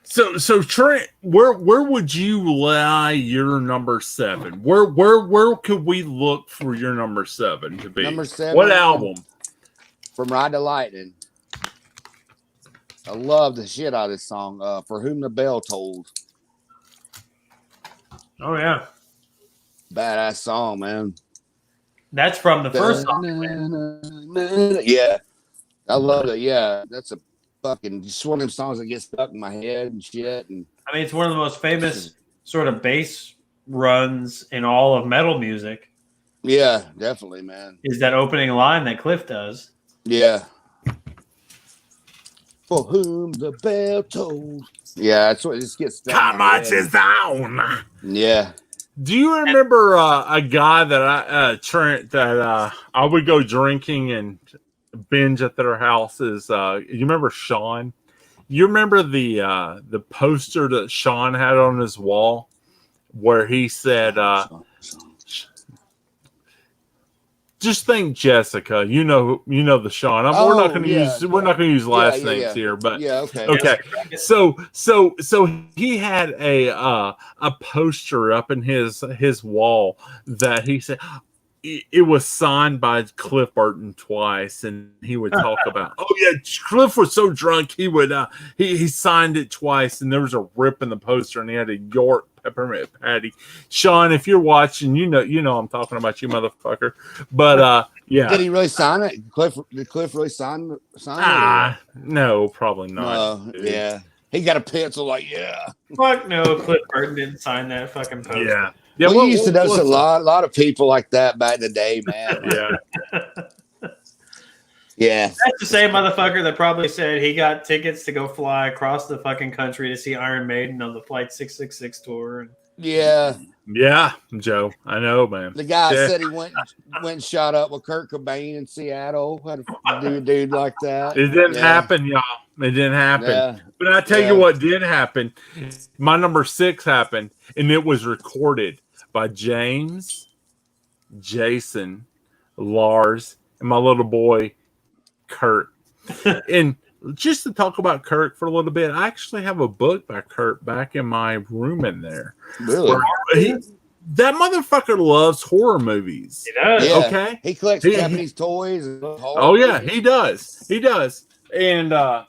So Trent, where would you lie your number 7? Where could we look for your number 7 to be? Number 7. What album? From Ride the Lightning. I love the shit out of this song. For Whom the Bell Tolls. Oh yeah, badass song, man. That's from the first song. Yeah, I love it. Yeah, that's a fucking just one of them songs that gets stuck in my head and shit. And I mean, it's one of the most famous sort of bass runs in all of metal music. Yeah, definitely, man. Is that opening line that Cliff does? Yeah. For whom the bell tolls. Yeah, that's what just gets stuck. How much is down? Yeah. Do you remember a guy that I would go drinking and binge at their houses? You remember Sean? You remember the poster that Sean had on his wall where he said, "Just think, Jessica. You know the Sean. We're not going to use last names here, but okay. So he had a poster up in his wall that he said it was signed by Cliff Burton twice, and he would talk about, oh yeah, Cliff was so drunk he would he signed it twice, and there was a rip in the poster, and he had a York peppermint patty. Sean, if you're watching, you know I'm talking about you, motherfucker. But yeah, did he really sign it? Did Cliff really sign it? No, probably not. Yeah, he got a pencil. Like, yeah, fuck no, Cliff Burton didn't sign that fucking poster. Yeah. Yeah, we used to know a lot of people like that back in the day, man. Yeah. That's the same motherfucker that probably said he got tickets to go fly across the fucking country to see Iron Maiden on the Flight 666 tour. Yeah. Yeah, Joe. I know, man. The guy said he went and shot up with Kurt Cobain in Seattle. Had a dude like that. It didn't happen, y'all. It didn't happen. Yeah. But I tell you what did happen. My number 6 happened, and it was recorded by James, Jason, Lars, and my little boy, Kurt. And just to talk about Kurt for a little bit, I actually have a book by Kurt back in my room in there. Really? That motherfucker loves horror movies. He does. Yeah. Okay. He collects Japanese toys. Oh yeah, he does. He does. And I'm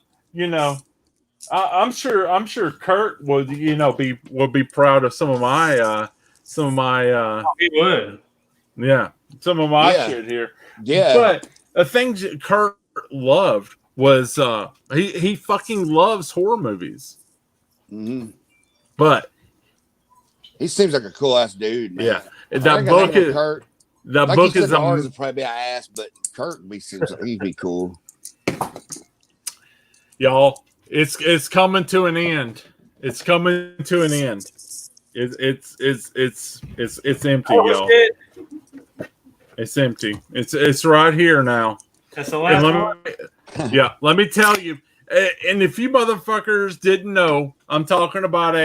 sure Kurt would be proud of some of my he would. Yeah, some of my shit here. Yeah. But the things that Kurt loved was he fucking loves horror movies. Mm-hmm. But he seems like a cool ass dude, man. Yeah. That book is Kurt. That like book is Lars would probably be an ass, but Kurt seems like he'd be cool. Y'all, it's coming to an end. It's coming to an end. It's empty, y'all. It's empty. It's right here now. That's the last one. Let me tell you. And if you motherfuckers didn't know, I'm talking about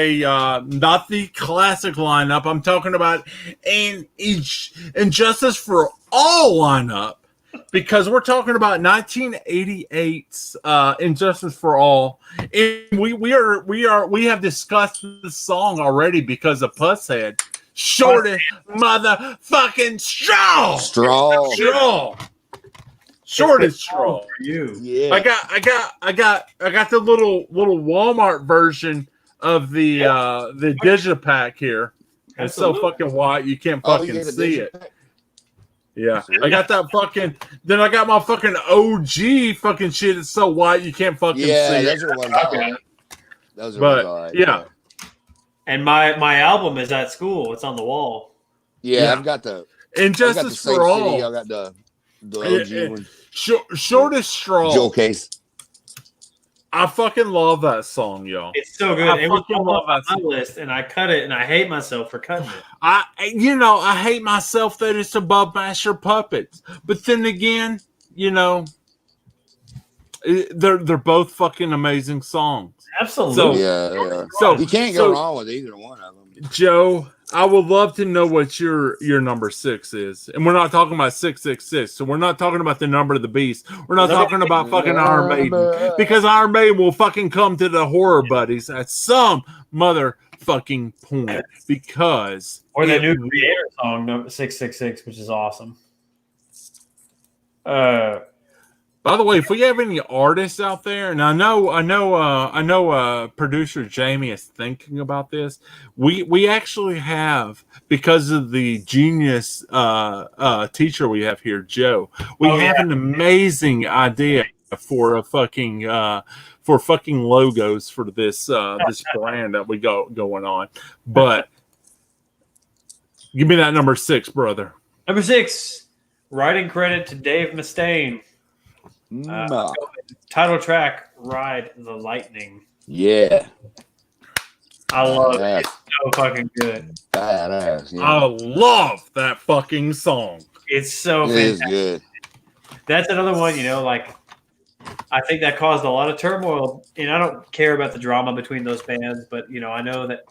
not the classic lineup. I'm talking about an Injustice for All lineup, because we're talking about 1988's Injustice for All, and we have discussed this song already because of Pusshead. Shortest motherfucking straw. Shortest straw for you. Yeah. I got the little Walmart version of the Digipack here. It's so fucking white you can't fucking see it. Yeah, I got that fucking. Then I got my fucking OG fucking shit. It's so white you can't fucking see it. Those are ones I like. Those are ones I like. Yeah. And my album is at school. It's on the wall. Yeah. I've got the Injustice for All. CD. I got the OG one. Shortest Straw. Jewel case. I fucking love that song, y'all. It's so good. It was on my list, and I cut it, and I hate myself for cutting it. I hate myself that it's above Master Puppets, but then again, they're both fucking amazing songs. Absolutely. So you can't go wrong with either one of them. Joe, I would love to know what your number 6 is. And we're not talking about 666. So we're not talking about the number of the beast. We're not talking about fucking Iron Maiden. Because Iron Maiden will fucking come to the horror buddies at some motherfucking point. Because or the new Creator song, 666, which is awesome. By the way, if we have any artists out there, and I know, producer Jamie is thinking about this. We actually have, because of the genius teacher we have here, Joe. We have an amazing idea for fucking logos for this this brand that we going on. But give me that number 6, brother. Number 6, writing credit to Dave Mustaine. Title track, Ride the Lightning. Yeah. I love it. It's so fucking good. Badass, yeah. I love that fucking song. It's so It fantastic. is good. That's another one, like, I think that caused a lot of turmoil. And I don't care about the drama between those bands, but, I know that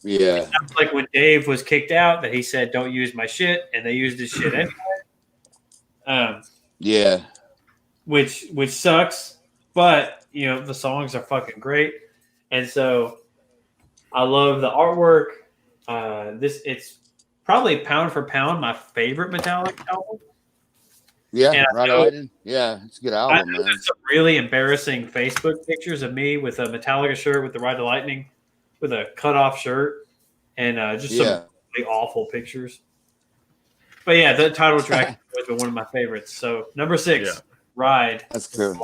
it sounds like when Dave was kicked out that he said, don't use my shit, and they used his shit anyway. Yeah. Which sucks, but the songs are fucking great, and so I love the artwork. It's probably pound for pound my favorite Metallica album. Yeah, yeah, it's a good album, man. There's some really embarrassing Facebook pictures of me with a Metallica shirt with the Ride the Lightning, with a cut off shirt, and just some really awful pictures. But yeah, the title track has been one of my favorites. So number 6. Ride. That's cool.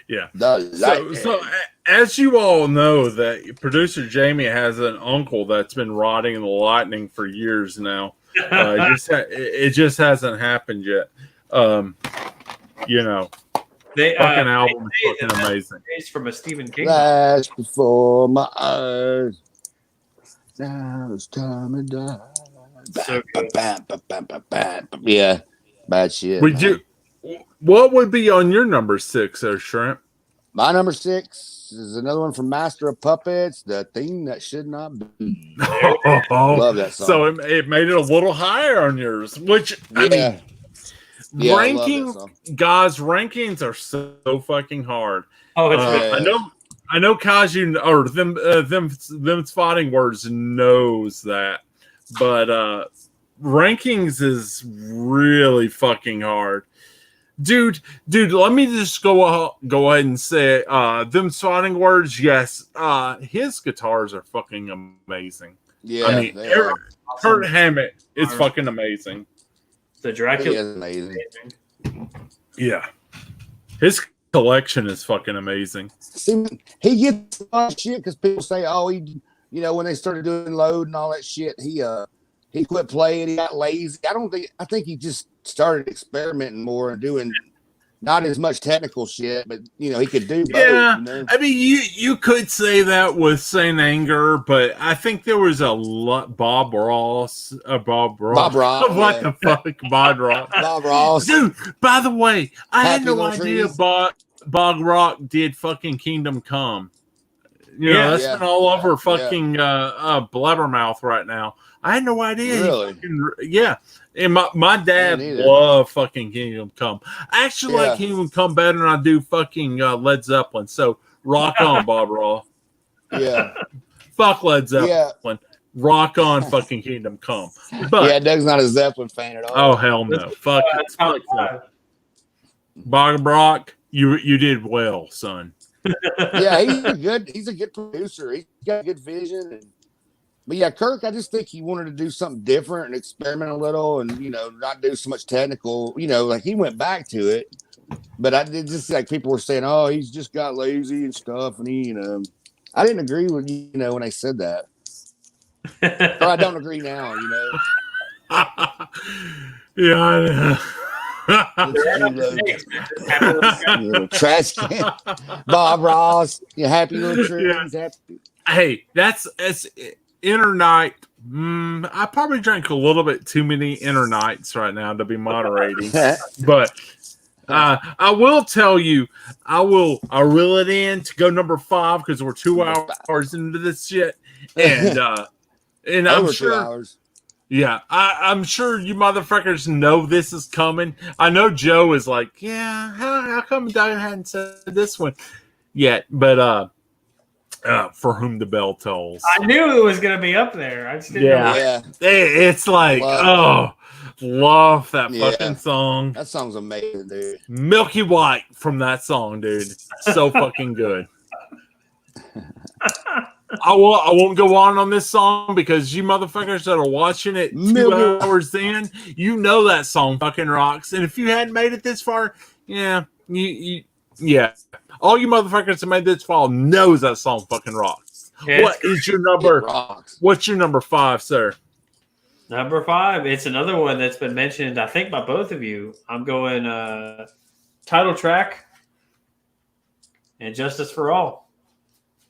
Yeah. So as you all know, that producer Jamie has an uncle that's been riding in the lightning for years now. It just hasn't happened yet. They fucking album is fucking amazing. It's from a Stephen King. Flash before my eyes. Now it's time to die. So yeah, bad shit. What would be on your number 6 there, Shrimp? My number 6 is another one from Master of Puppets, The Thing That Should Not Be. Love that song. So it made it a little higher on yours, which rankings are so fucking hard. Oh, it's I know Kaju or them Spotting Words knows that, but rankings is really fucking hard. Dude, let me just go ahead and say, them Spotting Words, yes, his guitars are fucking amazing. Yeah, I mean, Kurt Hammett is fucking amazing. The Dracula is amazing. Yeah, his collection is fucking amazing. See, he gets a lot of shit because people say, "Oh, when they started doing load and all that shit, he quit playing. He got lazy." I think he just started experimenting more and doing not as much technical shit, but he could do both. Yeah, I mean, you could say that with Saint Anger, but I think there was a lot. Bob Ross. What the fuck, Bob Ross? Bob Ross, dude. By the way, I had no idea Bob Rock did fucking Kingdom Come. That's been all over fucking Blabbermouth right now. I had no idea. Really? And my dad loved fucking Kingdom Come. I actually like Kingdom Come better than I do fucking Led Zeppelin. So rock on, Bob Ross. Yeah. Fuck Led Zeppelin. Yeah. Rock on fucking Kingdom Come. But Doug's not a Zeppelin fan at all. Oh hell no. Fuck it. Bob Rock, you did well, son. Yeah, he's a good producer. He's got good vision. But yeah, Kirk, I just think he wanted to do something different and experiment a little and, not do so much technical, like he went back to it. But I did just like people were saying, oh, he's just got lazy and stuff. And I didn't agree with, when they said that. Or I don't agree now, Yeah, I know. Trash can. Bob Ross, happy little trees. Yeah. Hey, that's Inner Night. I probably drank a little bit too many Inner Nights right now to be moderating, but I will tell you, I reel it in to go number 5 because we're 2 hours into this shit, and I'm sure. 2 hours. Yeah, I'm sure you motherfuckers know this is coming. I know Joe is like, yeah, how come Doug hadn't said this one yet? But For Whom the Bell Tolls. I knew it was gonna be up there. I just didn't know. Yeah. It's like, love that fucking song. That song's amazing, dude. Milky White from that song, dude. So fucking good. I won't go on this song because you motherfuckers that are watching it 2 hours in, you know that song fucking rocks. And if you hadn't made it this far, yeah. All you motherfuckers that made this far knows that song fucking rocks. Yeah, what is your number? What's your number 5, sir? Number 5. It's another one that's been mentioned, I think, by both of you. I'm going title track and Justice for All.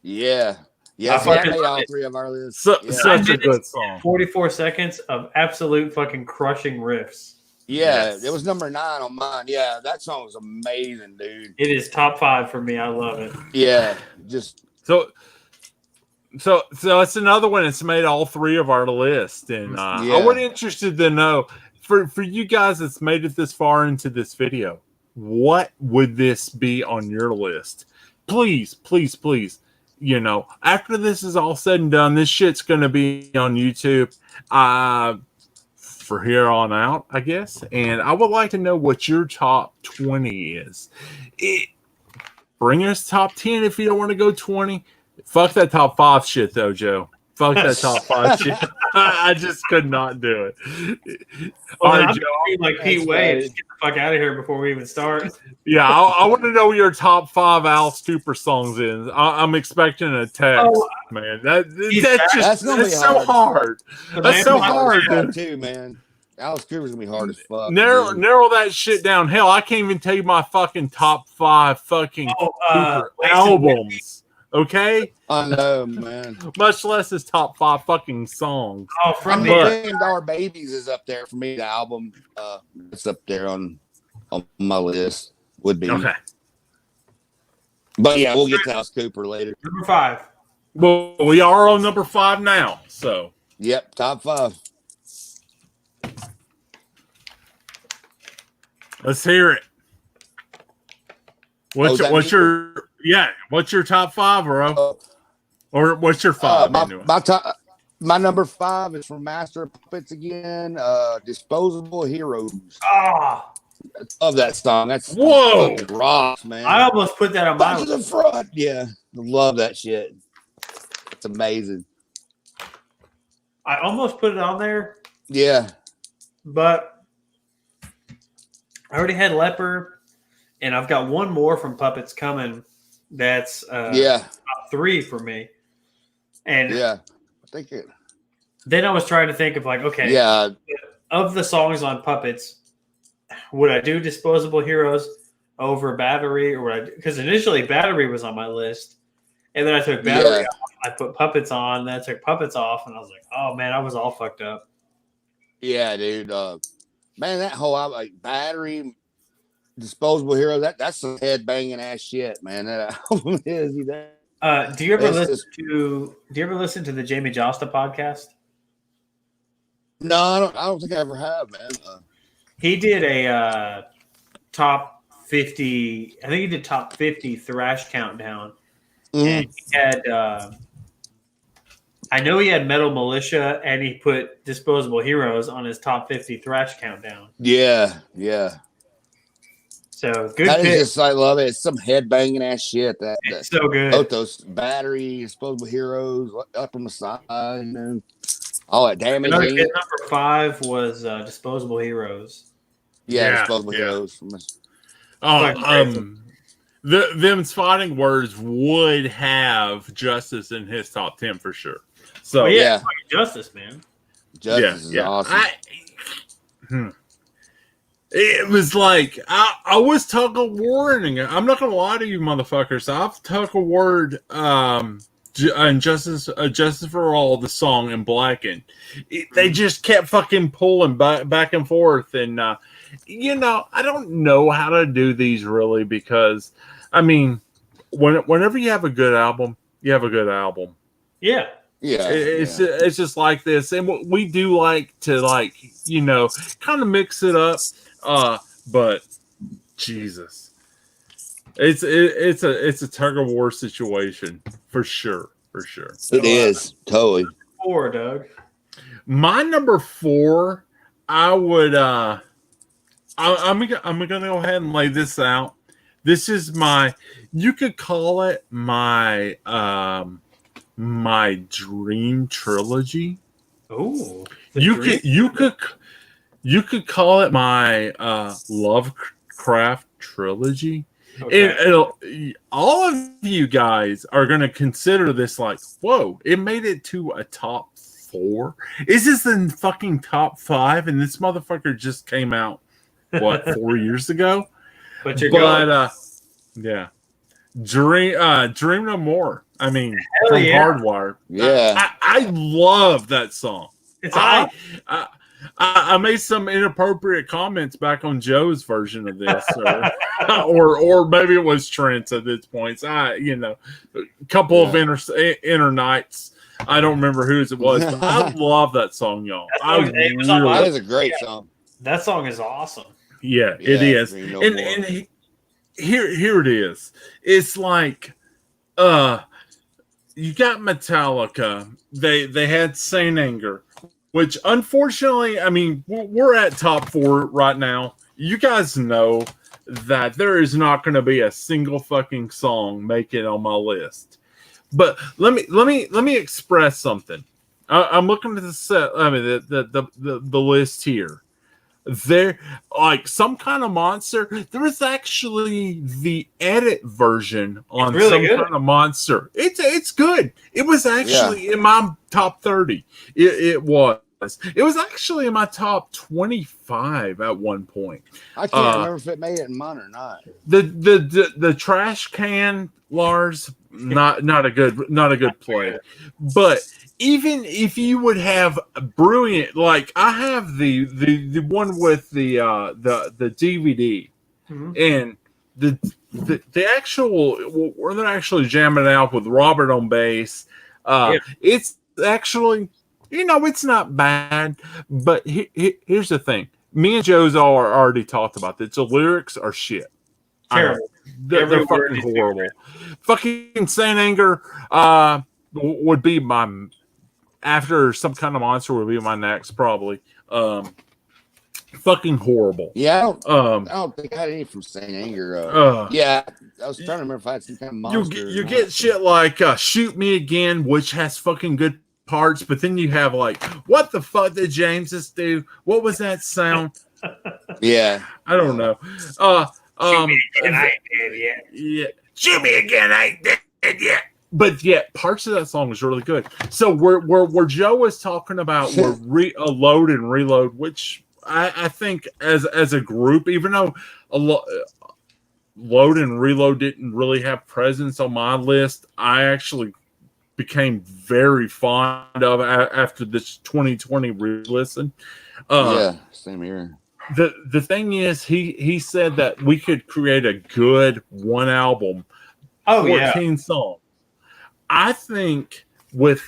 Yeah. Yes, I made all 3 of our lists. Such a good song. 44 seconds of absolute fucking crushing riffs. Yeah, it was number 9 on mine. Yeah, that song was amazing, dude. It is top 5 for me. I love it. Yeah, just so it's another one that's made all 3 of our list, and I would be interested to know for you guys that's made it this far into this video, what would this be on your list? Please, please, please. You know, after this is all said and done, this shit's going to be on YouTube for here on out, I guess. And I would like to know what your top 20 is. Bring us top 10 if you don't want to go 20. Fuck that top 5 shit, though, Joe. Fuck that top 5 shit. I just could not do it. Well, all right, Joe. Like Pete Wade, just get the fuck out of here before we even start. Yeah, I want to know your top 5 Alice Cooper songs is. I'm expecting a text, man. That's so hard. That's so hard, dude. Too, man. Alice Cooper's gonna be hard as fuck. Narrow that shit down. Hell, I can't even tell you my fucking top 5 fucking Cooper albums. Okay, I know, man. Much less his top 5 fucking songs. Oh, from $1 Babies is up there for me. The album, it's up there on my list. Would be okay. But yeah, we'll get to Alice Cooper later. Number 5. Well, we are on number 5 now. So yep, top 5. Let's hear it. What's your top 5, bro? Or what's your 5? My number 5 is from Master of Puppets again. Disposable Heroes. I love that song. That's rocks, man. I almost put that on my list. To the front. Yeah, love that shit. It's amazing. I almost put it on there. Yeah, but I already had Leper, and I've got one more from Puppets coming. That's top 3 for me. And I think it. Then I was trying to think of of the songs on Puppets, would I do Disposable Heroes over Battery, or would I? Because initially Battery was on my list, and then I took Battery off. I put Puppets on, then I took Puppets off, and I was like, oh man, I was all fucked up. Yeah, dude. Man, that whole album, like Battery, Disposable Hero, that's some head banging ass shit, man. That album is. Do you ever listen to the Jamie Josta podcast? No, I don't think I ever have, man. He did a top 50. I think he did top 50 thrash countdown, and he had. I know he had Metal Militia, and he put Disposable Heroes on his top 50 thrash countdown. Yeah. So good. That is just, I love it. It's some head banging ass shit. It's so good. Both those Battery, Disposable Heroes, Upper Messiah, all that damage. Number 5 was Disposable Heroes. Yeah, Disposable Heroes. Them's Fighting Words would have Justice in his top 10 for sure. So Justice, man. Justice is awesome. It was like I was tug of warring. I'm not gonna lie to you, motherfuckers. I've tug of warred and Justice for All, the song in Blackened. They just kept fucking pulling back and forth, and I don't know how to do these really, because I mean, whenever you have a good album, you have a good album. Yeah. It's just like this, and we do like to kind of mix it up. But Jesus, it's a tug of war situation for sure, for sure. It is totally. 4, Doug. My number 4, I would. I'm gonna go ahead and lay this out. This is my. You could call it my my dream trilogy. Oh, you could call it my Lovecraft trilogy. Okay. All of you guys are going to consider this like, whoa, it made it to a top 4. Is this in fucking top 5? And this motherfucker just came out, what, 4 years ago? But yeah. Dream No More. I mean, hell from yeah. Hardwire. Yeah. I love that song. I made some inappropriate comments back on Joe's version of this, or maybe it was Trent's at this point. A couple of inner nights. I don't remember whose it was, but I love that song, y'all. That is a great song. That song is awesome. Yeah, it is. And here it is. It's like, you got Metallica. They had Saint Anger. Which, unfortunately, I mean, we're at top 4 right now. You guys know that there is not going to be a single fucking song make it on my list. But let me express something. I'm looking at the set. I mean, the list here. There, like Some Kind of Monster. There was actually the edit version on Some Kind of Monster. It's good. It was actually in my top 30. It was. It was actually in my top 25 at one point. I can't remember if it made it in mine or not. The trash can, Lars, not a good play. But even if you would have a brilliant, like I have the one with the DVD, and the actual where they're actually jamming out with Robert on bass. It's actually, it's not bad, but here's the thing. Me and Joe's already talked about this. The lyrics are shit. Terrible. They're fucking horrible. Fucking Saint Anger would be my, after Some Kind of Monster would be my next, probably. Fucking horrible. Yeah, I don't think I had any from Saint Anger. Yeah, I was trying to remember if I had Some Kind of Monster. You get shit like Shoot Me Again, which has fucking good parts, but then you have like, what the fuck did Jameses do? What was that sound? Yeah, I don't know. Shoot me again, I ain't dead yet. Yeah, shoot me again, I ain't dead yet. But yet, parts of that song was really good. So where Joe was talking about load and reload, which I think as a group, even though load and reload didn't really have presence on my list, I actually became very fond of after this 2020 re-listen. Yeah, same here. The thing is, he said that we could create a good one album, 14 songs. I think with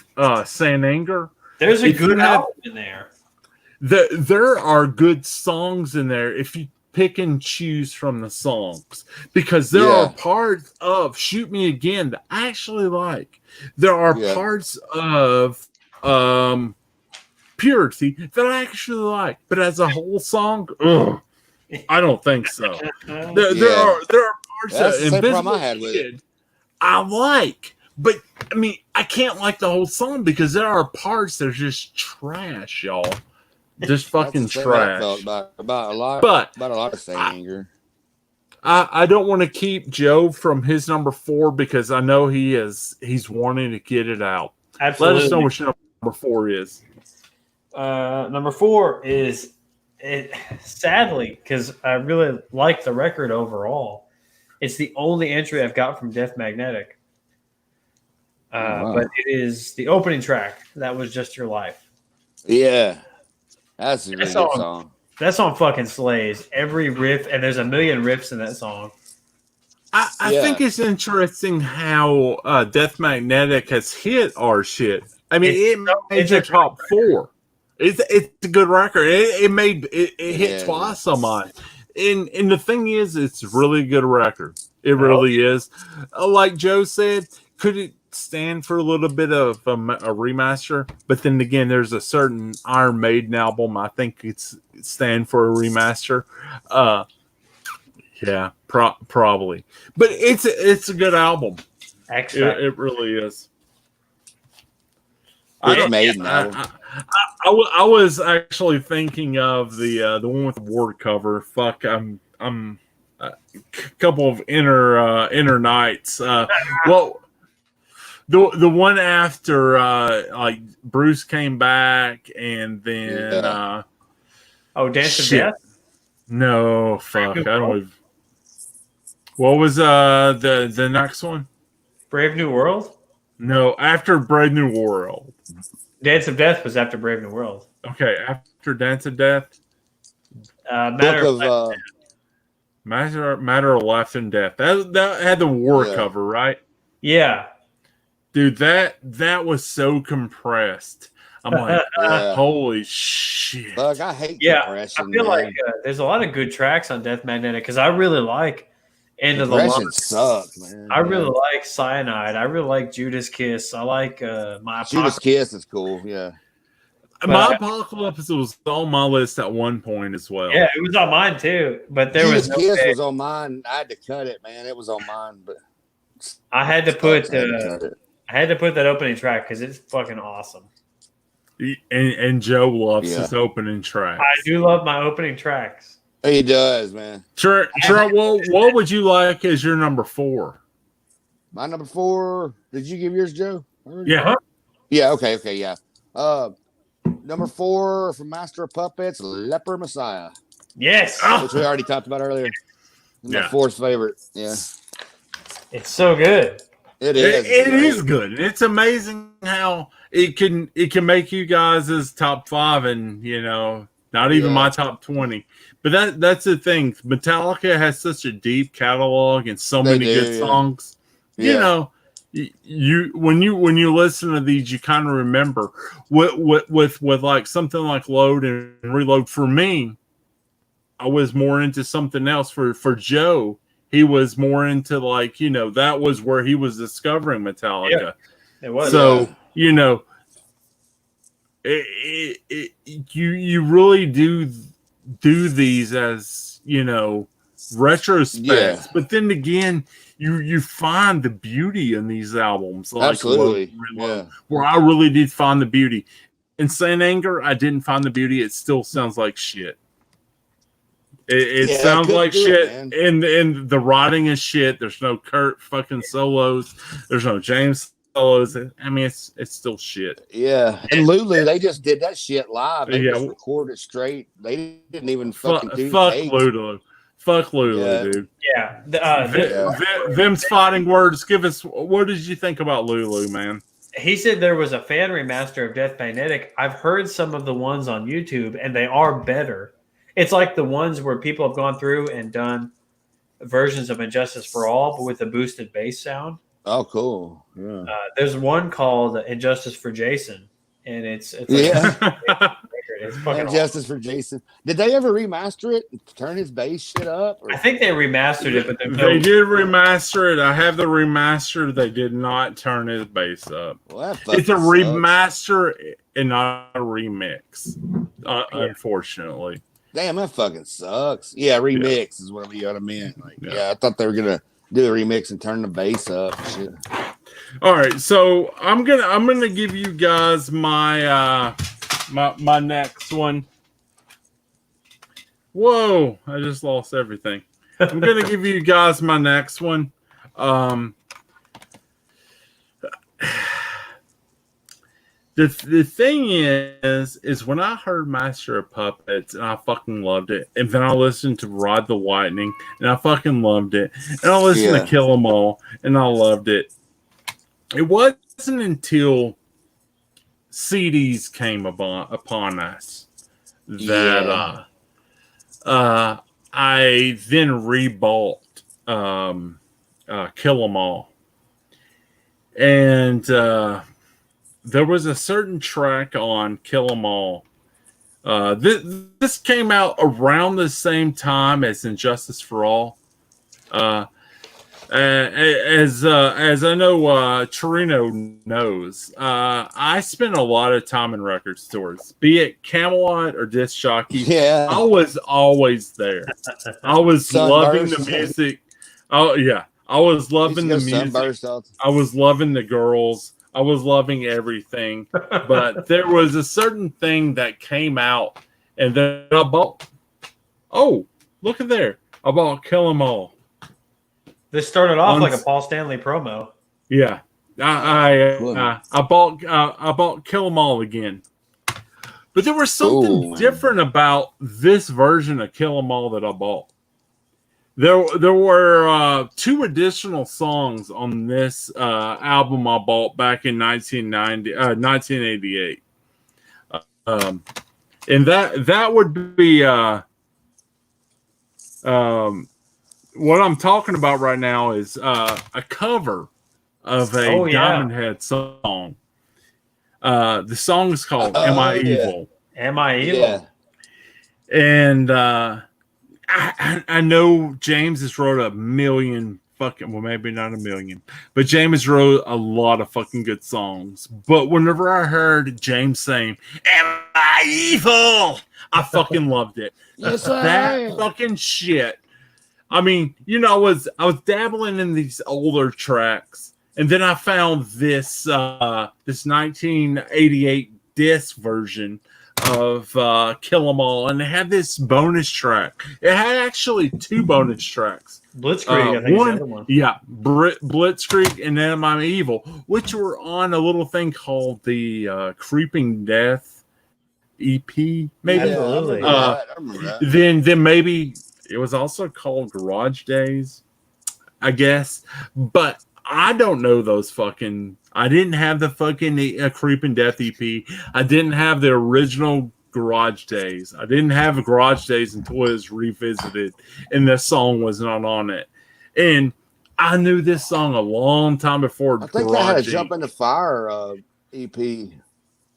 Saint Anger, there's a good album in there. There are good songs in there if you pick and choose from the songs, because there are parts of Shoot Me Again that I actually like. There are parts of Purity that I actually like, but as a whole song, I don't think so. There are parts that Invisible Kid I like, but I mean, I can't like the whole song because there are parts that are just trash, y'all. Just fucking trash. About a lot of Saint Anger. I don't want to keep Joe from his number 4 because I know he's wanting to get it out. Absolutely. Let us know what your number 4 is. Number 4 is, sadly, because I really like the record overall, it's the only entry I've got from Death Magnetic. But it is the opening track. That Was Just Your Life. Yeah. That's a really good song. That song fucking slays. Every riff, and there's a million riffs in that song. I think it's interesting how Death Magnetic has hit our shit. I mean, it's a top 4. It's a good record. It hit twice on mine. And the thing is, it's really a good record. It really is. Like Joe said, could stand for a little bit of a remaster, but then again, there's a certain Iron Maiden album I think it's stand for a remaster. Yeah, probably, but it's a good album. It really is. It's Maiden album. I was actually thinking of the one with the Ward cover. Fuck, I'm a couple of inner nights. Well, the one after like Bruce came back, and then Dance of Death. No, fuck, I don't even. What was the next one? Brave New World? No, after Brave New World. Dance of Death was after Brave New World. Okay, after Dance of Death. Matter of Life and Death. That had the war cover, right? Yeah. Dude, that was so compressed. I'm like, holy shit. Fuck, I hate compression. I feel like there's a lot of good tracks on Death Magnetic because I really like End of the Line. Sucks, man. I really like Cyanide. I really like Judas Kiss. I like My Judas Kiss is cool, yeah. My Apocalypse was on my list at one point as well. Yeah, it was on mine too. But there Judas was Kiss was on mine. I had to cut it, man. It was on mine, but I had to put that opening track because it's fucking awesome. And Joe loves his opening tracks. I do love my opening tracks. He does, man. Trent, what would you like as your number 4? My number 4. Did you give yours, Joe? Yeah. Yeah. Okay. Yeah. Number 4 from Master of Puppets, Leper Messiah. Yes. Which we already talked about earlier. My 4th favorite. Yeah. It's so good. It is. It is good. It's amazing how it can make you guys' top 5 and not even my top 20. But that's the thing. Metallica has such a deep catalog and so many good songs. Yeah. You when you listen to these, you kind of remember with like something like Load and Reload. For me, I was more into something else. For Joe, he was more into like that was where he was discovering Metallica. Yeah, it was. So you really do these as retrospects, but then again you find the beauty in these albums, like absolutely where I really did find the beauty. In Saint Anger, I didn't find the beauty. It still sounds like shit. It sounds like shit, and the writing is shit. There's no Kurt fucking solos. There's no James solos. I mean, it's still shit. Yeah, and Lulu, they just did that shit live. They just recorded straight. They didn't even fucking do takes. Lulu. Fuck Lulu, dude. Yeah. Them's fighting words. Give us, what did you think about Lulu, man? He said there was a fan remaster of Death Magnetic. I've heard some of the ones on YouTube, and they are better. It's like the ones where people have gone through and done versions of Injustice for All, but with a boosted bass sound. Oh, cool. Yeah. There's one called Injustice for Jason, and it's it's fucking Injustice for Jason. Did they ever remaster it and turn his bass shit up? I think they remastered it, but they did remaster it. I have the remaster. They did not turn his bass up. Well, it's a remaster and not a remix, unfortunately. Damn, that fucking sucks. Yeah, remix is what we got to mean. Like, I thought they were gonna do a remix and turn the bass up and shit. All right, so I'm gonna give you guys my my next one. Whoa, I just lost everything. I'm gonna give you guys my next one. The thing is when I heard Master of Puppets and I fucking loved it, and then I listened to Ride the Lightning and I fucking loved it, and I listened to Kill 'Em All and I loved it. It wasn't until CDs came upon us that I then rebought Kill 'Em All, and there was a certain track on Kill 'Em All. This came out around the same time as Injustice for All. As I know, Torino knows, I spent a lot of time in record stores, be it Camelot or disc jockey. Yeah, I was always there. I was loving the Sunburst. music. Oh yeah, I was loving the Used to go music. Sunburst all the- I was loving the girls. I was loving everything. But there was a certain thing that came out, and then I bought. Oh, look at there! I bought Kill 'Em All. This started off like a Paul Stanley promo. Yeah, I bought Kill 'Em All again, but there was something different about this version of Kill 'Em All that I bought. There were 2 additional songs on this album I bought back in 1988, and that would be what I'm talking about right now is a cover of a Diamond Head song. The song is called "Am I Evil?" Am I Evil? Yeah. And I know James has wrote a million fucking, well, maybe not a million, but James wrote a lot of fucking good songs. But whenever I heard James saying "Am I evil?" I fucking loved it. Yes, that fucking shit. I mean, you know, I was dabbling in these older tracks, and then I found this 1988 disc version of Kill 'Em All, and it had this bonus track. It had actually 2 bonus tracks. Blitzkrieg, I think, is the other one. Yeah, Blitzkrieg and Am I Evil, which were on a little thing called the Creeping Death EP, maybe. Absolutely. I remember that. Then maybe it was also called Garage Days, I guess. But I don't know those fucking. I didn't have the fucking Creeping Death EP. I didn't have the original Garage Days. I didn't have Garage Days until it was revisited, and this song was not on it. And I knew this song a long time before. I think Garage I had a Days. Jump in the Fire EP.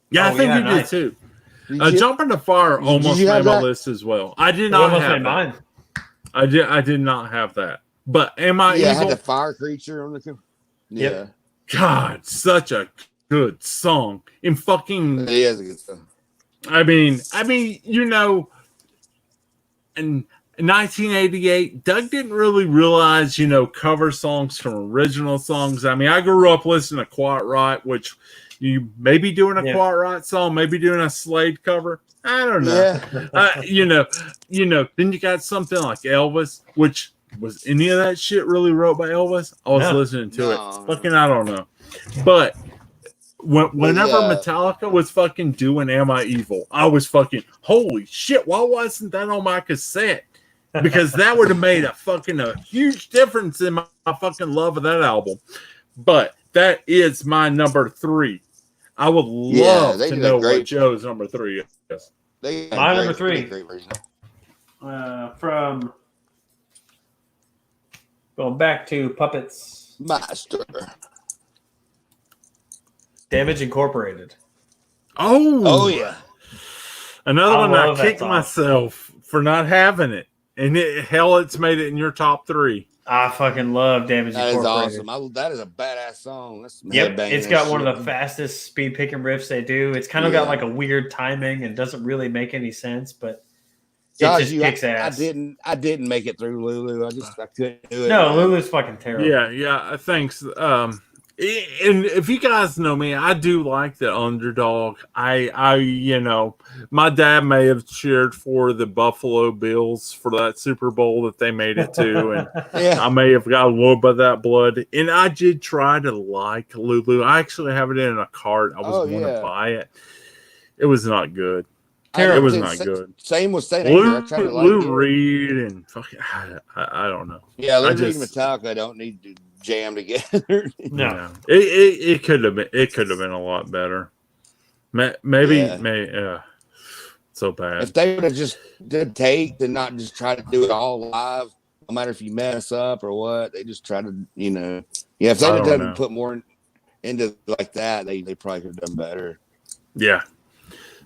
Yeah, I think you did too. Jump in the Fire almost made my list as well. I did not have mine. I did not have that. But Am I Evil? Yeah, I had the fire creature on the cover. Yeah. Yep. God, such a good song. And fucking It is a good song. I mean, you know, in 1988, Doug didn't really realize, you know, cover songs from original songs. I mean, I grew up listening to Quiet Riot, which you may be doing a Quiet Riot song, maybe doing a Slade cover. I don't know. Yeah. You know, then you got something like Elvis, which was any of that shit really wrote by Elvis? I was listening to it. Fucking, I don't know. But whenever Metallica was fucking doing Am I Evil, I was fucking, holy shit, why wasn't that on my cassette? Because that would have made a huge difference in my fucking love of that album. But that is my number 3. I would love to know what Joe's number 3 is. My number 3 from going back to Puppets Master. Damage Incorporated. Oh yeah. Another one I kicked myself for not having it. And it's made it in your top 3. I fucking love Damage Incorporated. That is awesome. That is a badass song. It's got one of the fastest speed picking riffs they do. It's kind of got like a weird timing and doesn't really make any sense, but it just kicks ass. I didn't make it through Lulu. I couldn't do it. No, Lulu's fucking terrible. Yeah. Thanks. And if you guys know me, I do like the underdog. I you know, my dad may have cheered for the Buffalo Bills for that Super Bowl that they made it to, and I may have got a little bit of that blood. And I did try to like Lulu. I actually have it in a cart. I was going to buy it. It was not good. It was not good. Same with Sanitarium. Lou Reed and fucking, I don't know. Yeah, Lou Reed and Metallica don't need to jam together. No, it could have been. It could have been a lot better. Maybe. So bad. If they would have just did take and not just try to do it all live, no matter if you mess up or what, they just try to, you know. Yeah, if they would have put more into like that, they probably could have done better. Yeah.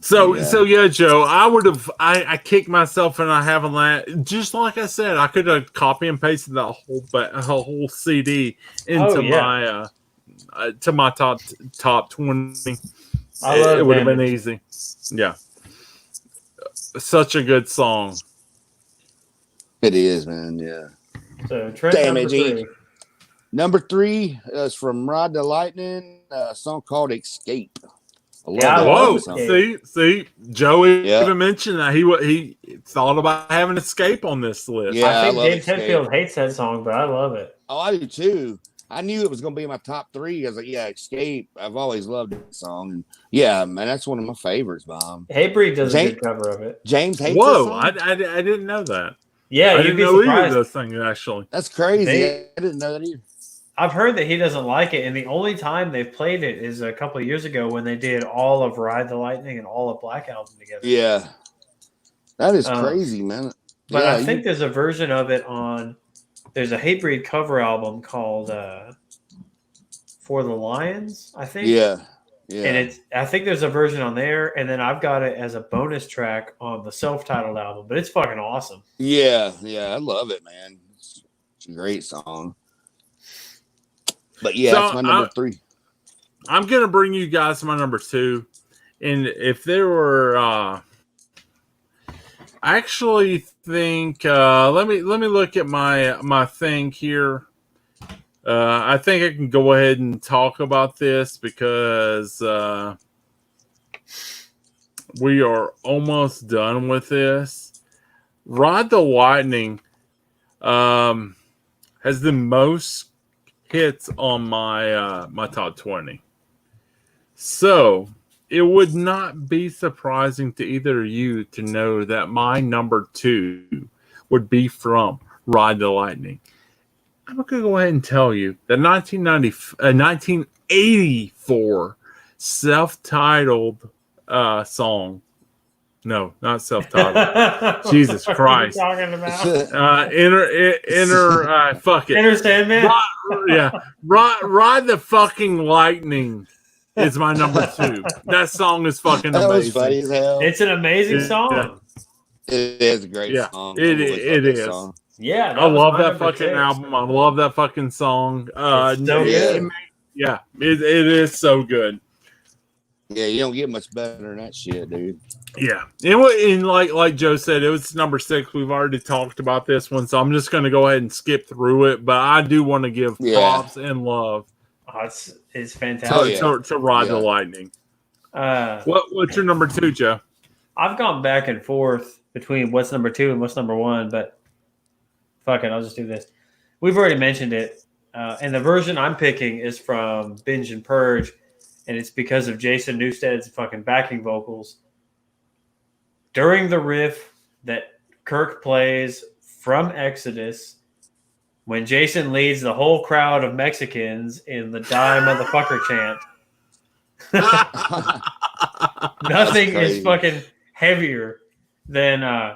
So yeah, Joe, I kicked myself and I haven't just like I said, I could have copy and pasted that whole CD into my to my top 20. It would have been easy. Yeah. Such a good song. It is, man. Yeah. So Trent, number 3 is from Ride the Lightning, a song called Escape. I love it. See, Joey even mentioned that he thought about having Escape on this list. Yeah, I think James Hetfield hates that song, but I love it. Oh, I do too. I knew it was going to be in my top 3. I was like, Escape. I've always loved that song. And yeah, man, that's one of my favorites, Mom. Hatebreed does a good cover of it. James hates Whoa, I didn't know that. Yeah, I didn't know either of those things, actually. That's crazy. I didn't know that either. I've heard that he doesn't like it, and the only time they've played it is a couple of years ago when they did all of Ride the Lightning and all of Black Album together. Yeah. That is crazy, man. But I think there's a version of it there's a Hatebreed cover album called For the Lions, I think. Yeah. And I think there's a version on there, and then I've got it as a bonus track on the self-titled album, but it's fucking awesome. Yeah, I love it, man. It's a great song. But yeah, it's my number 3. I'm gonna bring you guys my number 2, and if there were, I actually think let me look at my thing here. I think I can go ahead and talk about this because we are almost done with this. Ride the Lightning has the most hits on my top 20. So it would not be surprising to either of you to know that my number 2 would be from Ride the Lightning. I'm going to go ahead and tell you that 1984 self-titled song. No, not self-titled. Jesus Christ. What are you talking about? Fuck it. Enter Sandman? Ride the fucking Lightning is my number 2. That song is fucking amazing. That was funny as hell. It's an amazing song. It is a great song. It is. Song. Yeah, I love that fucking album. I love that fucking song. It is so good. Yeah, you don't get much better than that shit, dude. Yeah, and like Joe said, it was number 6. We've already talked about this one, so I'm just going to go ahead and skip through it. But I do want to give props and love. Oh, it's fantastic to Ride the Lightning. What's your number 2, Joe? I've gone back and forth between what's number 2 and what's number 1, but fuck it, I'll just do this. We've already mentioned it, and the version I'm picking is from Binge and Purge, and it's because of Jason Newsted's fucking backing vocals. During the riff that Kirk plays from Exodus, when Jason leads the whole crowd of Mexicans in the Die Motherfucker chant, nothing is fucking heavier than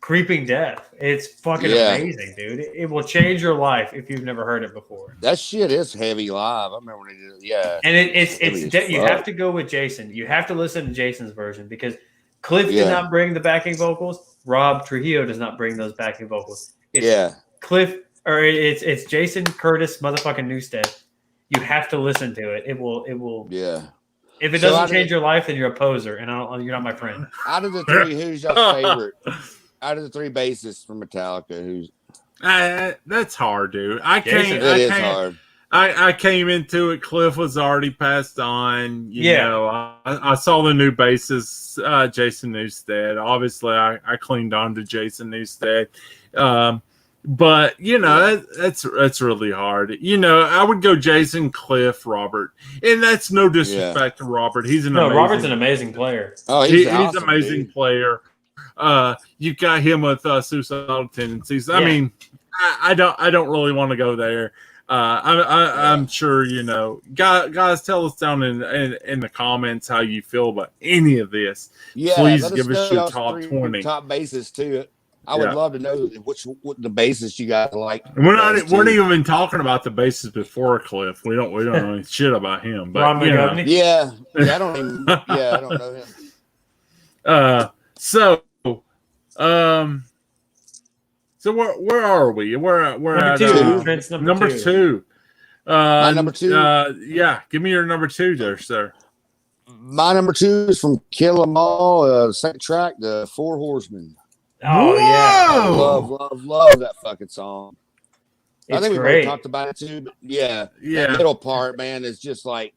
Creeping Death. It's fucking amazing, dude. It will change your life if you've never heard it before. That shit is heavy live. I remember when they did it. Yeah. And it's you have to go with Jason. You have to listen to Jason's version because Cliff did not bring the backing vocals. Rob Trujillo does not bring those backing vocals. It's Cliff, or it's Jason Curtis motherfucking Newsted. You have to listen to it. It will. Yeah. If it doesn't change your life, then you're a poser, and you're not my friend. Out of the 3, who's your favorite? Out of the 3 bassists from Metallica, who's? That's hard, dude. It is hard. I came into it. Cliff was already passed on. You know, I saw the new bassist, Jason Newsted. Obviously, I cleaned on to Jason Newsted. But you know, that's really hard. You know, I would go Jason, Cliff, Robert, and that's no disrespect to Robert. Robert's an amazing player. Oh, he's an amazing player. You've got him with suicidal tendencies. I mean, I don't really want to go there. I'm sure you know, guys. Tell us down in the comments how you feel about any of this. Please give us your top 20 top bases too. I would love to know what the basis you guys like. We're not even talking about the basis before Cliff. We don't know shit about him. But Ron you know. I don't know him. So, so where are we? We're number at two. Trent's number two. two. My number two. Yeah, give me your number two, there, sir. My number two is from Kill 'Em All. Second track, the Four Horsemen. Oh yeah, I love that fucking song. I think we've already talked about it too. But yeah. That middle part, man, is just like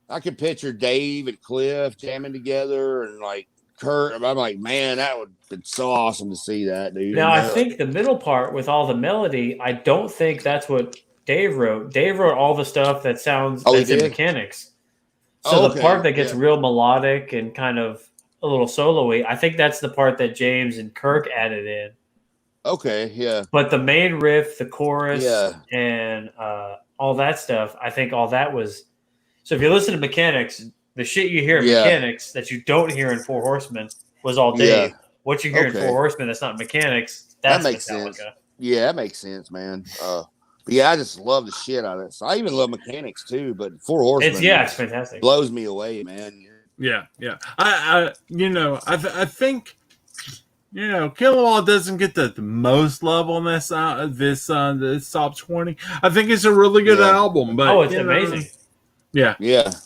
I could picture Dave and Cliff jamming together, and like Kurt. I'm like, man, that would have been so awesome to see that, dude. Now I think the middle part with all the melody, I don't think that's what Dave wrote. Dave wrote all the stuff that sounds that's in Mechanics. So the part that gets real melodic and kind of a little solo-y, I think that's the part that James and Kirk added in. Okay, yeah. But the main riff, the chorus, and all that stuff, I think all that was. So if you listen to Mechanics, the shit you hear in Mechanics that you don't hear in Four Horsemen was all Dave. What you hear in Four Horsemen that's not Mechanics, that makes Metallica. Sense. Yeah, that makes sense, man. But yeah, I just love the shit out of it. So I even love Mechanics too, but Four Horsemen, it's fantastic. Blows me away, man. Yeah. I think. Kill 'Em All doesn't get the most love on this top 20. I think it's a really good album, but it's amazing. Yeah. So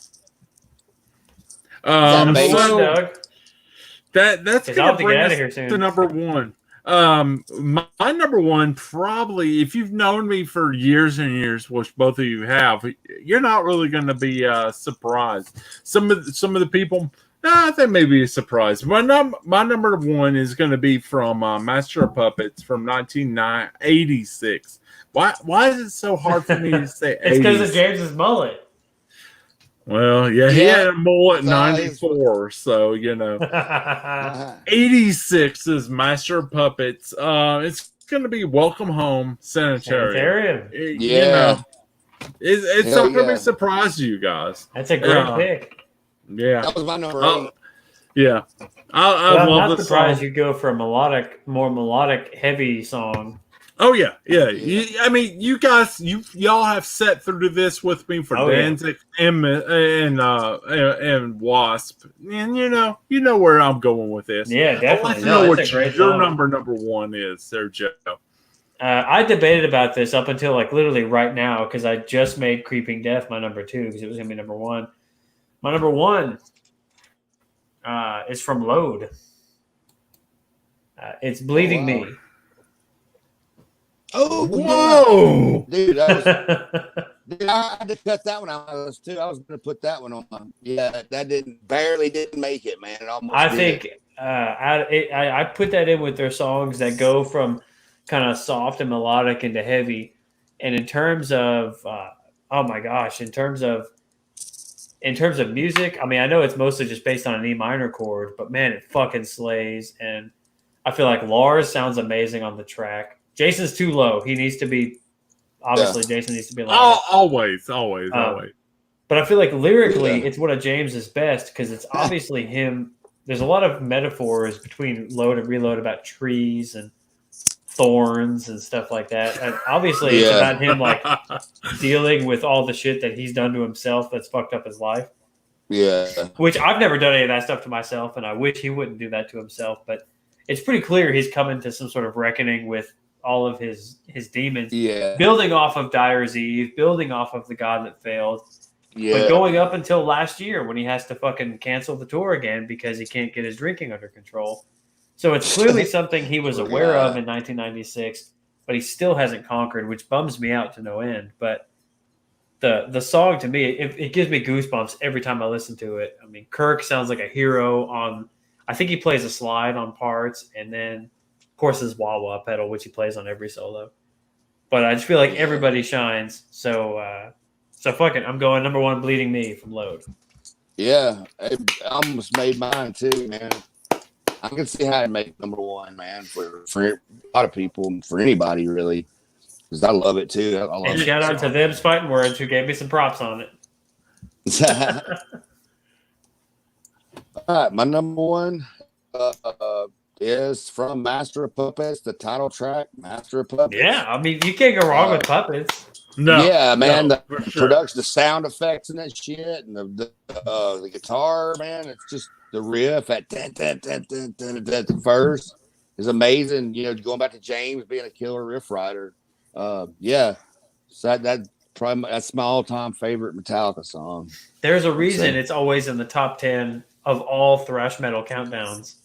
that's gonna bring us to number one. My number one, probably, if you've known me for years and years, which both of you have, you're not really going to be surprised. Some of the people. I think maybe a surprise. My number one is going to be from Master of Puppets from 1986. Why is it so hard for me to say? It's because of James's mullet. Well, he had a mullet in 94, so 86 is Master of Puppets. It's going to be Welcome Home, Sanitarium. It's not going to be a surprise to you guys. That's a great pick. Yeah, that was my number 8. Yeah, I'm not surprised you go for a more melodic, heavy song. Oh yeah. I mean, you guys, y'all have sat through this with me for Danzig and Wasp, and you know where I'm going with this. Yeah, definitely. I know what your number one is, there, Joe. I debated about this up until like literally right now because I just made Creeping Death my number 2 because it was gonna be number 1. My number 1 is from Load. It's Bleeding Me. Oh, whoa! Dude, I had to cut that one out of this too. I was going to put that one on. Yeah, that barely didn't make it, man. I think I put that in with their songs that go from kind of soft and melodic into heavy. And in terms of, in terms of music, I mean, I know it's mostly just based on an E minor chord, but man, it fucking slays. And I feel like Lars sounds amazing on the track. Jason's too low. He needs to be, Jason needs to be louder. Always. But I feel like lyrically, it's one of James's best because it's obviously him. There's a lot of metaphors between Load and Reload about trees and thorns and stuff like that. And obviously, it's about him like dealing with all the shit that he's done to himself that's fucked up his life. Yeah. Which I've never done any of that stuff to myself, and I wish he wouldn't do that to himself. But it's pretty clear he's coming to some sort of reckoning with all of his demons. Yeah. Building off of Dyer's Eve, building off of The God That Failed. Yeah. But going up until last year when he has to fucking cancel the tour again because he can't get his drinking under control. So it's clearly something he was aware of in 1996, but he still hasn't conquered, which bums me out to no end. But the song, to me, it gives me goosebumps every time I listen to it. I mean, Kirk sounds like a hero on – I think he plays a slide on parts, and then, of course, his wah-wah pedal, which he plays on every solo. But I just feel like everybody shines. So fuck it. I'm going number 1, Bleeding Me from Load. Yeah. I almost made mine too, man. I can see how to make number 1, man, for a lot of people, for anybody really, because I love it too. I love and shout out to Them's Fighting Words who gave me some props on it. All right, my number 1 is from Master of Puppets, the title track, Master of Puppets. Yeah, I mean, you can't go wrong with Puppets. No, yeah, man, no, the sure. production, the sound effects and that shit, and the guitar, man, it's just the riff at the first is amazing. You know, going back to James being a killer riff writer. Yeah, so that's my all-time favorite Metallica song. There's a reason it's always in the top 10 of all thrash metal countdowns.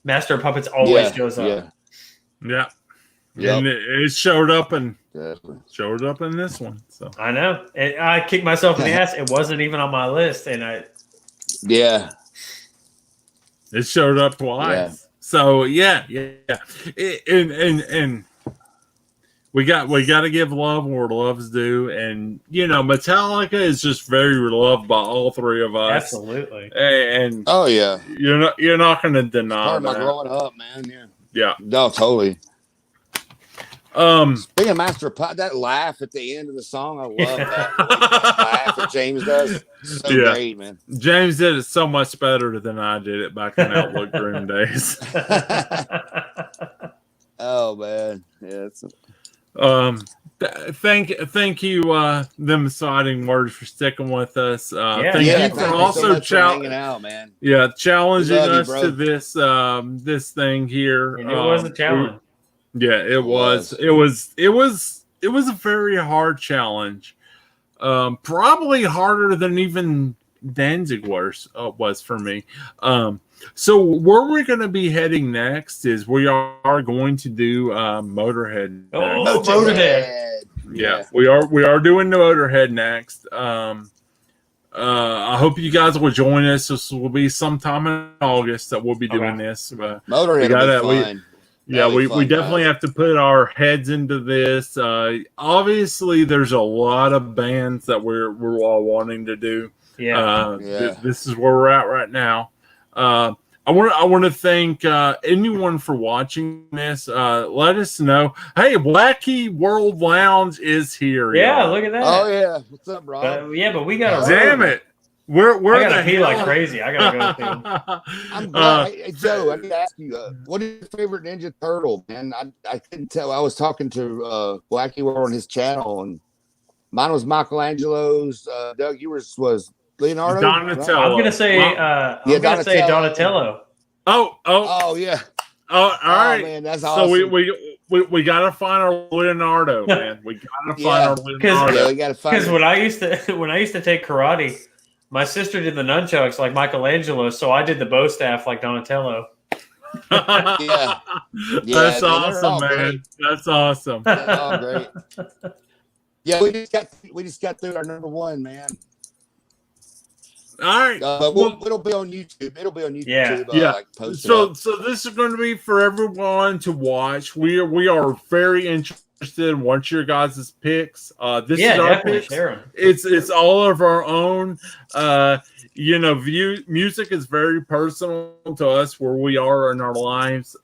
Master of Puppets always shows up. Yeah. Yep. And it showed up in Definitely. this one. So I know. I kicked myself in the ass. It wasn't even on my list, and Yeah. It showed up twice. Yeah. So yeah. And we got to give love where love's due, and you know, Metallica is just very loved by all three of us. Absolutely. And oh yeah, you're not going to deny part of my that. growing up, man. Yeah. No, totally. Speaking of Master of Puppets, that laugh at the end of the song, I love that laugh that James does. So great, man. James did it so much better than I did it back in Outlook Dream days. Oh man, yeah. Thank you, them Siding Words, for sticking with us. Thank you for also hanging out, man. Yeah, challenging us to this this thing here. And it was a challenge. It was a very hard challenge. Probably harder than even Danzig was for me. So where we're going to be heading next is we are going to do Motorhead. Oh, Motorhead. Yeah, we are doing the Motorhead next. I hope you guys will join us. This will be sometime in August that we'll be doing this. Motorhead will be fun. Yeah, we definitely have to put our heads into this. Obviously, there's a lot of bands that we're all wanting to do. This is where we're at right now. I want to thank anyone for watching this. Let us know. Hey, Wacky World Lounge is here. Yeah, look at that. Oh yeah, what's up, Rob? But we got to. Damn it. We're I gotta pee like crazy. I gotta go too. I'm glad. Hey, Joe, I need to ask you, what is your favorite Ninja Turtle, man? I couldn't tell. I was talking to Wacky World on his channel, and mine was Michelangelo's. Doug, yours was Leonardo. Donatello. I'm gonna say. Donatello. Oh yeah. Oh, all right, man, that's awesome. So we gotta find our Leonardo, man. We gotta find our Leonardo. We gotta find. Because when I used to take karate, my sister did the nunchucks like Michelangelo, so I did the bow staff like Donatello. Yeah, that's awesome, man. Great. That's awesome. They're all great. Yeah, we just got through our number one, man. All right, but it'll be on YouTube. It'll be on YouTube. Yeah. So this is going to be for everyone to watch. We are very interested in what's your guys' picks. This is our picks. It's all of our own. Music is very personal to us where we are in our lives.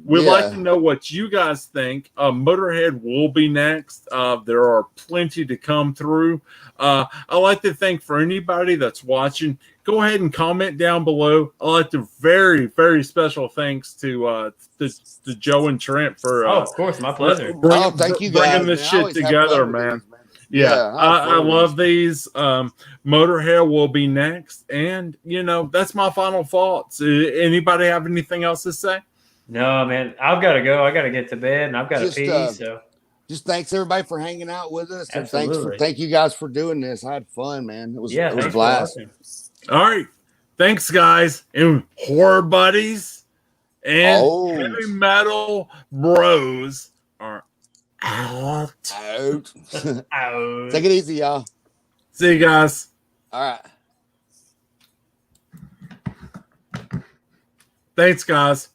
We'd like to know what you guys think. Motorhead will be next. There are plenty to come through. I'd like to thank for anybody that's watching. Go ahead and comment down below. I'd like to very, very special thanks to Joe and Trent for of course, my pleasure. Thank you guys, bringing this shit together, man. I love these. Motorhead will be next, and that's my final thoughts. Anybody have anything else to say? No, man. I've got to go. I got to get to bed, and I've got to pee. So just thanks everybody for hanging out with us, and thank you guys for doing this. I had fun, man. It was a blast. All right, thanks, guys, and horror buddies and heavy metal bros are out. Out. Take it easy, y'all. See you guys. All right. Thanks, guys.